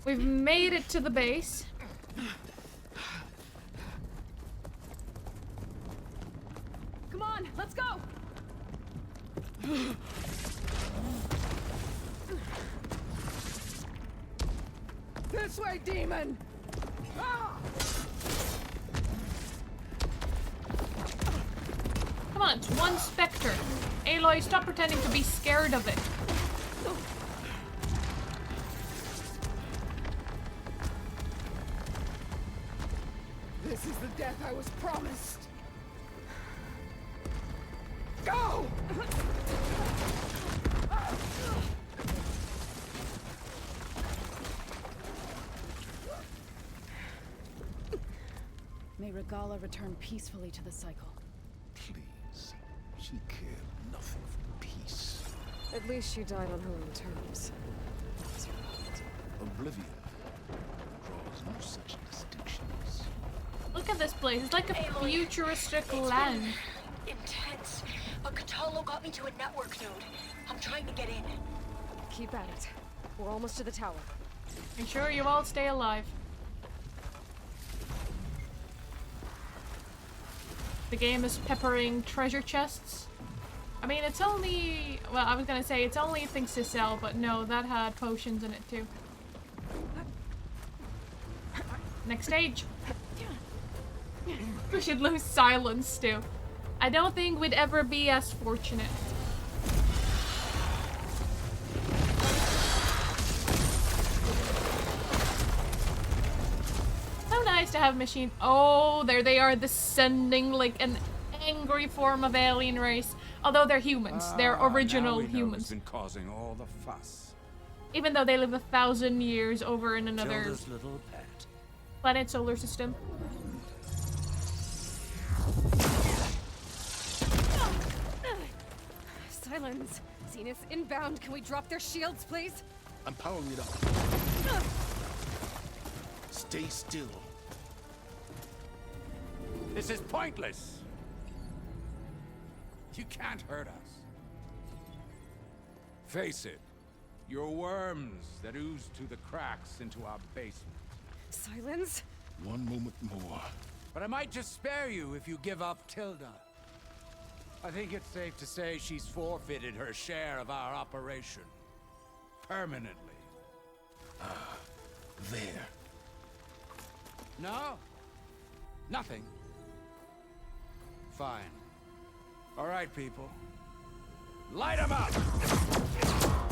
We've made it to the base. Come on, let's go! This way, demon! Ah! Come on, it's one specter. Aloy, stop pretending to be scared of it. This is the death I was promised. Go! May Regala return peacefully to the cycle. Please. She cared nothing for peace. At least she died on her own terms. Oblivion draws no such distinctions. Look at this place. It's like a Aloy, futuristic it's land. been intense, but Catalo got me to a network node. I'm trying to get in. Keep at it. We're almost to the tower. Make sure you all stay alive. The game is peppering treasure chests. I mean, it's only... Well, I was gonna say it's only things to sell, but no, that had potions in it too. Next stage. We should lose silence too. I don't think we'd ever be as fortunate. So nice to have machine. Oh, there they are descending like an angry form of alien race. Although they're humans, they're original humans. Been causing all the fuss. Even though they live 1,000 years over in another Tilda's little pet. planet solar system. Silence. Zenith inbound. Can we drop their shields, please? I'm powering it up. Stay still. This is pointless. You can't hurt us. Face it, you're worms that ooze through the cracks into our basement. Silence? One moment more. But I might just spare you if you give up Tilda. I think it's safe to say she's forfeited her share of our operation. Permanently. There. No? Nothing. Fine. All right, people. Light 'em up!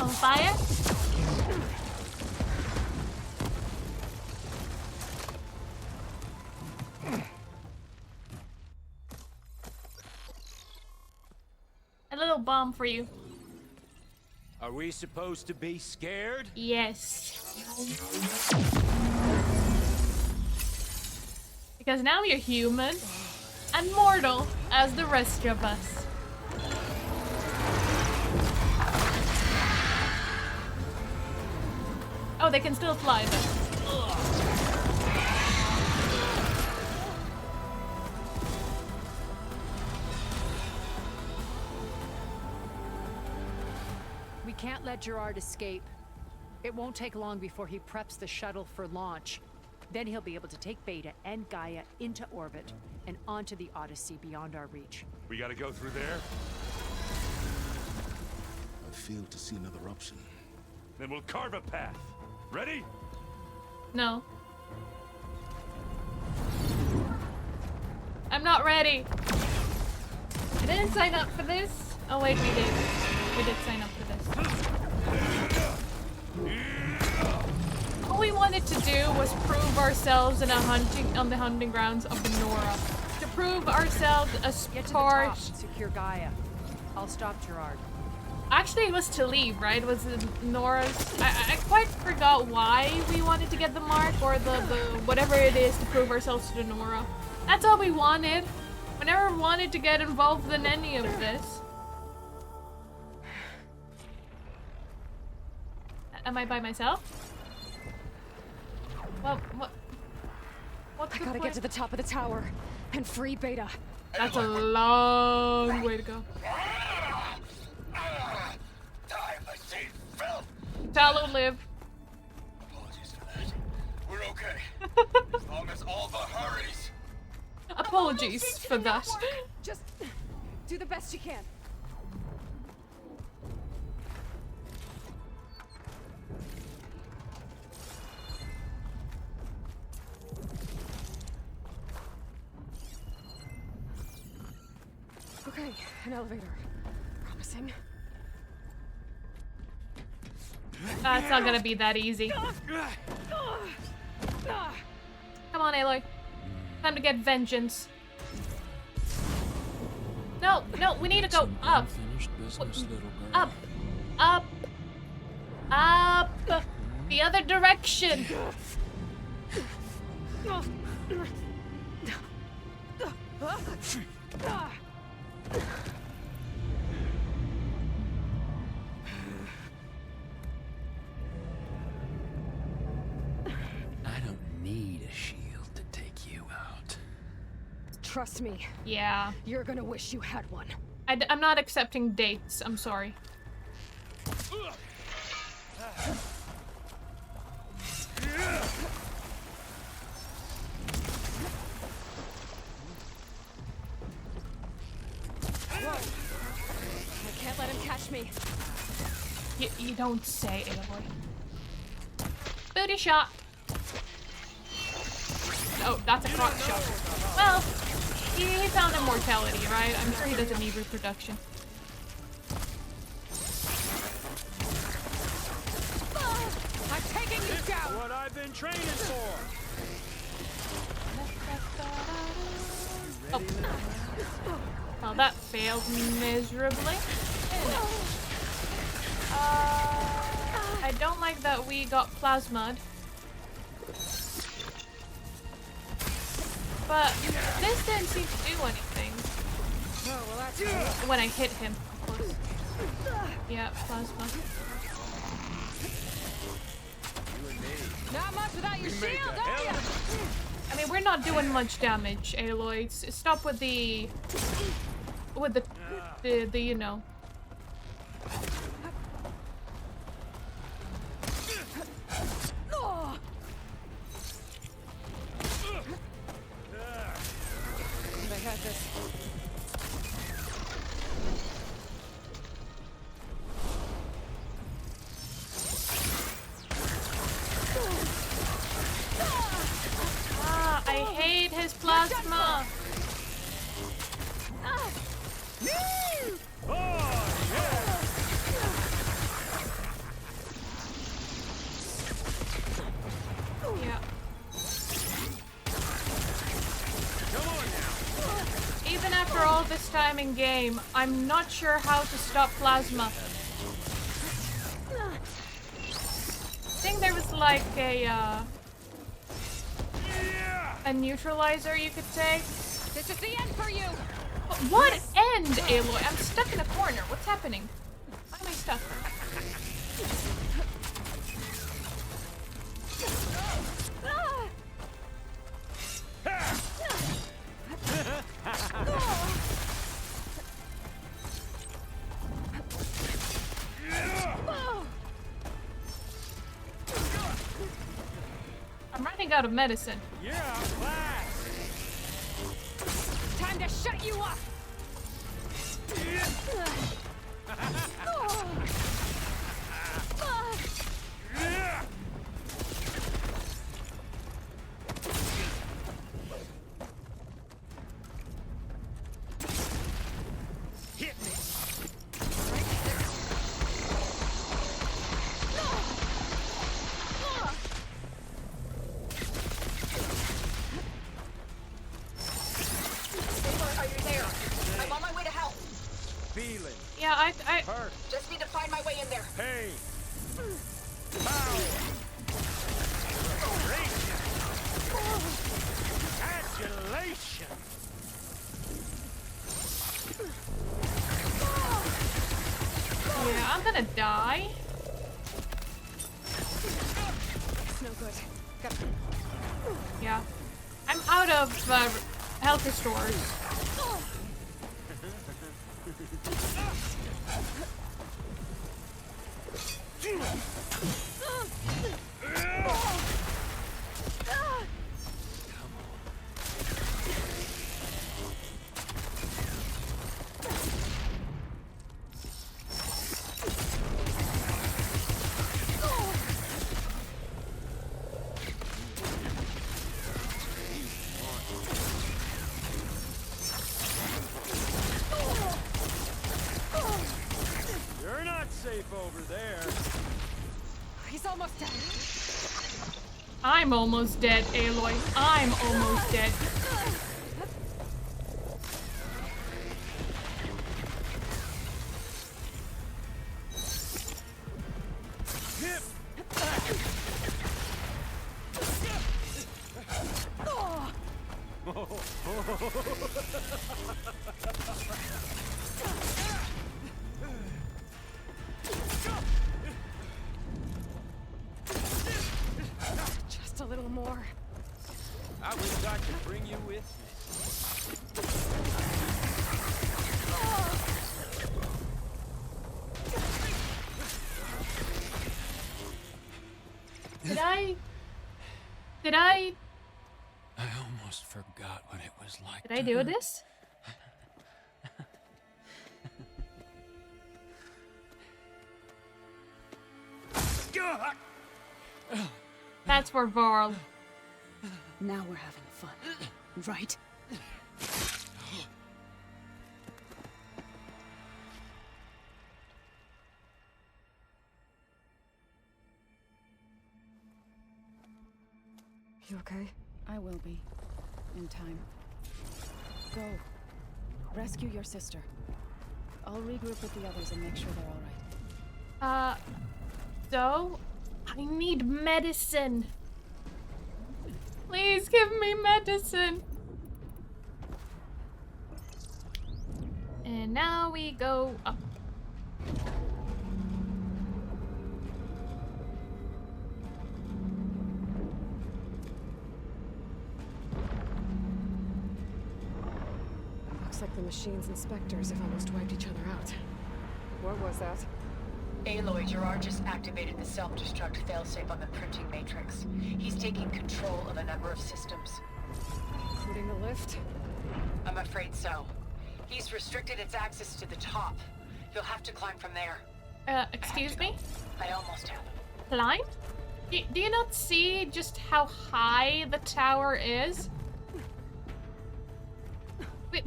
On fire? A little bomb for you. Are we supposed to be scared? Yes. Because now you're human and mortal as the rest of us. Oh, they can still fly though. We can't let Gerard escape. It won't take long before he preps the shuttle for launch. Then he'll be able to take Beta and Gaia into orbit and onto the Odyssey beyond our reach. We gotta go through there? I fail to see another option. Then we'll carve a path. Ready? No. I'm not ready. I didn't sign up for this. Oh wait, we did. We did sign up for this. All we wanted to do was prove ourselves in on the hunting grounds of the Nora. To prove ourselves as Get to part. the top and secure Gaia. I'll stop Gerard. Actually, it was to leave, right? It was Nora's. I quite forgot why we wanted to get the mark or the whatever it is to prove ourselves to the Nora. That's all we wanted. We never wanted to get involved in any of this. Am I by myself? Well, what's I the gotta point? get to the top of the tower and free Beta. That's a long way to go. Tallow live. Apologies for that. We're okay. As long as Alva hurries. Apologies for that. Just do the best you can. Okay, an elevator. Promising. It's not gonna be that easy. Come on, Aloy. Time to get vengeance. No, no, we need to go up. Up. Up. Up. The other direction. I don't need a shield to take you out. Trust me. Yeah. You're gonna wish you had one. I'm not accepting dates. I'm sorry. Whoa. I can't let him catch me. You don't say, Aloy. Booty shot. Oh, that's a crotch shot. Well, he found immortality, right? I'm sure he doesn't need reproduction. I'm taking you down. What I've been training for. Oh. Well, that failed miserably. I don't like that we got plasma'd. But this didn't seem to do anything. Oh, well, that's when I hit him, of course. Yeah, plasma. Not much without your shield, are you? I mean, we're not doing much damage, Aloy. Stop with the you know. I got this. I hate his plasma. Yeah. Even after all this time in game, I'm not sure how to stop plasma. I think there was like a neutralizer, you could say. This is the end for you. What end, Aloy? I'm stuck in a corner. What's happening? Why am I stuck? I'm running out of medicine. You're outclassed. Time to shut you up. Hit me. Are you there? I'm on my way to help. Feeling. Yeah, I Hurt. Just need to find my way in there. Pain. Power. Adulation. Yeah, I'm gonna die. It's no good. Yeah. I'm out of health restores. safe over there. He's almost dead. I'm almost dead, Aloy. I'm almost dead. Just a little more. I wish I could bring you with Did I I almost forgot what it was like. Did I do this? That's for Varl. Now we're having fun, right? You okay? I will be. In time. Go. Rescue your sister. I'll regroup with the others and make sure they're alright. So I need medicine. Please give me medicine. And now we go up. Looks like the machine's inspectors have almost wiped each other out. What was that? Aloy, Gerard just activated the self-destruct failsafe on the printing matrix. He's taking control of a number of systems. Including the lift? I'm afraid so. He's restricted its access to the top. You'll have to climb from there. Excuse me? I almost have. Climb? Do you not see just how high the tower is?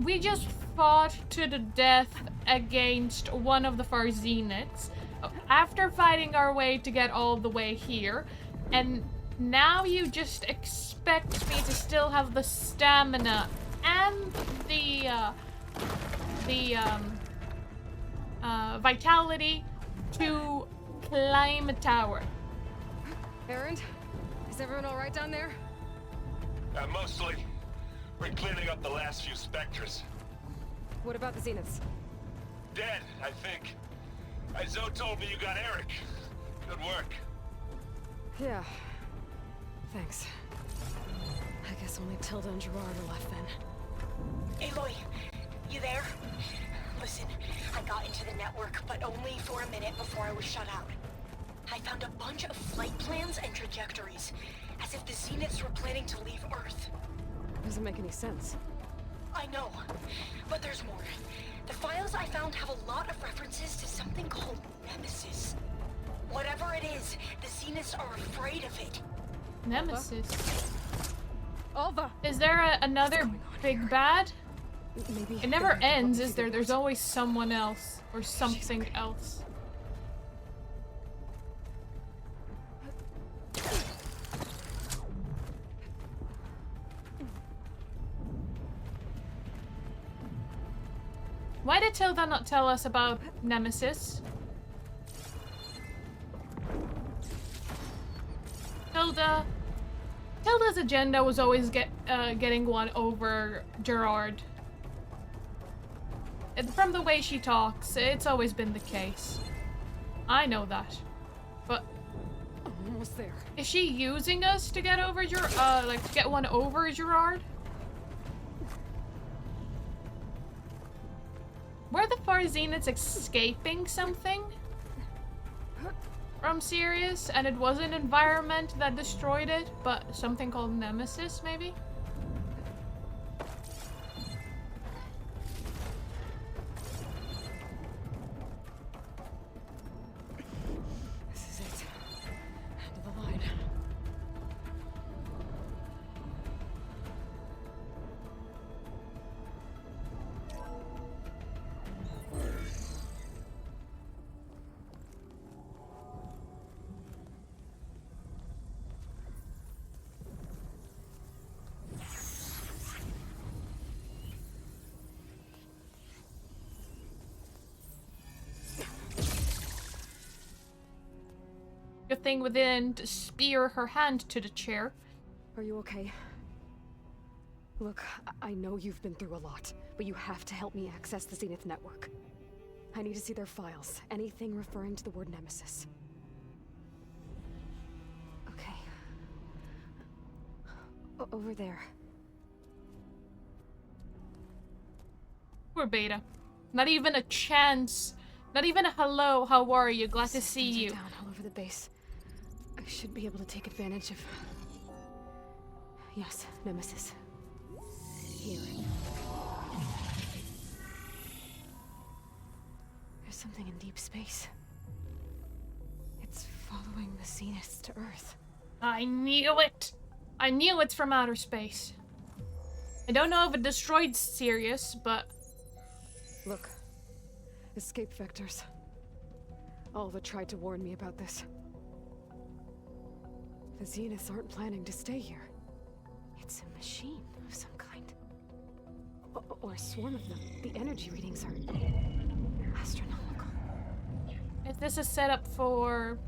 We just fought to the death against one of the Farzenids after fighting our way to get all the way here, and now you just expect me to still have the stamina and the vitality to climb a tower. Erend, is everyone alright down there? Mostly. We're cleaning up the last few specters. What about the Zeniths? Dead, I think. Zoe told me you got Eric. Good work. Yeah. Thanks. I guess only Tilda and Gerard are left then. Aloy, you there? Listen, I got into the network, but only for a minute before I was shut out. I found a bunch of flight plans and trajectories, as if the Zeniths were planning to leave Earth. Doesn't make any sense. I know, but there's more. The files I found have a lot of references to something called Nemesis. Whatever it is, the Zeniths are afraid of it. Nemesis? Alva! Is there another big bad? Maybe it never ends, is there? There's always someone else or something else. Why did Tilda not tell us about Nemesis? Tilda's agenda was always getting one over Gerard. From the way she talks, it's always been the case. I know that. But almost there. Is she using us to get over like to get one over Gerard? Were the Farzenids escaping something from Sirius, and it was an environment that destroyed it, but something called Nemesis, maybe? This is it. End of the line. Good thing we didn't spear her hand to the chair. Are you okay? Look, I know you've been through a lot, but you have to help me access the Zenith network. I need to see their files, anything referring to the word Nemesis. Okay. Over there. Poor Beta. Not even a chance. Not even a hello, how are you? Glad to see you. Down all over the base. I should be able to take advantage of... Yes, Nemesis. Here. There's something in deep space. It's following the Zeniths to Earth. I knew it! I knew it's from outer space. I don't know if it destroyed Sirius, but... Look. Escape vectors. Alva tried to warn me about this. The Zeniths aren't planning to stay here. It's a machine of some kind. Or a swarm of them. The energy readings are astronomical. Is this a setup for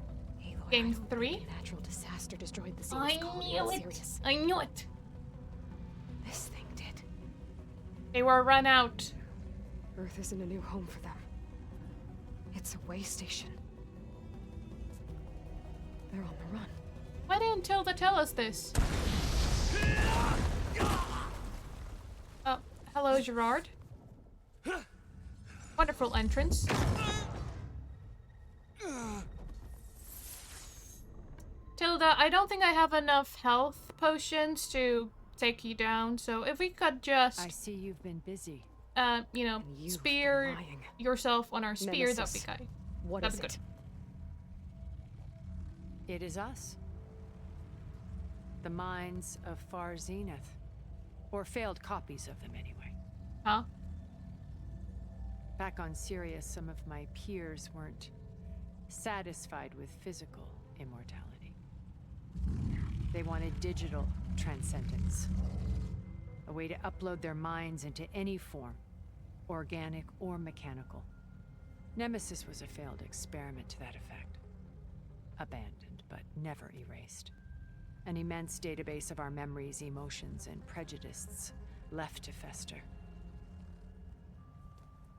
Game 3? Natural disaster destroyed the I Zenith colony knew on it! Sirius. I knew it! This thing did. They were run out. Earth isn't a new home for them. It's a way station. They're on the run. Why didn't Tilda tell us this? Oh, hello, Gerard. Wonderful entrance. Tilda, I don't think I have enough health potions to take you down, so if we could just... I see you've been busy. You know, spear yourself on our spear, that'd be good. What that'd is be it? It is us. The minds of Far Zenith. Or failed copies of them, anyway. Huh? Back on Sirius, some of my peers weren't satisfied with physical immortality. They wanted digital transcendence. A way to upload their minds into any form, organic or mechanical. Nemesis was a failed experiment to that effect. Abandoned, but never erased. An immense database of our memories, emotions, and prejudices left to fester.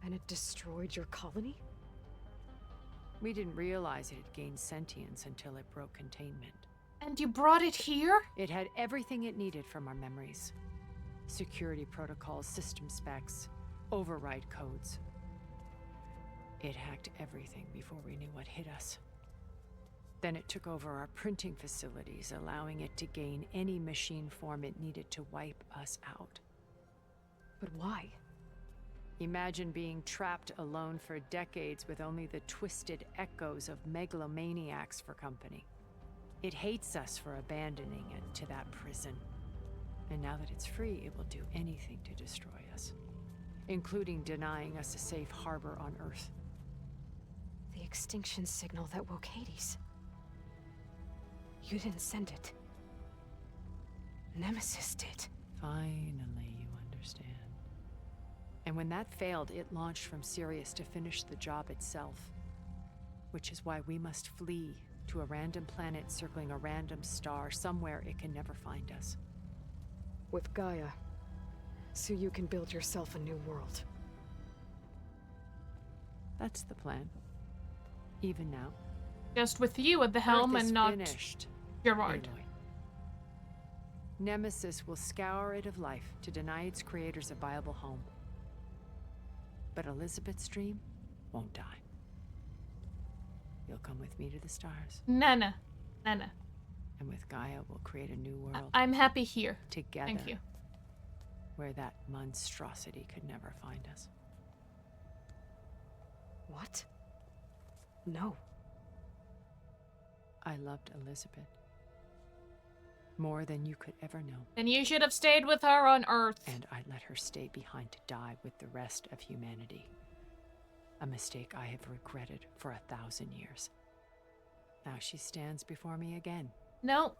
And it destroyed your colony? We didn't realize it had gained sentience until it broke containment. And you brought it here? It had everything it needed from our memories. Security protocols, system specs, override codes. It hacked everything before we knew what hit us. Then it took over our printing facilities, allowing it to gain any machine form it needed to wipe us out. But why? Imagine being trapped alone for decades with only the twisted echoes of megalomaniacs for company. It hates us for abandoning it to that prison. And now that it's free, it will do anything to destroy us, including denying us a safe harbor on Earth. The extinction signal that woke Hades. You didn't send it. Nemesis did. Finally, you understand. And when that failed, it launched from Sirius to finish the job itself. Which is why we must flee to a random planet circling a random star, somewhere it can never find us. With Gaia. So you can build yourself a new world. That's the plan. Even now. Just with you at the helm Earth is and not finished, Gerard. Aloy. Nemesis will scour it of life to deny its creators a viable home. But Elizabeth's dream won't die. You'll come with me to the stars. Nana. Nana. And with Gaia, we'll create a new world. I'm happy here. Together. Thank you. Where that monstrosity could never find us. What? No. I loved Elizabeth. More than you could ever know. And you should have stayed with her on Earth. And I let her stay behind to die with the rest of humanity. A mistake I have regretted for 1,000 years. Now she stands before me again. No,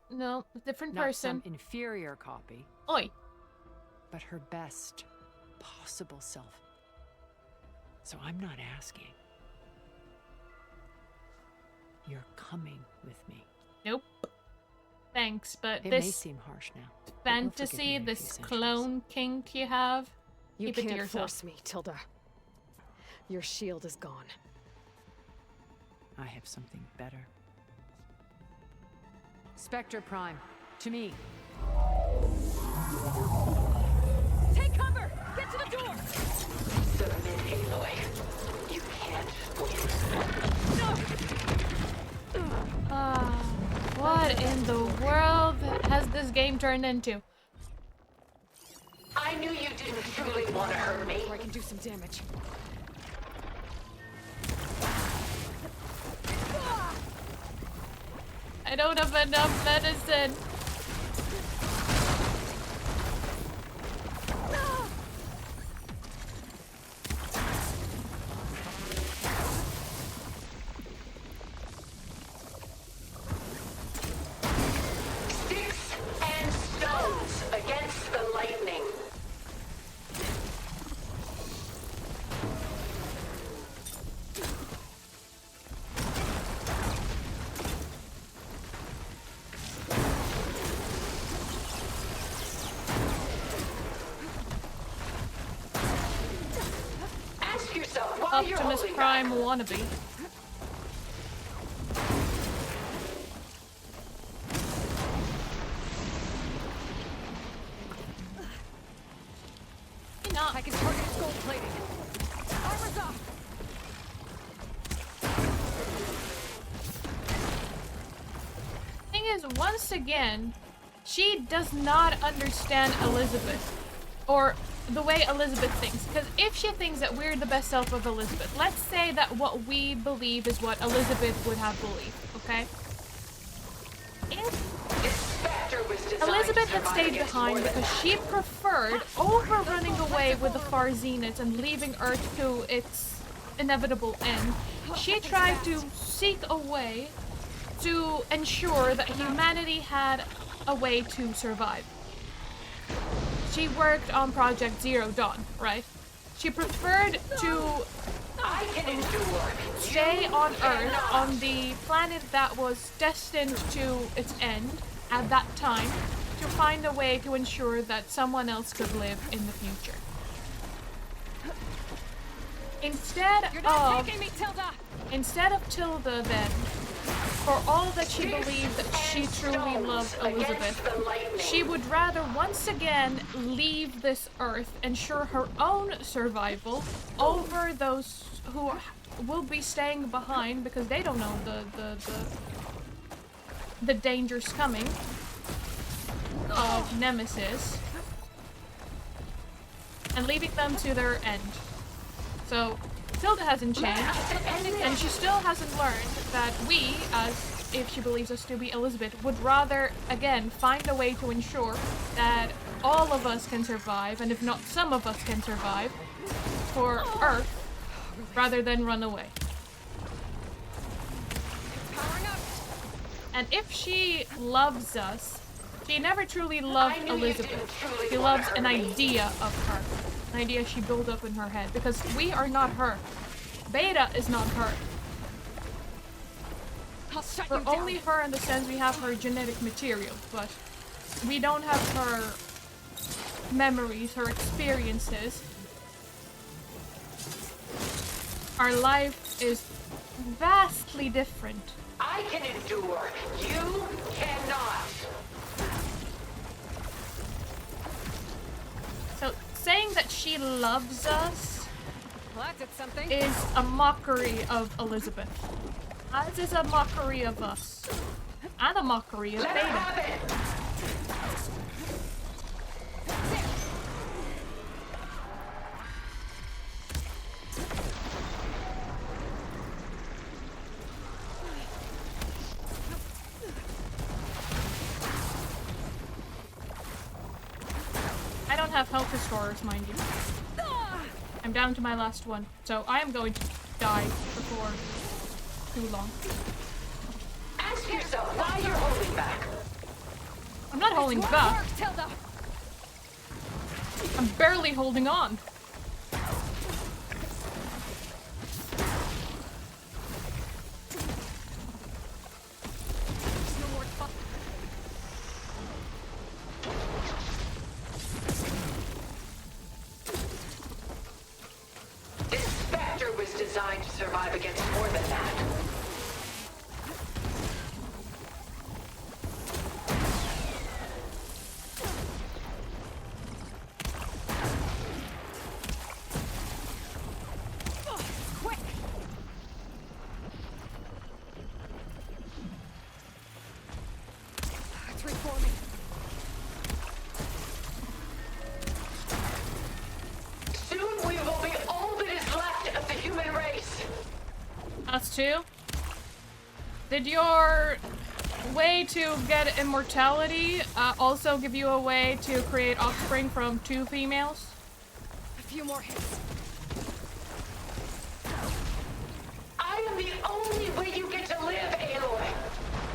different person. Not some inferior copy. Oi. But her best possible self. So I'm not asking. You're coming with me. Nope. Thanks, but It this may seem harsh now. but you'll fantasy, forgive me in a few this centuries. clone kink you have, You keep it to can't yourself. force me, Tilda. Your shield is gone. I have something better. Spectre Prime, to me. Take cover! Get to the door! Submit, Aloy. You can't win. What in the world has this game turned into? I knew you didn't truly want to hurt me. I can do some damage. I don't have enough medicine. Sticks and stones against the lightning. Ask yourself why you're Optimus holding Prime back. wannabe. I can target its gold plating. Armor's off! Thing is, once again, she does not understand Elizabeth. Or the way Elizabeth thinks. Because if she thinks that we're the best self of Elizabeth, let's say that what we believe is what Elizabeth would have believed, okay? If Elizabeth had stayed behind because she preferred overrunning away with the far zeniths and leaving Earth to its inevitable end, she tried to seek a way to ensure that humanity had a way to survive. She worked on Project Zero Dawn, right? She preferred to stay on Earth, on the planet that was destined to its end at that time, to find a way to ensure that someone else could live in the future. Instead of Tilda then, for all that she believed that she truly loved Elizabeth, she would rather once again leave this Earth, ensure her own survival over those who will be staying behind because they don't know the dangers coming of Nemesis, and leaving them to their end. So Tilda hasn't changed, and she still hasn't learned that we, as if she believes us to be Elizabeth, would rather, again, find a way to ensure that all of us can survive, and if not some of us can survive, for Earth, rather than run away. And if she loves us, she never truly loved Elizabeth. She loves an idea of her. An idea she built up in her head. Because we are not her. Beta is not her. We're only her in the sense we have her genetic material, but we don't have her memories, her experiences. Our life is vastly different. I can endure. You cannot. So saying that she loves us Well, that did something. is a mockery of Elizabeth. As is a mockery of us. And a mockery of Beta. I don't have health restorers, mind you. I'm down to my last one, so I am going to die before too long. Ask yourself why you're holding back. I'm not holding back. I'm barely holding on. designed to survive against more than that. Quick! It's reforming. Soon we will be all that is left of the human race. Us too? Did your way to get immortality also give you a way to create offspring from 2 females? A few more hits. I am the only way you get to live, Aloy.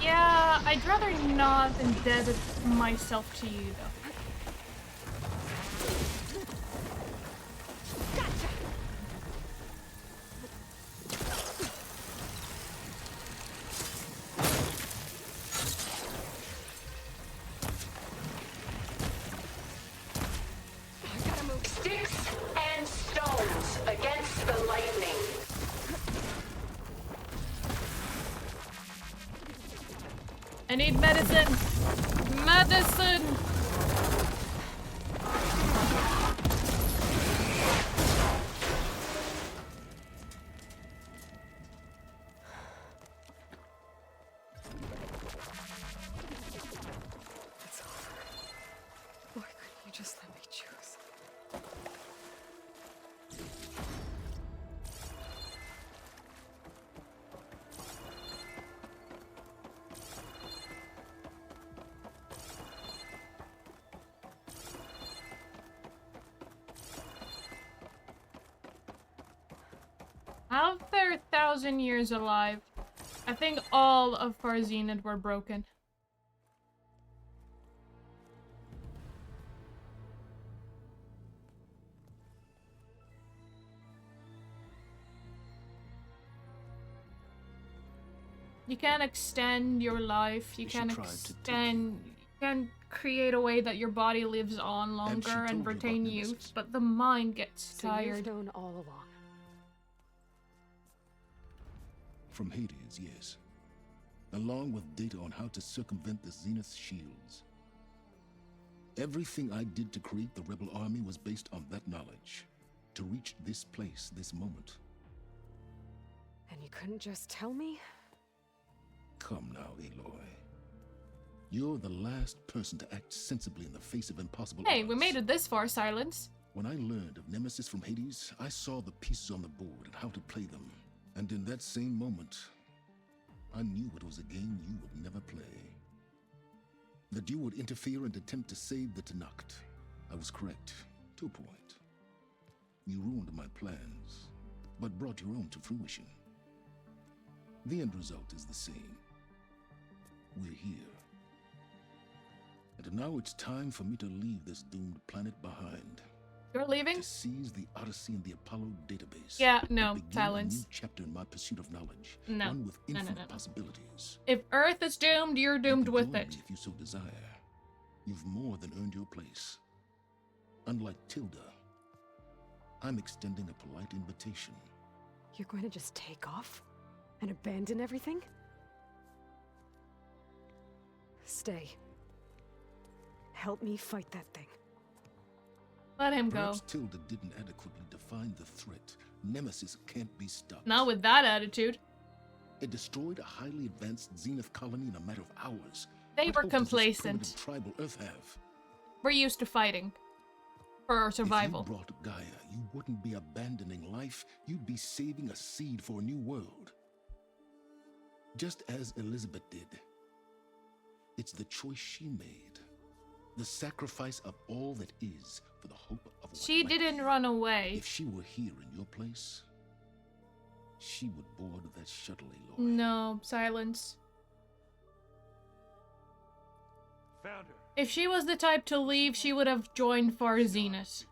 Yeah, I'd rather not indebted myself to you though. Sticks and stones against the lightning. I need medicine! Medicine! It's over. Why couldn't you just let me choose? Out of their 1,000 years alive, I think all of Farzenid were broken. You can extend your life, you can create a way that your body lives on longer and retain youth, but the mind gets tired. You've known all along. From Hades, yes. Along with data on how to circumvent the Zenith shields. Everything I did to create the rebel army was based on that knowledge. To reach this place, this moment. And you couldn't just tell me? Come now, Aloy. You're the last person to act sensibly in the face of impossible Hey, odds. we made it this far, Silence. When I learned of Nemesis from Hades, I saw the pieces on the board and how to play them. And in that same moment, I knew it was a game you would never play. That you would interfere and attempt to save the Tenakth. I was correct, to a point. You ruined my plans, but brought your own to fruition. The end result is the same. We're here. And now it's time for me to leave this doomed planet behind. You're leaving? To seize the Odyssey and the Apollo database. Yeah, no, begin Silence. A new chapter in my pursuit of knowledge. No. One with No, infinite possibilities. If Earth is doomed, you're doomed with Join it. me if you so desire. You've more than earned your place. Unlike Tilda, I'm extending a polite invitation. You're going to just take off? And abandon everything? Stay. Help me fight that thing. Let him go. Perhaps Tilda didn't adequately define the threat. Nemesis can't be stopped. Not with that attitude. It destroyed a highly advanced Zenith colony in a matter of hours. They What were hope does this complacent. primitive tribal Earth have? We're used to fighting. For our survival. If you brought Gaia, you wouldn't be abandoning life. You'd be saving a seed for a new world. Just as Elizabeth did. It's the choice she made. The sacrifice of all that is for the hope of what She might didn't be. run away. If she were here in your place, she would board that shuttle, Aloy. No, Silence. Found her. If she was the type to leave, she would have joined Farzenid.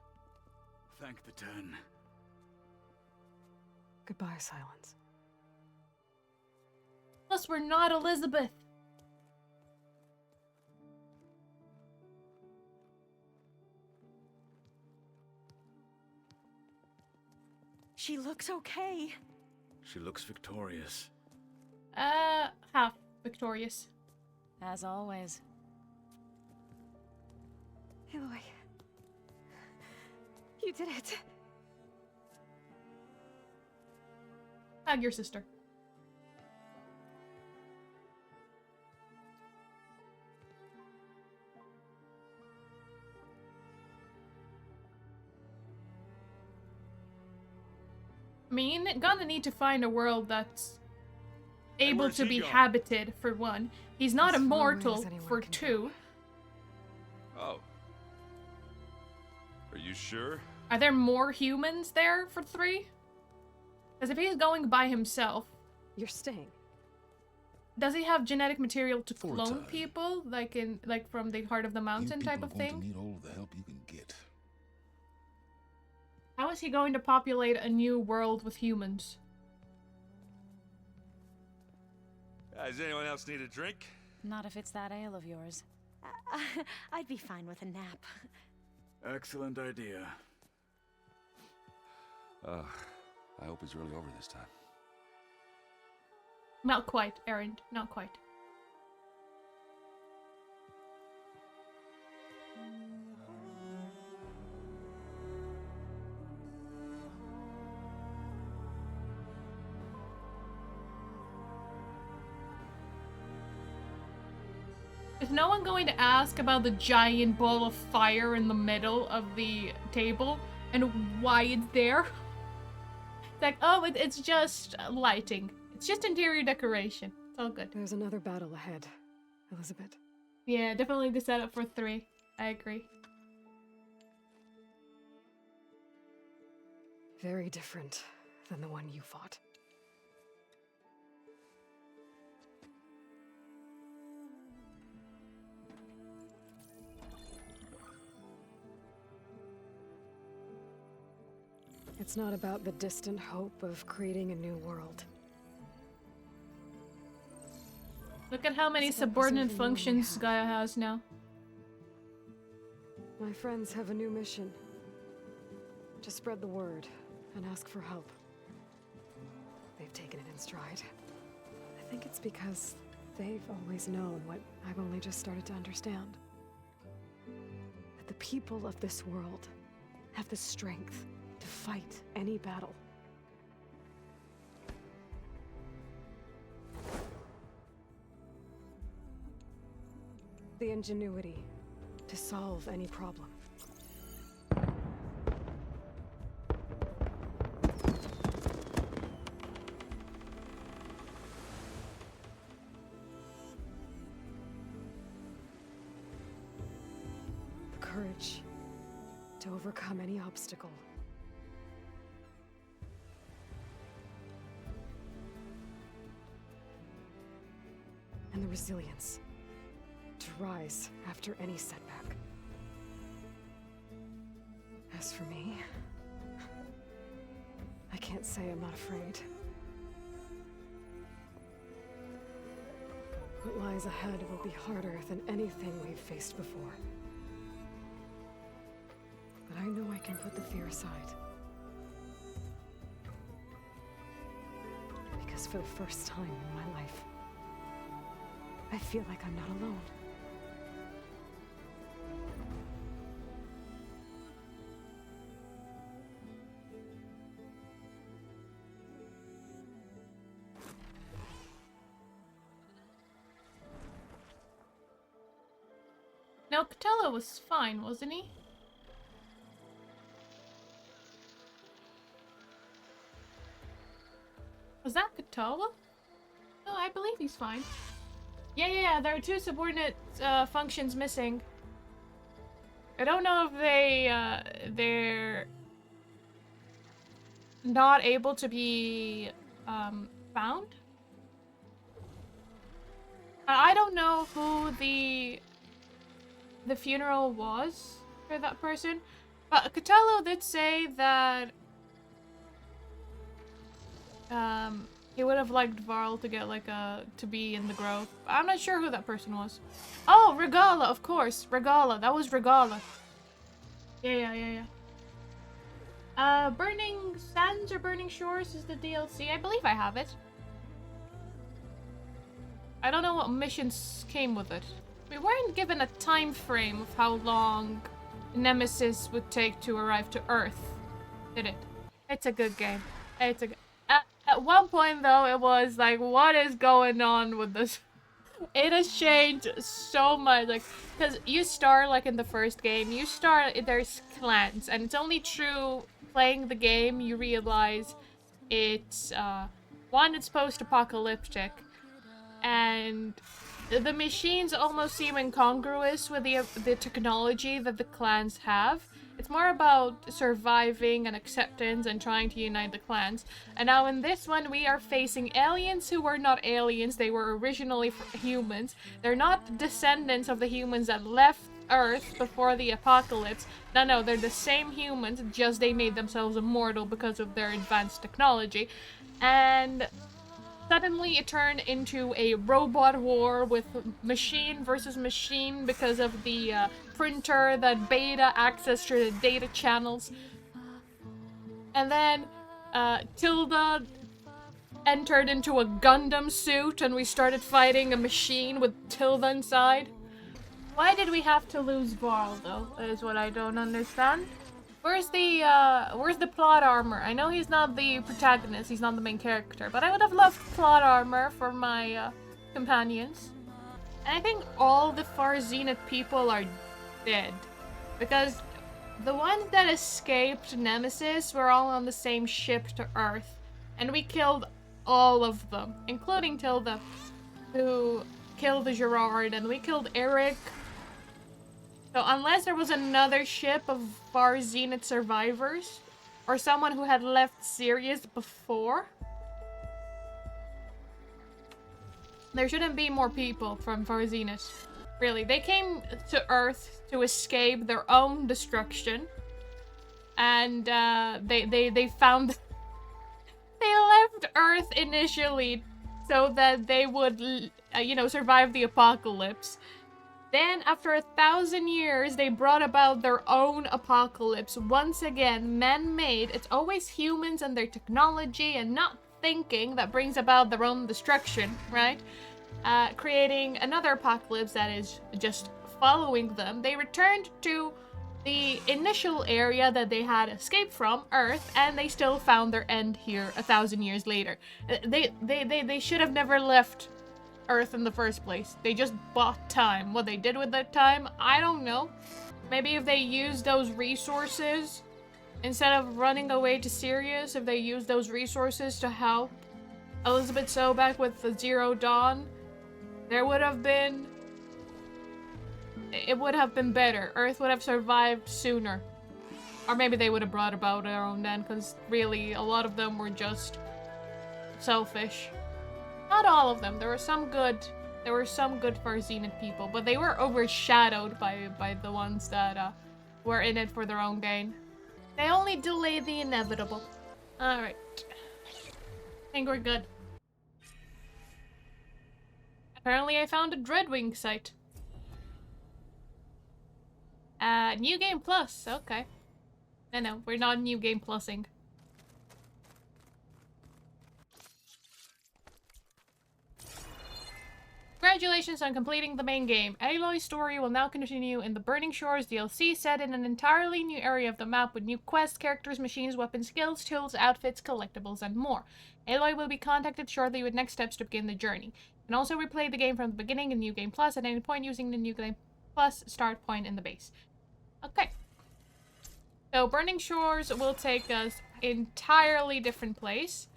Thank the Ten. Goodbye, Silence. Plus, we're not Elizabeth. She looks okay. She looks victorious. Half victorious. As always. Aloy. You did it. Hug your sister. I mean, gonna need to find a world that's able to be habited, for one. He's not As far away immortal, as anyone for can two. Oh. Are you sure? Are there more humans there, for three? Because if he's going by himself... You're staying. Does he have genetic material to For a clone time. people? Like from the heart of the mountain type of People are going thing? to need all the help you can get. How is he going to populate a new world with humans? Does anyone else need a drink? Not if it's that ale of yours. I'd be fine with a nap. Excellent idea. I hope it's really over this time. Not quite, Aaron. Not quite. Is no one going to ask about the giant ball of fire in the middle of the table and why it's there? It's like, oh, it's just lighting. It's just interior decoration. It's all good. There's another battle ahead, Elizabeth. Yeah, definitely the setup for 3. I agree. Very different than the one you fought. It's not about the distant hope of creating a new world. Look at how many It's about subordinate preserving what we functions have. Gaia has now. My friends have a new mission. To spread the word and ask for help. They've taken it in stride. I think it's because they've always known what I've only just started to understand. That the people of this world have the strength to fight any battle. The ingenuity to solve any problem. The courage to overcome any obstacle. And the resilience to rise after any setback. As for me, I can't say I'm not afraid. What lies ahead will be harder than anything we've faced before. But I know I can put the fear aside. Because for the first time in my life, I feel like I'm not alone. Now, Catello was fine, wasn't he? Was that Catello? No, I believe he's fine. Yeah, there are 2 subordinate functions missing. I don't know if they're not able to be found. I don't know who the funeral was for that person, but Catello did say that he would have liked Varl to get like to be in the grove. I'm not sure who that person was. Oh, Regala, of course. Regala. That was Regala. Yeah. Burning Sands or Burning Shores is the DLC. I believe I have it. I don't know what missions came with it. We weren't given a time frame of how long Nemesis would take to arrive to Earth, did it? It's a good game. It's a. At one point though, it was like, what is going on with this? It has changed so much, like, because you start, like, in the first game, there's clans, and it's only through playing the game you realize it's, one, it's post-apocalyptic, and the machines almost seem incongruous with the technology that the clans have. It's more about surviving and acceptance and trying to unite the clans. And now in this one, we are facing aliens who were not aliens. They were originally humans. They're not descendants of the humans that left Earth before the apocalypse. No, they're the same humans, just they made themselves immortal because of their advanced technology. And suddenly it turned into a robot war with machine versus machine because of the printer that beta access to the data channels. And then Tilda entered into a Gundam suit and we started fighting a machine with Tilda inside. Why did we have to lose Varl though, is what I don't understand. Where's the plot armor? I know he's not the protagonist, he's not the main character, but I would have loved plot armor for my companions. And I think all the Far Zenith people are dead. Because the ones that escaped Nemesis were all on the same ship to Earth. And we killed all of them, including Tilda, who killed Gerard, and we killed Eric. So unless there was another ship of Far Zenith survivors, or someone who had left Sirius before, there shouldn't be more people from Far Zenith. Really, they came to Earth to escape their own destruction, and they found they left Earth initially so that they would, survive the apocalypse. Then, after 1,000 years, they brought about their own apocalypse. Once again, man-made. It's always humans and their technology and not thinking that brings about their own destruction, right? Creating another apocalypse that is just following them. They returned to the initial area that they had escaped from, Earth, and they still found their end here 1,000 years later. They should have never left Earth in the first place. They just bought time. What they did with that time, I don't know. Maybe if they used those resources, instead of running away to Sirius, if they used those resources to help Elizabeth Sobek with the Zero Dawn, there would have been... It would have been better. Earth would have survived sooner. Or maybe they would have brought about their own then, because really, a lot of them were just selfish. Not all of them. There were some good Far Zenith people, but they were overshadowed by the ones that were in it for their own gain. They only delay the inevitable. Alright. I think we're good. Apparently I found a Dreadwing site. New Game Plus. Okay. No, we're not New Game Plusing. Congratulations on completing the main game. Aloy's story will now continue in the Burning Shores DLC, set in an entirely new area of the map with new quests, characters, machines, weapons, skills, tools, outfits, collectibles, and more. Aloy will be contacted shortly with next steps to begin the journey. You can also replay the game from the beginning in New Game Plus at any point using the New Game Plus start point in the base. Okay. So Burning Shores will take us entirely different place.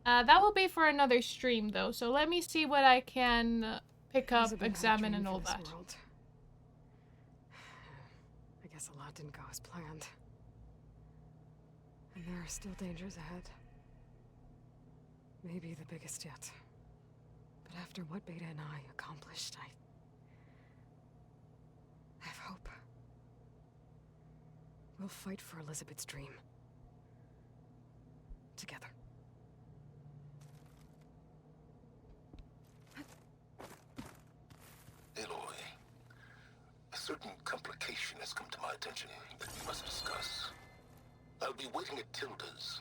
That will be for another stream though, so let me see what I can pick up, examine, and all that. I guess a lot didn't go as planned. And there are still dangers ahead. Maybe the biggest yet. But after what Beta and I accomplished, I have hope. We'll fight for Elizabeth's dream. Together. Aloy, a certain complication has come to my attention that we must discuss. I I'll be waiting at Tilda's.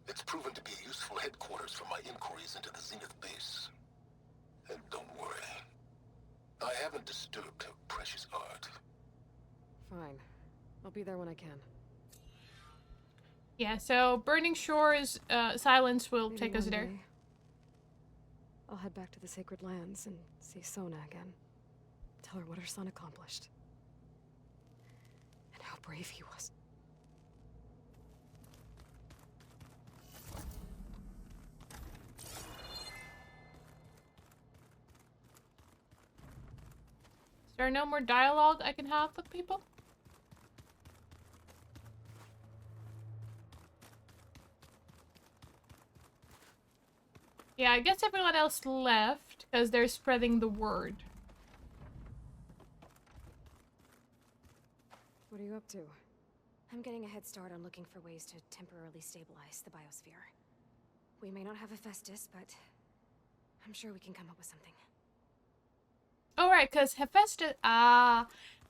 It's proven to be a useful headquarters for my inquiries into the Zenith base. And don't worry, I haven't disturbed her precious art. Fine. I'll be there when I can. Yeah, so Burning Shores, Silence will Maybe take us one there. day, I'll head back to the Sacred Lands and see Sona again. Tell her what her son accomplished. And how brave he was. Is there no more dialogue I can have with people? Yeah, I guess everyone else left because they're spreading the word. What are you up to? I'm getting a head start on looking for ways to temporarily stabilize the biosphere. We may not have Hephaestus, but I'm sure we can come up with something. Oh, right, because Hephaestus... I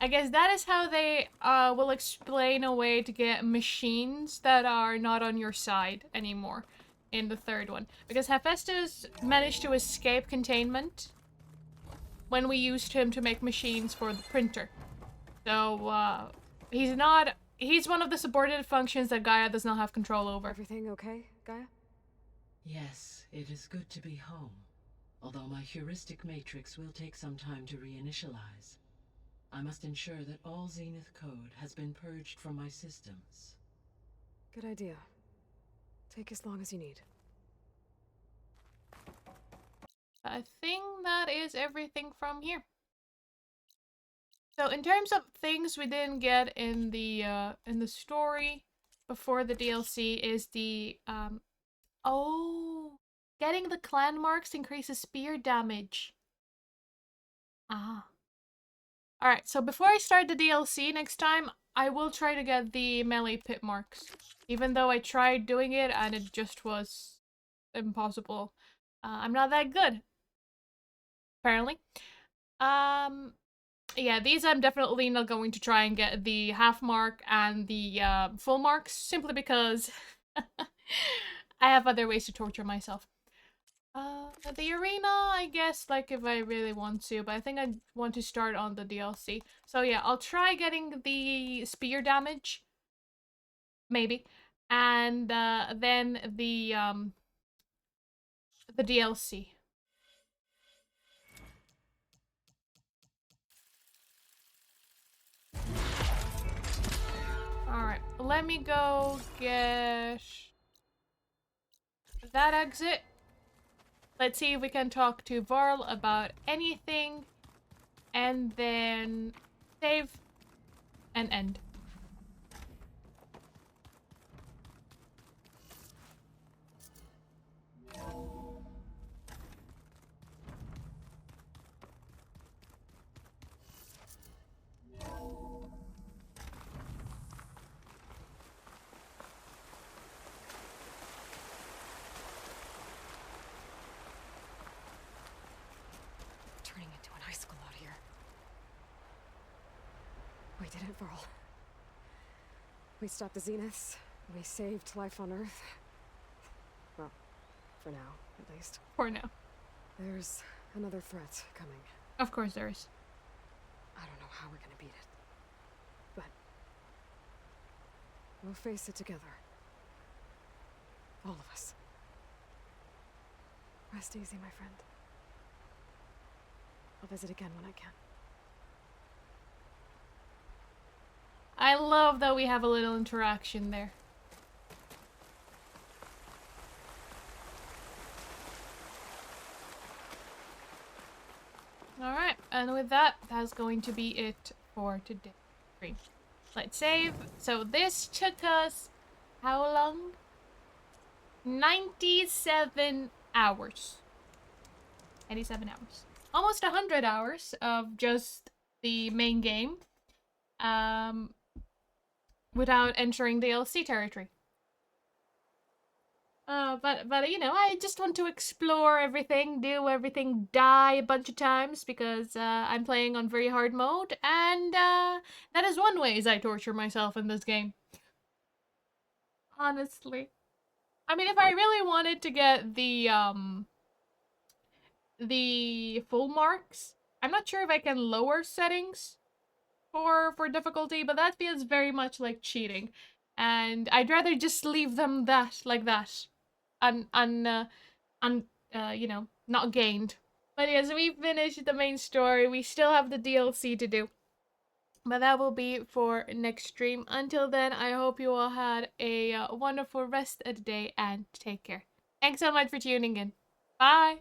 guess that is how they will explain a way to get machines that are not on your side anymore in the third one. Because Hephaestus managed to escape containment when we used him to make machines for the printer. So, he's not... He's one of the subordinate functions that Gaia does not have control over. Everything okay, Gaia? Yes, it is good to be home. Although my heuristic matrix will take some time to reinitialize. I must ensure that all Zenith code has been purged from my systems. Good idea. Take as long as you need. I think that is everything from here. So in terms of things we didn't get in the story before the DLC is the getting the clan marks increases spear damage. Alright, so before I start the DLC next time, I will try to get the melee pit marks. Even though I tried doing it and it just was impossible. I'm not that good. Apparently. Yeah, these I'm definitely not going to try and get the half mark and the full marks, simply because I have other ways to torture myself. The arena, I guess, like, if I really want to, but I think I want to start on the DLC. So yeah, I'll try getting the spear damage. Maybe. And then the DLC. Alright, let me go get that exit. Let's see if we can talk to Varl about anything. And then save and end. Turning into an icicle out here. We did it, Varl. We stopped the Zeniths. We saved life on Earth. Well, for now, at least. For now. There's another threat coming. Of course there is. I don't know how we're gonna beat it. But we'll face it together. All of us. Rest easy, my friend. I'll visit again when I can. I love that we have a little interaction there. Alright, and with that, that's going to be it for today. Let's save. So this took us how long? 97 hours. 97 hours. Almost 100 hours of just the main game. Without entering the DLC territory. But you know, I just want to explore everything, do everything, die a bunch of times because I'm playing on very hard mode, and that is one way I torture myself in this game. Honestly. I mean, if I really wanted to get the full marks, I'm not sure if I can lower settings for difficulty, but that feels very much like cheating. And I'd rather just leave them that like that. You know, not gained. But yes, we finished the main story. We still have the DLC to do. But that will be for next stream. Until then, I hope you all had a wonderful rest of the day and take care. Thanks so much for tuning in. Bye!